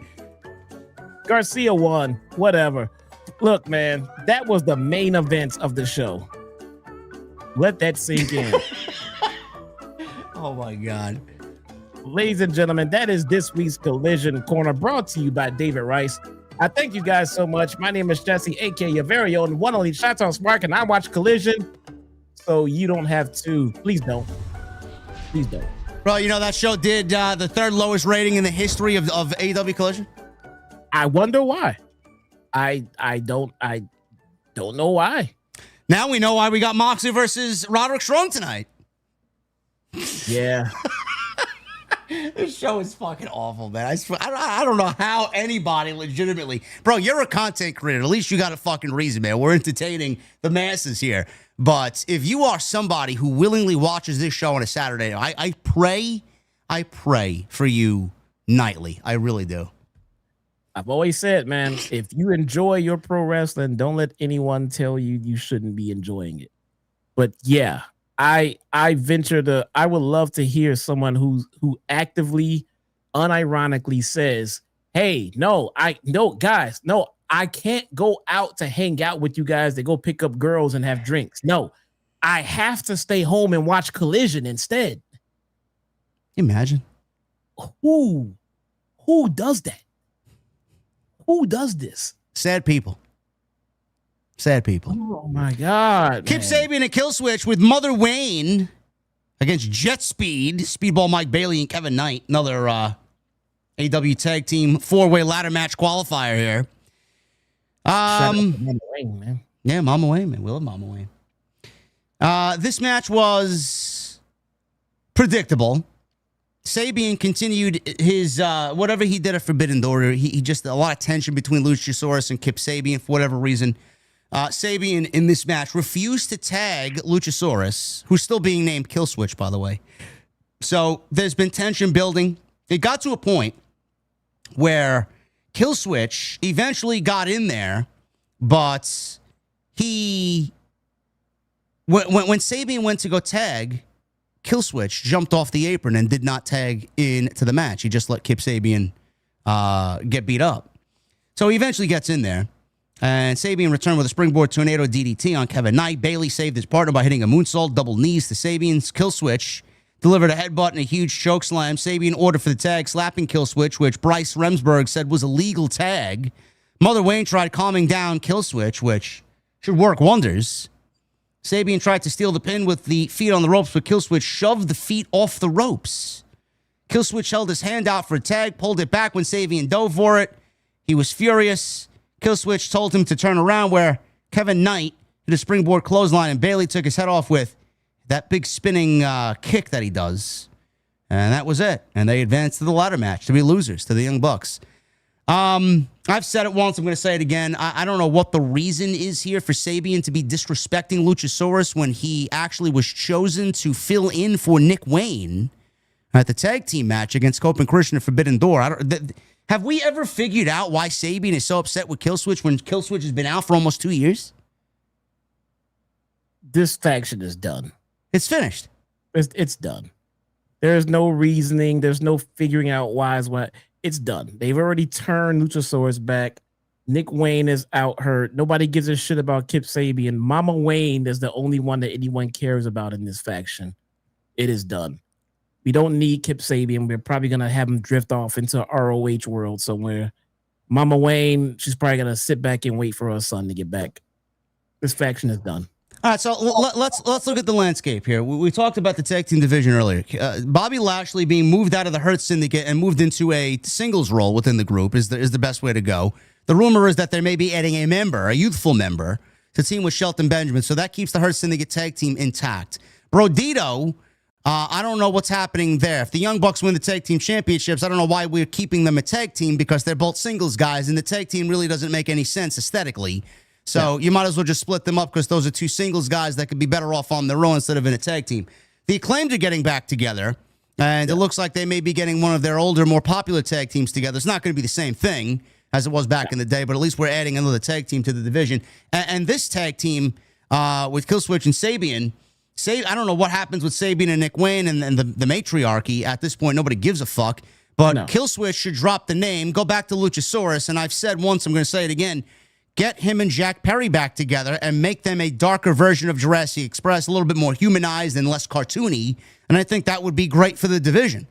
Garcia won. Whatever. Look, man, that was the main event of the show. Let that sink in. Oh my God. Ladies and gentlemen, that is this week's Collision Corner, brought to you by David Rice. I thank you guys so much. My name is Jesse, aka your very own one only Shots on Spark, and I watch Collision, so you don't have to. Please don't. Please don't. Bro, you know that show did the third lowest rating in the history of AEW Collision? I wonder why. I don't know why. Now we know why we got Moxley versus Roderick Strong tonight. Yeah. This show is fucking awful, man. I don't know how anybody legitimately... Bro, you're a content creator. At least you got a fucking reason, man. We're entertaining the masses here. But if you are somebody who willingly watches this show on a Saturday, I pray for you nightly. I really do. I've always said, man, if you enjoy your pro wrestling, don't let anyone tell you you shouldn't be enjoying it. But yeah, I would love to hear someone who actively, unironically says, hey, guys, I can't go out to hang out with you guys to go pick up girls and have drinks. No, I have to stay home and watch Collision instead. Imagine. Who does that? Who does this? Sad people. Sad people. Oh my God. Kip Sabian and Killswitch with Mother Wayne against Jet Speed, Speedball Mike Bailey and Kevin Knight. Another AEW Tag Team 4-way ladder match qualifier here. Mama Wayne, man. Yeah, Mama Wayne, man. We love Mama Wayne. This match was predictable. Sabian continued his whatever he did at Forbidden Door. He just a lot of tension between Luchasaurus and Kip Sabian for whatever reason. Sabian in this match refused to tag Luchasaurus, who's still being named Killswitch, by the way. So there's been tension building. It got to a point where Killswitch eventually got in there, but when Sabian went to go tag, Killswitch jumped off the apron and did not tag into the match. He just let Kip Sabian get beat up. So he eventually gets in there, and Sabian returned with a springboard tornado DDT on Kevin Knight. Bailey saved his partner by hitting a moonsault, double knees to Sabian's. Killswitch delivered a headbutt and a huge choke slam. Sabian ordered for the tag, slapping Killswitch, which Bryce Remsburg said was a legal tag. Mother Wayne tried calming down Killswitch, which should work wonders. Sabian tried to steal the pin with the feet on the ropes, but Killswitch shoved the feet off the ropes. Killswitch held his hand out for a tag, pulled it back when Sabian dove for it. He was furious. Killswitch told him to turn around, where Kevin Knight hit a springboard clothesline, and Bailey took his head off with that big spinning kick that he does. And that was it. And they advanced to the ladder match to be losers, to the Young Bucks. I've said it once. I'm going to say it again. I don't know what the reason is here for Sabian to be disrespecting Luchasaurus when he actually was chosen to fill in for Nick Wayne at the tag team match against Copeland and Christian at Forbidden Door. Have we ever figured out why Sabian is so upset with Killswitch when Killswitch has been out for almost 2 years? This faction is done. It's finished. It's done. There's no reasoning. There's no figuring out why is what. It's done. They've already turned Luchasaurus back. Nick Wayne is out hurt. Nobody gives a shit about Kip Sabian. Mama Wayne is the only one that anyone cares about in this faction. It is done. We don't need Kip Sabian. We're probably going to have him drift off into ROH world somewhere. Mama Wayne, she's probably going to sit back and wait for her son to get back. This faction is done. All right, so let's look at the landscape here. We talked about the tag team division earlier. Bobby Lashley being moved out of the Hurt Syndicate and moved into a singles role within the group is the best way to go. The rumor is that they may be adding a youthful member, to team with Shelton Benjamin, so that keeps the Hurt Syndicate tag team intact. Brodito, I don't know what's happening there. If the Young Bucks win the tag team championships, I don't know why we're keeping them a tag team, because they're both singles guys, and the tag team really doesn't make any sense aesthetically. So you might as well just split them up, because those are two singles guys that could be better off on their own instead of in a tag team. The Acclaimed are getting back together, and it looks like they may be getting one of their older, more popular tag teams together. It's not going to be the same thing as it was back in the day, but at least we're adding another tag team to the division. And this tag team with Killswitch and Sabian, I don't know what happens with Sabian and Nick Wayne and the matriarchy at this point. Nobody gives a fuck. But No. Killswitch should drop the name, go back to Luchasaurus, and I've said once, I'm going to say it again, get him and Jack Perry back together and make them a darker version of Jurassic Express, a little bit more humanized and less cartoony, and I think that would be great for the division.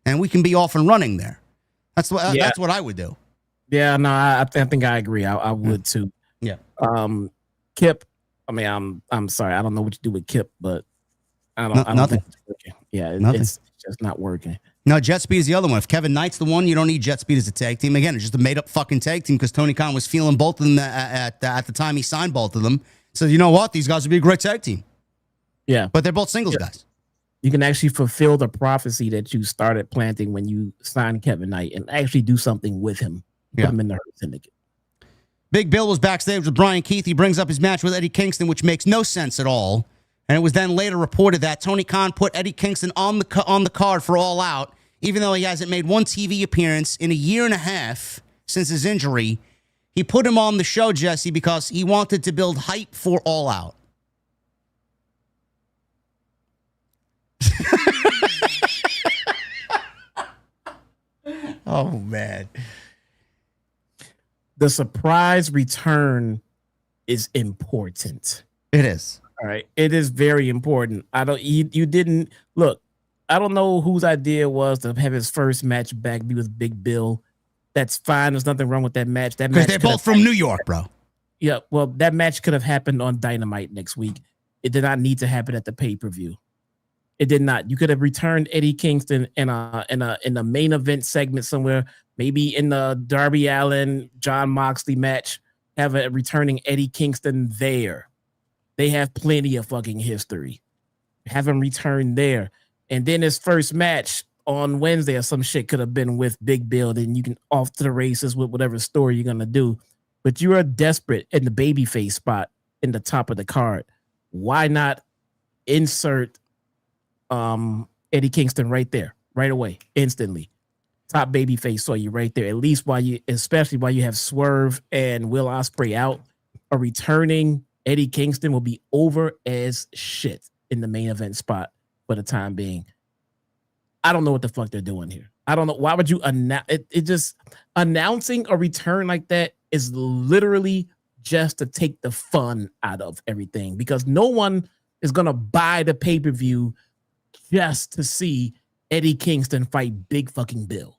And we can be off and running there. That's what I would do. Yeah, no, I think I agree. I would too. Yeah. Kip, I mean, I'm sorry. I don't know what you do with Kip, but I don't Nothing. think it's working. Yeah, Nothing. it's just not working. No, Jet Speed is the other one. If Kevin Knight's the one, you don't need Jet Speed as a tag team. Again, it's just a made-up fucking tag team because Tony Khan was feeling both of them at the time he signed both of them. So, you know what? These guys would be a great tag team. Yeah. But they're both singles guys. You can actually fulfill the prophecy that you started planting when you signed Kevin Knight and actually do something with him. Put him in the Hurt Syndicate. Big Bill was backstage with Brian Keith. He brings up his match with Eddie Kingston, which makes no sense at all. And it was then later reported that Tony Khan put Eddie Kingston on the card for All Out, even though he hasn't made one TV appearance in a year and a half since his injury. He put him on the show, Jesse, because he wanted to build hype for All Out. Oh, man. The surprise return is important. It is. All right. It is very important. You didn't look. I don't know whose idea it was to have his first match back be with Big Bill. That's fine. There's nothing wrong with that match. That Because match they're both from New York, bro. Yeah. Well, that match could have happened on Dynamite next week. It did not need to happen at the pay-per-view. It did not. You could have returned Eddie Kingston in a main event segment somewhere, maybe in the Darby Allin, Jon Moxley match. Have a returning Eddie Kingston there. They have plenty of fucking history. Have him return there. And then his first match on Wednesday or some shit could have been with Big Bill. Then you can off to the races with whatever story you're going to do. But you are desperate in the babyface spot in the top of the card. Why not insert Eddie Kingston right there, right away, instantly? Top babyface saw you right there. At least especially while you have Swerve and Will Ospreay out, a returning Eddie Kingston will be over as shit in the main event spot for the time being. I don't know what the fuck they're doing here. I don't know. Why would you announce it? Just announcing a return like that is literally just to take the fun out of everything, because no one is going to buy the pay-per-view just to see Eddie Kingston fight Big fucking Bill.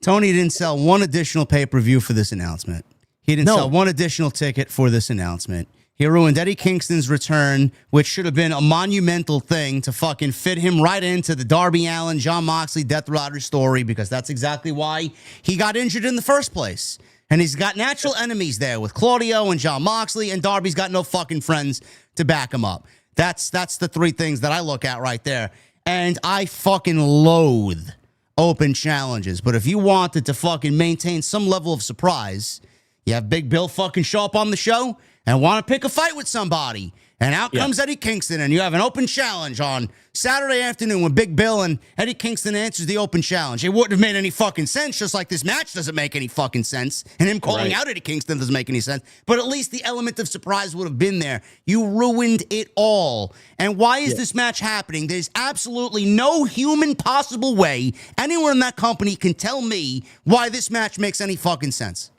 Tony didn't sell one additional pay-per-view for this announcement. He didn't sell one additional ticket for this announcement. He ruined Eddie Kingston's return, which should have been a monumental thing to fucking fit him right into the Darby Allin, Jon Moxley, Death Rider story, because that's exactly why he got injured in the first place. And he's got natural enemies there with Claudio and Jon Moxley, and Darby's got no fucking friends to back him up. That's the three things that I look at right there. And I fucking loathe open challenges. But if you wanted to fucking maintain some level of surprise, you have Big Bill fucking show up on the show and want to pick a fight with somebody. And out comes Eddie Kingston, and you have an open challenge on Saturday afternoon when Big Bill and Eddie Kingston answers the open challenge. It wouldn't have made any fucking sense, just like this match doesn't make any fucking sense, and him calling out Eddie Kingston doesn't make any sense. But at least the element of surprise would have been there. You ruined it all. And why is this match happening? There's absolutely no human possible way anyone in that company can tell me why this match makes any fucking sense.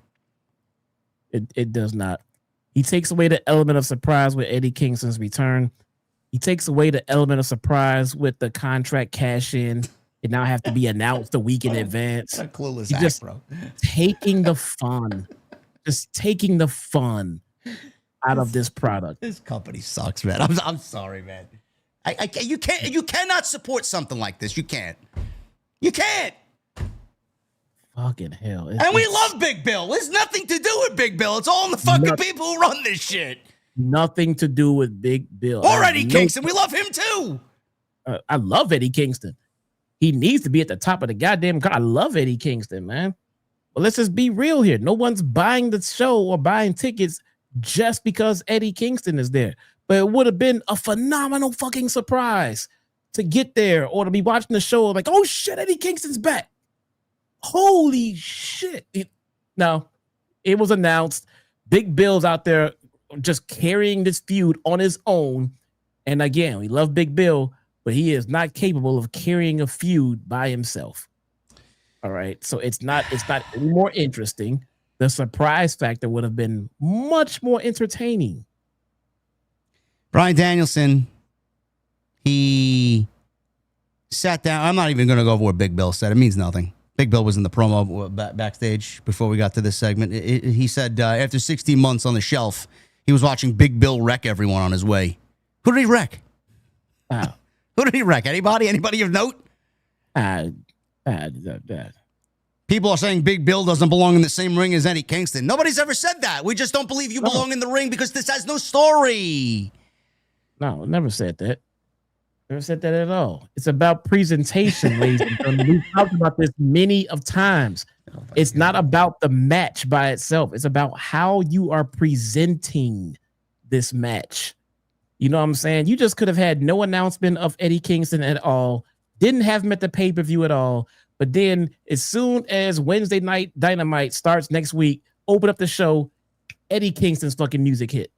It does not. He takes away the element of surprise with Eddie Kingston's return. He takes away the element of surprise with the contract cash in. It now have to be announced a week in advance. That's a clueless act, just bro. Taking the fun, just taking the fun out of this product. This company sucks, man. I'm sorry, man. You cannot support something like this. You can't. You can't. Fucking hell. And we love Big Bill. There's nothing to do with Big Bill. It's all in the fucking people who run this shit. Nothing to do with Big Bill. Or Eddie Kingston. We love him too. I love Eddie Kingston. He needs to be at the top of the goddamn car. I love Eddie Kingston, man. But let's just be real here. No one's buying the show or buying tickets just because Eddie Kingston is there. But it would have been a phenomenal fucking surprise to get there or to be watching the show like, oh shit, Eddie Kingston's back. Holy shit. No, it was announced. Big Bill's out there just carrying this feud on his own. And again, we love Big Bill, but he is not capable of carrying a feud by himself. All right. So it's not any more interesting. The surprise factor would have been much more entertaining. Bryan Danielson, he sat down. I'm not even going to go over what Big Bill said. It means nothing. Big Bill was in the promo backstage before we got to this segment. He said after 16 months on the shelf, he was watching Big Bill wreck everyone on his way. Who did he wreck? Wow. Who did he wreck? Anybody? Anybody of note? People are saying Big Bill doesn't belong in the same ring as Eddie Kingston. Nobody's ever said that. We just don't believe you belong in the ring because this has no story. No, never said that. Never said that at all. It's about presentation, ladies and gentlemen. We've talked about this many of times. It's not about the match by itself. It's about how you are presenting this match. You know what I'm saying? You just could have had no announcement of Eddie Kingston at all. Didn't have him at the pay-per-view at all. But then as soon as Wednesday Night Dynamite starts next week, open up the show, Eddie Kingston's fucking music hit.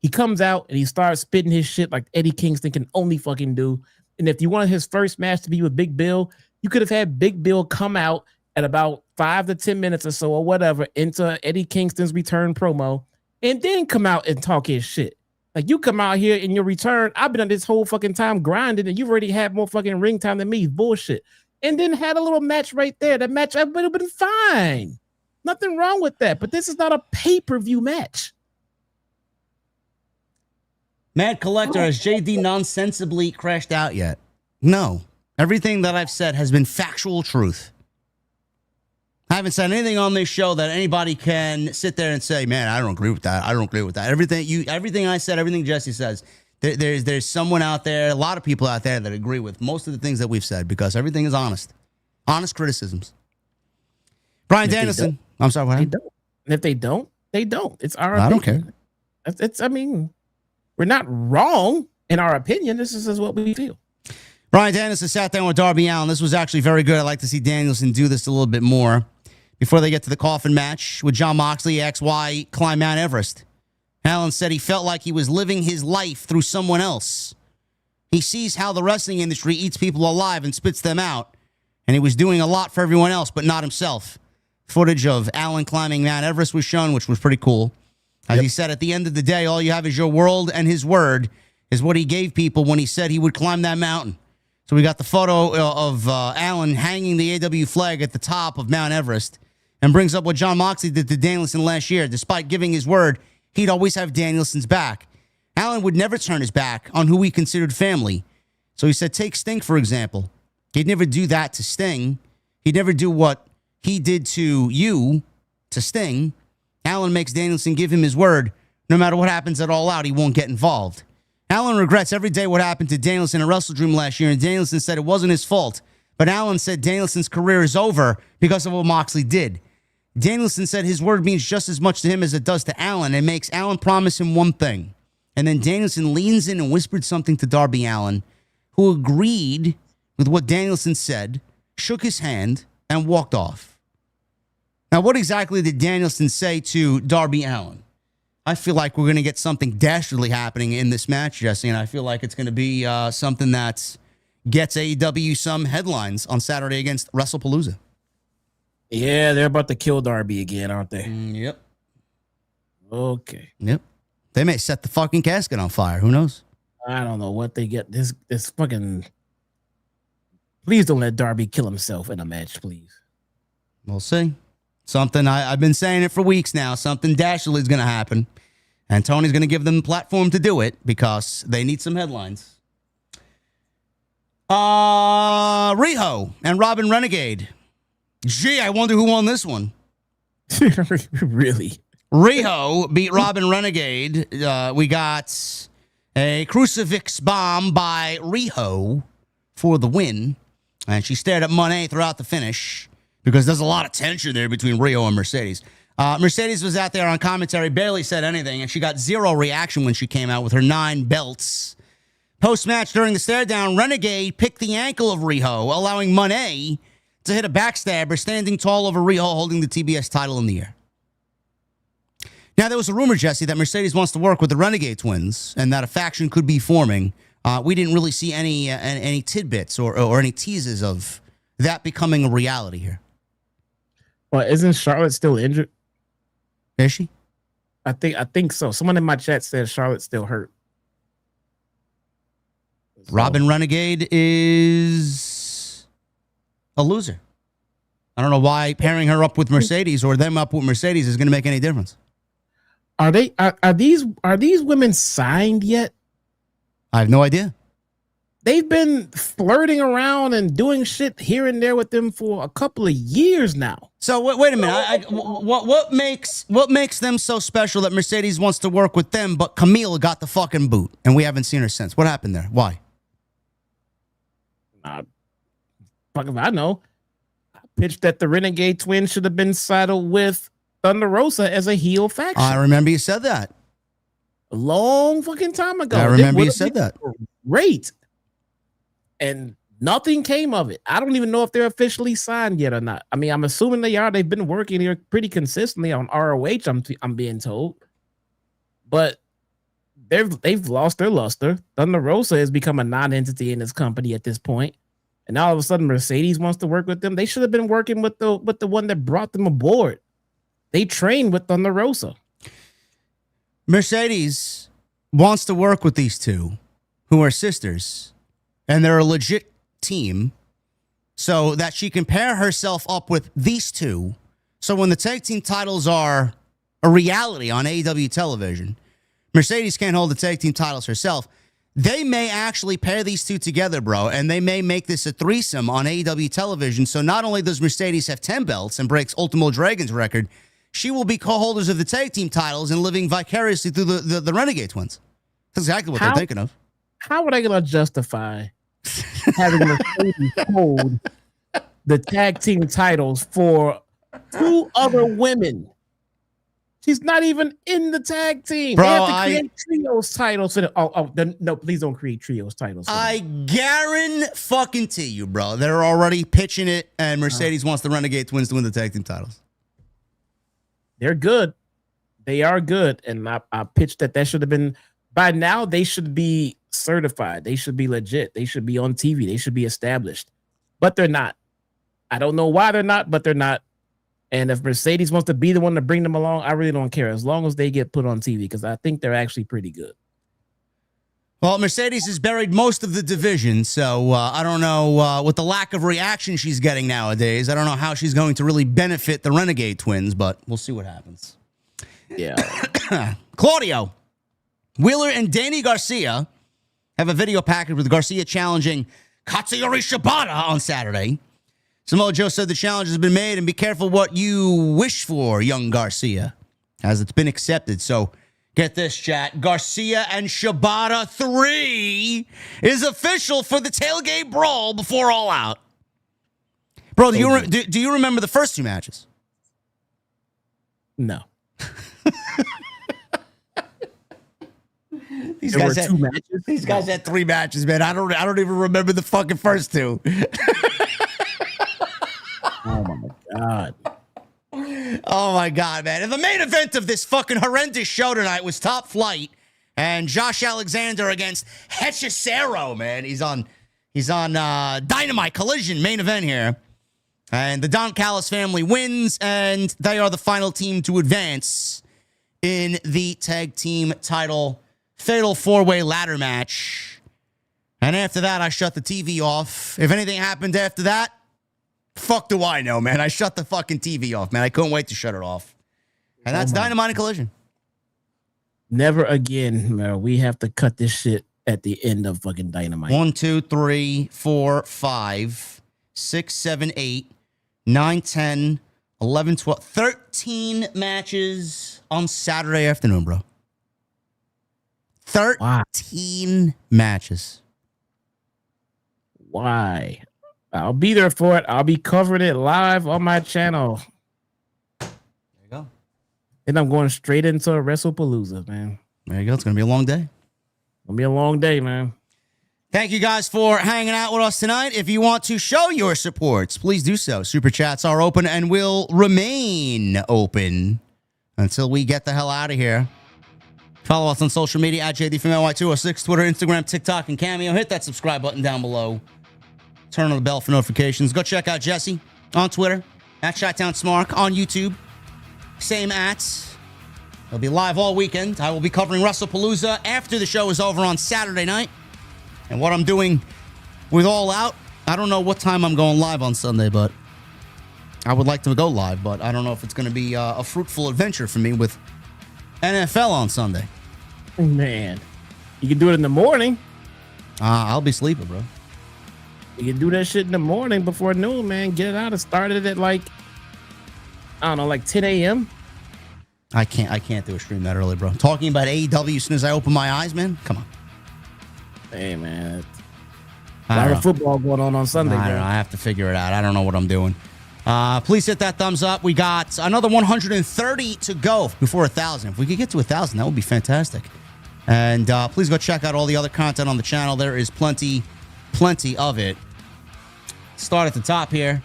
He comes out and he starts spitting his shit like Eddie Kingston can only fucking do. And if you wanted his first match to be with Big Bill, you could have had Big Bill come out at about 5 to 10 minutes or so or whatever into Eddie Kingston's return promo and then come out and talk his shit. Like, you come out here in your return, I've been on this whole fucking time grinding and you've already had more fucking ring time than me. Bullshit. And then had a little match right there. That match would have been fine. Nothing wrong with that. But this is not a pay-per-view match. Mad Collector, has JD nonsensibly crashed out yet? No. Everything that I've said has been factual truth. I haven't said anything on this show that anybody can sit there and say, man, I don't agree with that. I don't agree with that. Everything I said, everything Jesse says, there's someone out there, a lot of people out there that agree with most of the things that we've said because everything is honest. Honest criticisms. Bryan Danielson. I'm sorry, what? They don't. And if they don't, they don't. It's our opinion. I don't care. I mean, we're not wrong in our opinion. This is what we feel. Bryan Danielson sat down with Darby Allin. This was actually very good. I'd like to see Danielson do this a little bit more. Before they get to the coffin match with Jon Moxley, XY climb Mount Everest. Allin said he felt like he was living his life through someone else. He sees how the wrestling industry eats people alive and spits them out. And he was doing a lot for everyone else, but not himself. Footage of Allin climbing Mount Everest was shown, which was pretty cool. As he said, at the end of the day, all you have is your world, and his word is what he gave people when he said he would climb that mountain. So we got the photo of Allin hanging the AEW flag at the top of Mount Everest and brings up what Jon Moxley did to Danielson last year. Despite giving his word, he'd always have Danielson's back. Allin would never turn his back on who he considered family. So he said, take Sting, for example. He'd never do that to Sting. He'd never do what he did to you, to Sting. Allin makes Danielson give him his word. No matter what happens at All Out, he won't get involved. Allin regrets every day what happened to Danielson at Wrestle Dream last year, and Danielson said it wasn't his fault. But Allin said Danielson's career is over because of what Moxley did. Danielson said his word means just as much to him as it does to Allin and makes Allin promise him one thing. And then Danielson leans in and whispered something to Darby Allin, who agreed with what Danielson said, shook his hand, and walked off. Now, what exactly did Danielson say to Darby Allin? I feel like we're going to get something dastardly happening in this match, Jesse, and I feel like it's going to be something that gets AEW some headlines on Saturday against WrestlePalooza. Yeah, they're about to kill Darby again, aren't they? Yep. Okay. Yep. They may set the fucking casket on fire. Who knows? I don't know what they get. This fucking... Please don't let Darby kill himself in a match, please. We'll see. Something, I've been saying it for weeks now. Something dastardly is going to happen. And Tony's going to give them the platform to do it because they need some headlines. RIHO and Robyn Renegade. Gee, I wonder who won this one. Really? RIHO beat Robyn Renegade. We got a crucifix bomb by RIHO for the win. And she stared at Monet throughout the finish because there's a lot of tension there between RIHO and Mercedes. Mercedes was out there on commentary, barely said anything, and she got zero reaction when she came out with her 9 belts. Post-match during the stare-down, Renegade picked the ankle of RIHO, allowing Monet to hit a backstabber, standing tall over RIHO, holding the TBS title in the air. Now, there was a rumor, Jesse, that Mercedes wants to work with the Renegade twins and that a faction could be forming. We didn't really see any tidbits or any teases of that becoming a reality here. But isn't Charlotte still injured? Is she? I think so. Someone in my chat said Charlotte's still hurt. So, Robyn Renegade is a loser. I don't know why pairing her up with Mercedes or them up with Mercedes is going to make any difference. are these women signed yet? I have no idea. They've been flirting around and doing shit here and there with them for a couple of years now. So wait a minute. What makes them so special that Mercedes wants to work with them, but Camille got the fucking boot and we haven't seen her since? What happened there? Why? Fuck if I know. I pitched that the Renegade twins should have been saddled with Thunder Rosa as a heel faction. I remember you said that. A long fucking time ago. I remember you said that. Great. And nothing came of it. I don't even know if they're officially signed yet or not. I mean, I'm assuming they are. They've been working here pretty consistently on ROH, I'm being told. But they've lost their luster. Thunder Rosa has become a non-entity in this company at this point. And now all of a sudden Mercedes wants to work with them. They should have been working with the one that brought them aboard. They trained with Thunder Rosa. Mercedes wants to work with these two who are sisters, and they're a legit team, so that she can pair herself up with these two. So when the tag team titles are a reality on AEW television, Mercedes can't hold the tag team titles herself. They may actually pair these two together, bro, and they may make this a threesome on AEW television. So not only does Mercedes have 10 belts and breaks Ultimo Dragon's record, she will be co-holders of the tag team titles and living vicariously through the Renegade twins. That's exactly what they're thinking of. How are they going to justify having Mercedes hold the tag team titles for two other women? She's not even in the tag team. Bro, they have to create trios titles. No, please don't create trios titles. I guarantee you, bro. They're already pitching it, and Mercedes wants the Renegade twins to win the tag team titles. They're good. They are good. And I pitched that should have been, by now, they should be certified. They should be legit. They should be on TV. They should be established. But they're not. I don't know why they're not, but they're not. And if Mercedes wants to be the one to bring them along, I really don't care, as long as they get put on TV, because I think they're actually pretty good. Well, Mercedes has buried most of the division, so I don't know, with the lack of reaction she's getting nowadays, I don't know how she's going to really benefit the Renegade twins, but we'll see what happens. Yeah. Claudio, Wheeler, and Danny Garcia have a video package with Garcia challenging Katsuyori Shibata on Saturday. Samoa Joe said the challenge has been made, and be careful what you wish for, young Garcia, as it's been accepted. So get this, chat. Garcia and Shibata 3 is official for the tailgate brawl before All Out. Bro, do you remember the first two matches? No. These guys had 3 matches, man. I don't even remember the fucking first two. Oh my God. Oh my God, man. And the main event of this fucking horrendous show tonight was Top Flight and Josh Alexander against Hechicero, man. He's on Dynamite Collision main event here. And the Don Callis family wins, and they are the final team to advance in the tag team title fatal 4-way ladder match. And after that, I shut the TV off. If anything happened after that, fuck do I know, man. I shut the fucking TV off, man. I couldn't wait to shut it off. And that's Dynamite and Collision. Never again, man. We have to cut this shit at the end of fucking Dynamite. 1, 2, 3, 4, 5, 6, 7, 8, 9, 10, 11, 12, 13 matches on Saturday afternoon, bro. 13 matches. Why? I'll be there for it. I'll be covering it live on my channel. There you go. And I'm going straight into WrestlePalooza, man. There you go. It's going to be a long day. It'll be a long day, man. Thank you guys for hanging out with us tonight. If you want to show your supports, please do so. Super chats are open and will remain open until we get the hell out of here. Follow us on social media at JD206, Twitter, Instagram, TikTok, and Cameo. Hit that subscribe button down below. Turn on the bell for notifications. Go check out Jesse on Twitter at Chi-Town Smark on YouTube. Same at. It'll be live all weekend. I will be covering WrestlePalooza after the show is over on Saturday night. And what I'm doing with All Out, I don't know what time I'm going live on Sunday, but I would like to go live, but I don't know if it's going to be a fruitful adventure for me with NFL on Sunday. Man, you can do it in the morning. I'll be sleeping, bro. You can do that shit in the morning before noon, man. Get it out and start it at like, I don't know, like 10 a.m. I can't do a stream that early, bro. Talking about AEW as soon as I open my eyes, man. Come on. Hey, man. A lot of football going on Sunday, I bro. don't know. I have to figure it out. I don't know what I'm doing. Please hit that thumbs up. We got another 130 to go before 1,000. If we could get to 1,000, that would be fantastic. And please go check out all the other content on the channel. There is plenty of it. Start at the top here.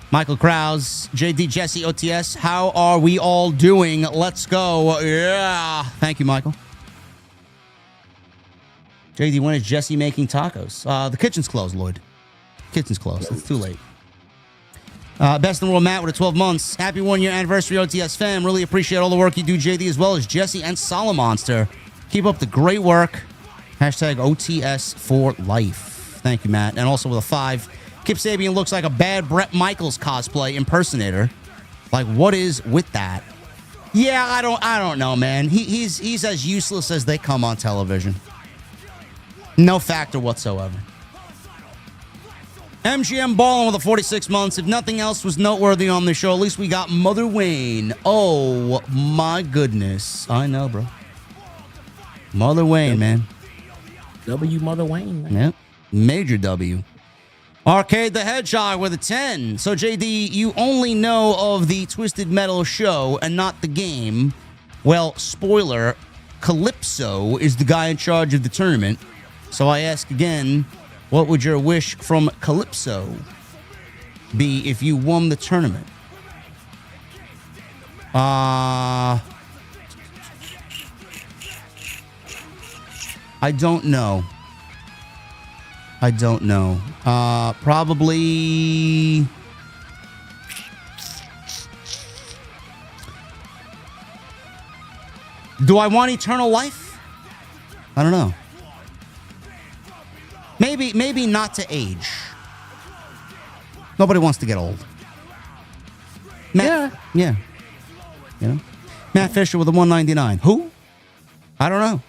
Michael Krause, JD, Jesse, OTS. How are we all doing? Let's go. Yeah. Thank you, Michael. JD, when is Jesse making tacos? The kitchen's closed, Lloyd. Kitchen's closed. It's too late. Best in the world, Matt, with a 12 months. Happy 1-year anniversary, OTS fam. Really appreciate all the work you do, JD, as well as Jesse and Solomonster. Keep up the great work. Hashtag OTS for life. Thank you, Matt. And also with a 5. Kip Sabian looks like a bad Bret Michaels cosplay impersonator. Like, what is with that? Yeah, I don't know, man. He's as useless as they come on television. No factor whatsoever. MGM balling with the 46 months. If nothing else was noteworthy on the show, at least we got Mother Wayne. Oh, my goodness. I know, bro. Mother Wayne, man. W Mother Wayne, man. Yep. Major W. Arcade the Hedgehog with a 10. So, JD, you only know of the Twisted Metal show and not the game. Well, spoiler, Calypso is the guy in charge of the tournament. So I ask again, what would your wish from Calypso be if you won the tournament? I don't know. Probably... Do I want eternal life? I don't know. Maybe not to age. Nobody wants to get old. Yeah. You know? Matt Fisher with a 199. Who? I don't know.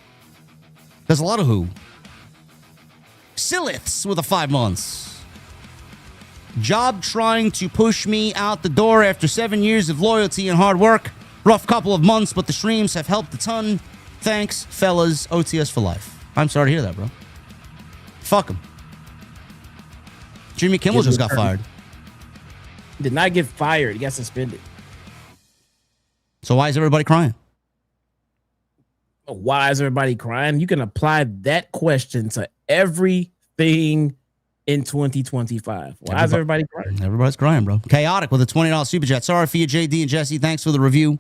There's a lot of who. Siliths with a 5 months. Job trying to push me out the door after 7 years of loyalty and hard work. Rough couple of months, but the streams have helped a ton. Thanks, fellas. OTS for life. I'm sorry to hear that, bro. Fuck him. Jimmy Kimmel just got fired. Did not get fired. He got suspended. So why is everybody crying? Why is everybody crying? You can apply that question to everything in 2025. Why is everybody crying? Everybody's crying, bro. Chaotic with a $20 super chat. Sorry for you, JD and Jesse. Thanks for the review.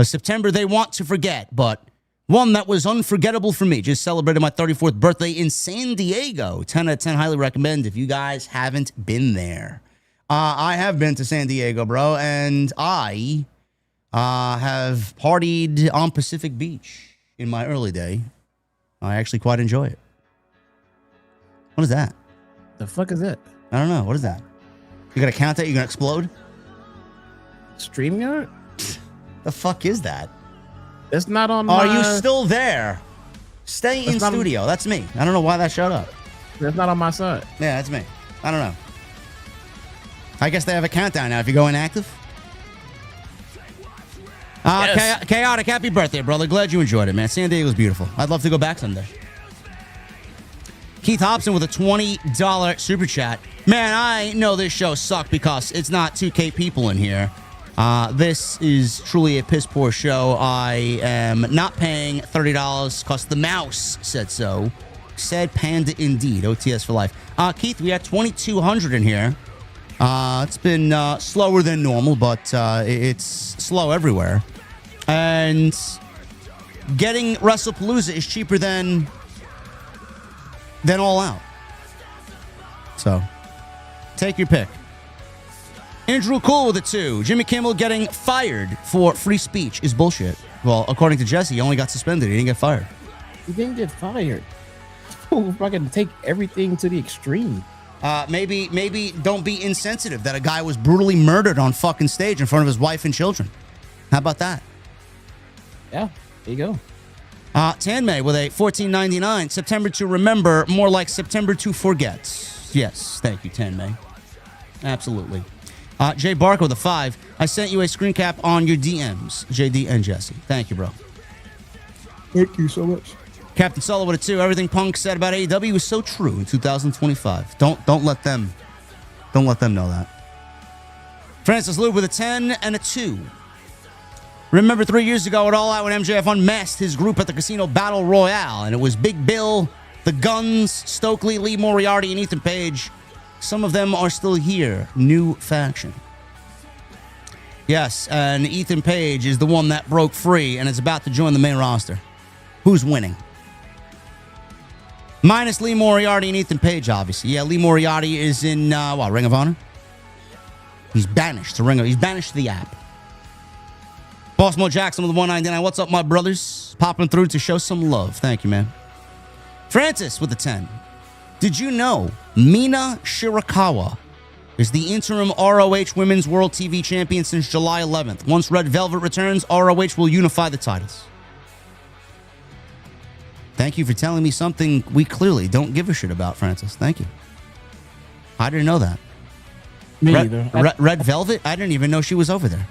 September they want to forget, but one that was unforgettable for me. Just celebrated my 34th birthday in San Diego. 10 out of 10, highly recommend if you guys haven't been there. I have been to San Diego, bro, and I have partied on Pacific Beach in my early day. I actually quite enjoy it. What is that? The fuck is that? I don't know. What is that? You got to count that? You're going to explode? StreamYard? The fuck is that? That's not on my... Are you still there? Stay in studio. That's me. I don't know why that showed up. That's not on my side. Yeah, that's me. I don't know. I guess they have a countdown now if you go inactive. Yes. Chaotic, happy birthday, brother. Glad you enjoyed it, man. San Diego's beautiful. I'd love to go back someday. Keith Hobson with a $20 super chat. Man, I know this show sucked because it's not 2K people in here. This is truly a piss poor show. I am not paying $30 because the mouse said so. Said Panda indeed. OTS for life. Keith, we had 2,200 in here. It's been slower than normal, but it's slow everywhere. And getting WrestlePalooza is cheaper than All Out. So, take your pick. Andrew Cool with a 2. Jimmy Kimmel getting fired for free speech is bullshit. Well, according to Jesse, he only got suspended. He didn't get fired. He didn't get fired. People fucking take everything to the extreme. Maybe don't be insensitive that a guy was brutally murdered on fucking stage in front of his wife and children. How about that? Yeah, there you go. Tanmay with a $14.99. September to remember, more like September to forget. Yes, thank you, Tanmay. Absolutely. Jay Barker with a 5. I sent you a screen cap on your DMs, JD and Jesse. Thank you, bro. Thank you so much. Captain Solo with a 2. Everything Punk said about AEW is so true in 2025. Don't let them know that. Francis Lube with a 10 and a 2. Remember 3 years ago at All Out when MJF unmasked his group at the Casino Battle Royale, and it was Big Bill, the Guns, Stokely, Lee Moriarty, and Ethan Page. Some of them are still here. New faction. Yes, and Ethan Page is the one that broke free and is about to join the main roster. Who's winning? Minus Lee Moriarty and Ethan Page, obviously. Yeah, Lee Moriarty is in, Ring of Honor? He's banished to He's banished to the app. Boss Mo Jackson with the 199. What's up, my brothers? Popping through to show some love. Thank you, man. Francis with the 10. Did you know Mina Shirakawa is the interim ROH Women's World TV Champion since July 11th? Once Red Velvet returns, ROH will unify the titles. Thank you for telling me something we clearly don't give a shit about, Francis. Thank you. I didn't know that. Me either. Red Velvet? I didn't even know she was over there.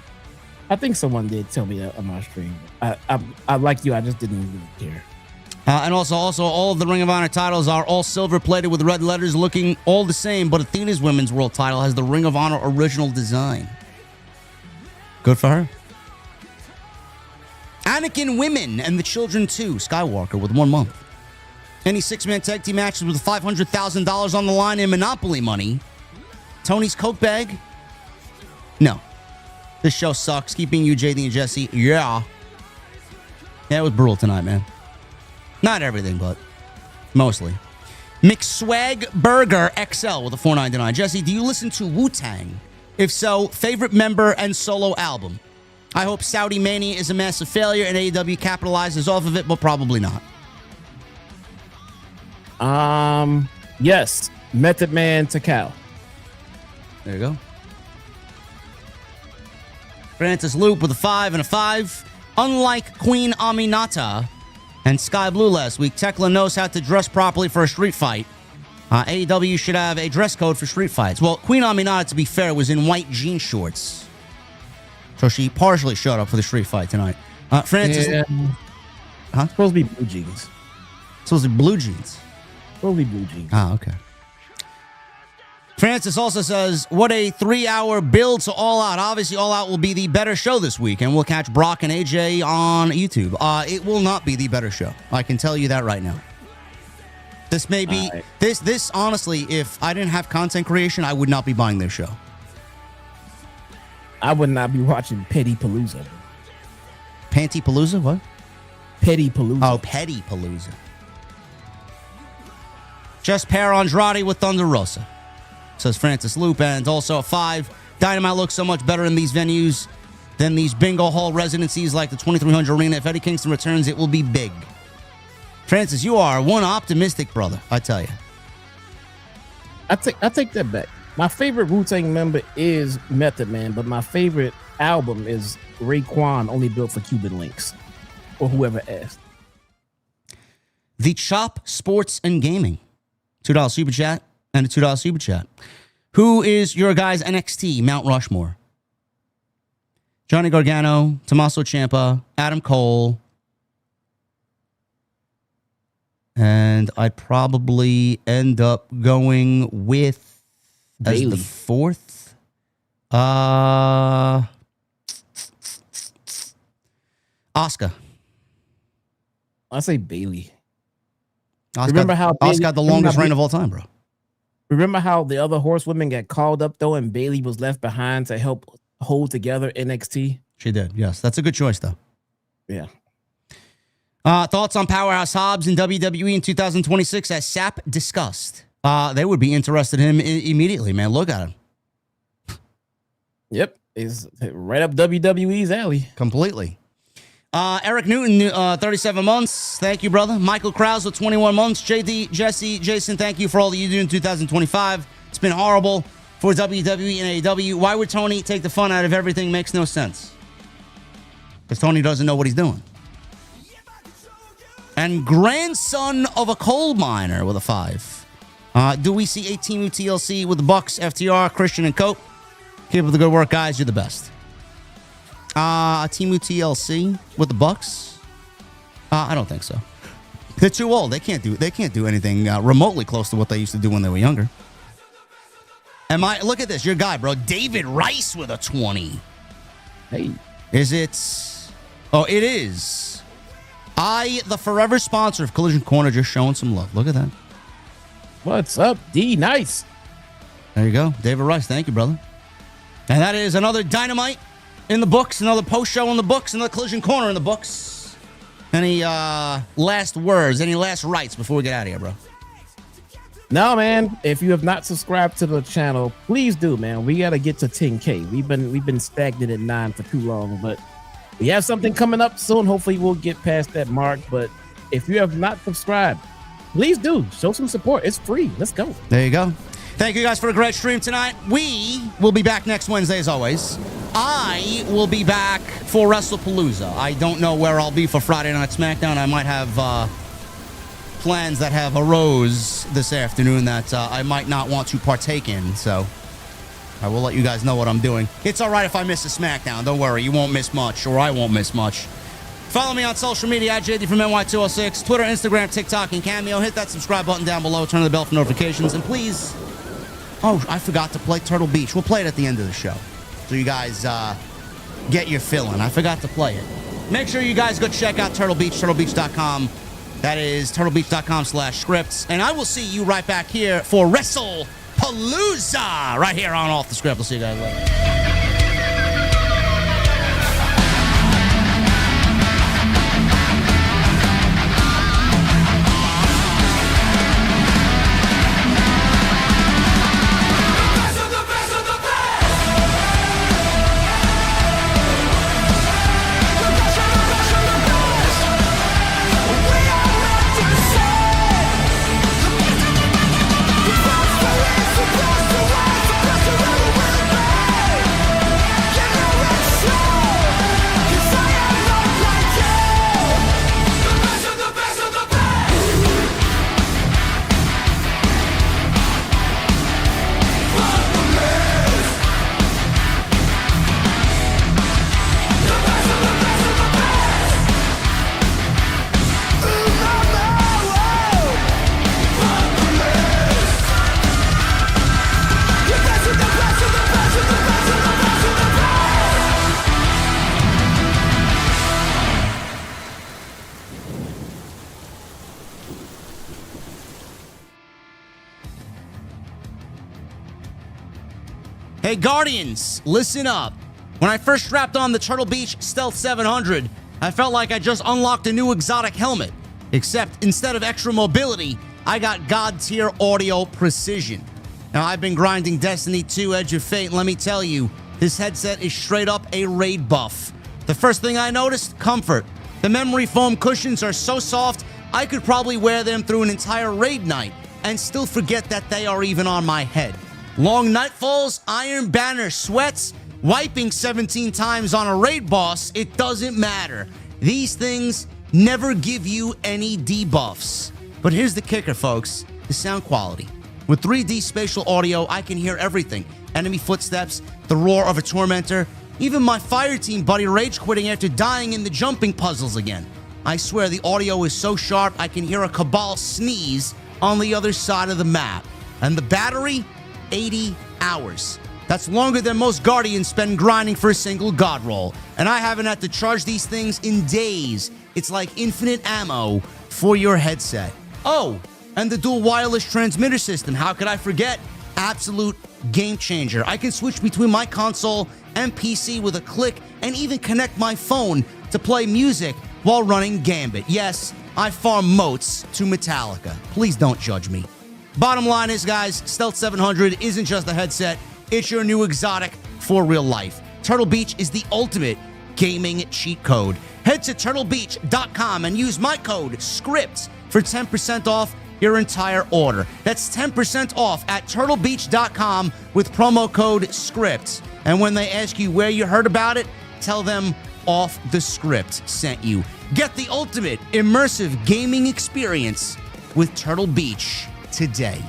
I think someone did tell me that on my stream. I like you. I just didn't really care. And also, all of the Ring of Honor titles are all silver-plated with red letters looking all the same, but Athena's Women's World Title has the Ring of Honor original design. Good for her. Anakin Women and the Children 2, Skywalker with 1 month. Any 6-man tag team matches with $500,000 on the line in Monopoly money. Tony's Coke bag? No. This show sucks. Keeping you, JD and Jesse. Yeah. Yeah, it was brutal tonight, man. Not everything, but mostly. McSwag Burger XL with a $4.99. Jesse, do you listen to Wu-Tang? If so, favorite member and solo album. I hope Saudi Mania is a massive failure and AEW capitalizes off of it, but probably not. Yes. Method Man to Cal. There you go. Francis Loop with a 5 and a 5. Unlike Queen Aminata and Sky Blue last week, Tekla knows how to dress properly for a street fight. AEW should have a dress code for street fights. Well, Queen Aminata, to be fair, was in white jean shorts. So she partially showed up for the street fight tonight. Francis... Yeah. Huh? Supposed to be blue jeans. Supposed to be blue jeans. Supposed to be blue jeans. Ah, okay. Francis also says, what a 3-hour build to All Out. Obviously, All Out will be the better show this week, and we'll catch Brock and AJ on YouTube. It will not be the better show. I can tell you that right now. This may be... Right. This honestly, if I didn't have content creation, I would not be buying this show. I would not be watching Petty Palooza. Panty Palooza? What? Petty Palooza. Oh, Petty Palooza. Just pair Andrade with Thunder Rosa, says Francis Loop. And also a 5. Dynamite looks so much better in these venues than these bingo hall residencies like the 2300 Arena. If Eddie Kingston returns, it will be big. Francis, you are one optimistic brother, I tell you. I take that back. My favorite Wu-Tang member is Method Man, but my favorite album is Raekwon, Only Built for Cuban Links, or whoever asked. The Chop Sports and Gaming. $2 super chat and a $2 super chat. Who is your guys' NXT Mount Rushmore? Johnny Gargano, Tommaso Ciampa, Adam Cole. And I'd probably end up going with, as Bailey. the 4th, Asuka. I say Bailey. Asuka. Remember how Asuka got the longest reign of all time, bro. Remember how the other horsewomen got called up though, and Bailey was left behind to help hold together NXT? She did. Yes, that's a good choice, though. Yeah. Thoughts on Powerhouse Hobbs in WWE in 2026 as Sap discussed. They would be interested in him immediately, man. Look at him. Yep. It's right up WWE's alley. Completely. Eric Newton, 37 months. Thank you, brother. Michael Krause with 21 months. JD, Jesse, Jason, thank you for all that you do in 2025. It's been horrible for WWE and AEW. Why would Tony take the fun out of everything? Makes no sense. Because Tony doesn't know what he's doing. And grandson of a coal miner with a 5. Do we see a Team TLC with the Bucks, FTR, Christian, and Cope? Keep up the good work, guys. You're the best. Team TLC with the Bucks? I don't think so. They're too old. They can't do anything remotely close to what they used to do when they were younger. Look at this, your guy, bro. David Rice with a 20. Hey. Is it? Oh, it is. The forever sponsor of Collision Corner, just showing some love. Look at that. What's up, D? Nice. There you go. David Rice. Thank you, brother. And that is another Dynamite in the books, another post show in the books, another Collision Corner in the books. Any last words, any last rights before we get out of here, bro? No, man. If you have not subscribed to the channel, please do, man. We got to get to 10K. We've been stagnant at 9 for too long, but we have something coming up soon. Hopefully we'll get past that mark. But if you have not subscribed, please do. Show some support. It's free. Let's go. There you go. Thank you guys for a great stream tonight. We will be back next Wednesday as always. I will be back for WrestlePalooza. I don't know where I'll be for Friday Night SmackDown. I might have plans that have arose this afternoon that I might not want to partake in. So I will let you guys know what I'm doing. It's all right if I miss a SmackDown. Don't worry. You won't miss much, or I won't miss much. Follow me on social media at JD from NY206, Twitter, Instagram, TikTok, and Cameo. Hit that subscribe button down below. Turn on the bell for notifications. And please... Oh, I forgot to play Turtle Beach. We'll play it at the end of the show. So you guys get your fill in. I forgot to play it. Make sure you guys go check out Turtle Beach, turtlebeach.com. That is turtlebeach.com/scripts. And I will see you right back here for WrestlePalooza right here on Off the Script. We'll see you guys later. Hey, Guardians, listen up. When I first strapped on the Turtle Beach Stealth 700, I felt like I just unlocked a new exotic helmet. Except instead of extra mobility, I got God-tier audio precision. Now, I've been grinding Destiny 2 Edge of Fate, and let me tell you, this headset is straight up a raid buff. The first thing I noticed, comfort. The memory foam cushions are so soft, I could probably wear them through an entire raid night and still forget that they are even on my head. Long nightfalls, Iron Banner sweats, wiping 17 times on a raid boss, it doesn't matter. These things never give you any debuffs. But here's the kicker, folks, the sound quality. With 3D spatial audio, I can hear everything. Enemy footsteps, the roar of a tormentor, even my fire team buddy rage quitting after dying in the jumping puzzles again. I swear the audio is so sharp I can hear a Cabal sneeze on the other side of the map. And the battery? 80 hours. That's longer than most Guardians spend grinding for a single God roll. And I haven't had to charge these things in days. It's like infinite ammo for your headset. Oh, and the dual wireless transmitter system. How could I forget? Absolute game changer. I can switch between my console and PC with a click and even connect my phone to play music while running Gambit. Yes, I farm moats to Metallica. Please don't judge me. Bottom line is, guys, Stealth 700 isn't just a headset. It's your new exotic for real life. Turtle Beach is the ultimate gaming cheat code. Head to turtlebeach.com and use my code SCRIPT for 10% off your entire order. That's 10% off at turtlebeach.com with promo code SCRIPT. And when they ask you where you heard about it, tell them Off the Script sent you. Get the ultimate immersive gaming experience with Turtle Beach today.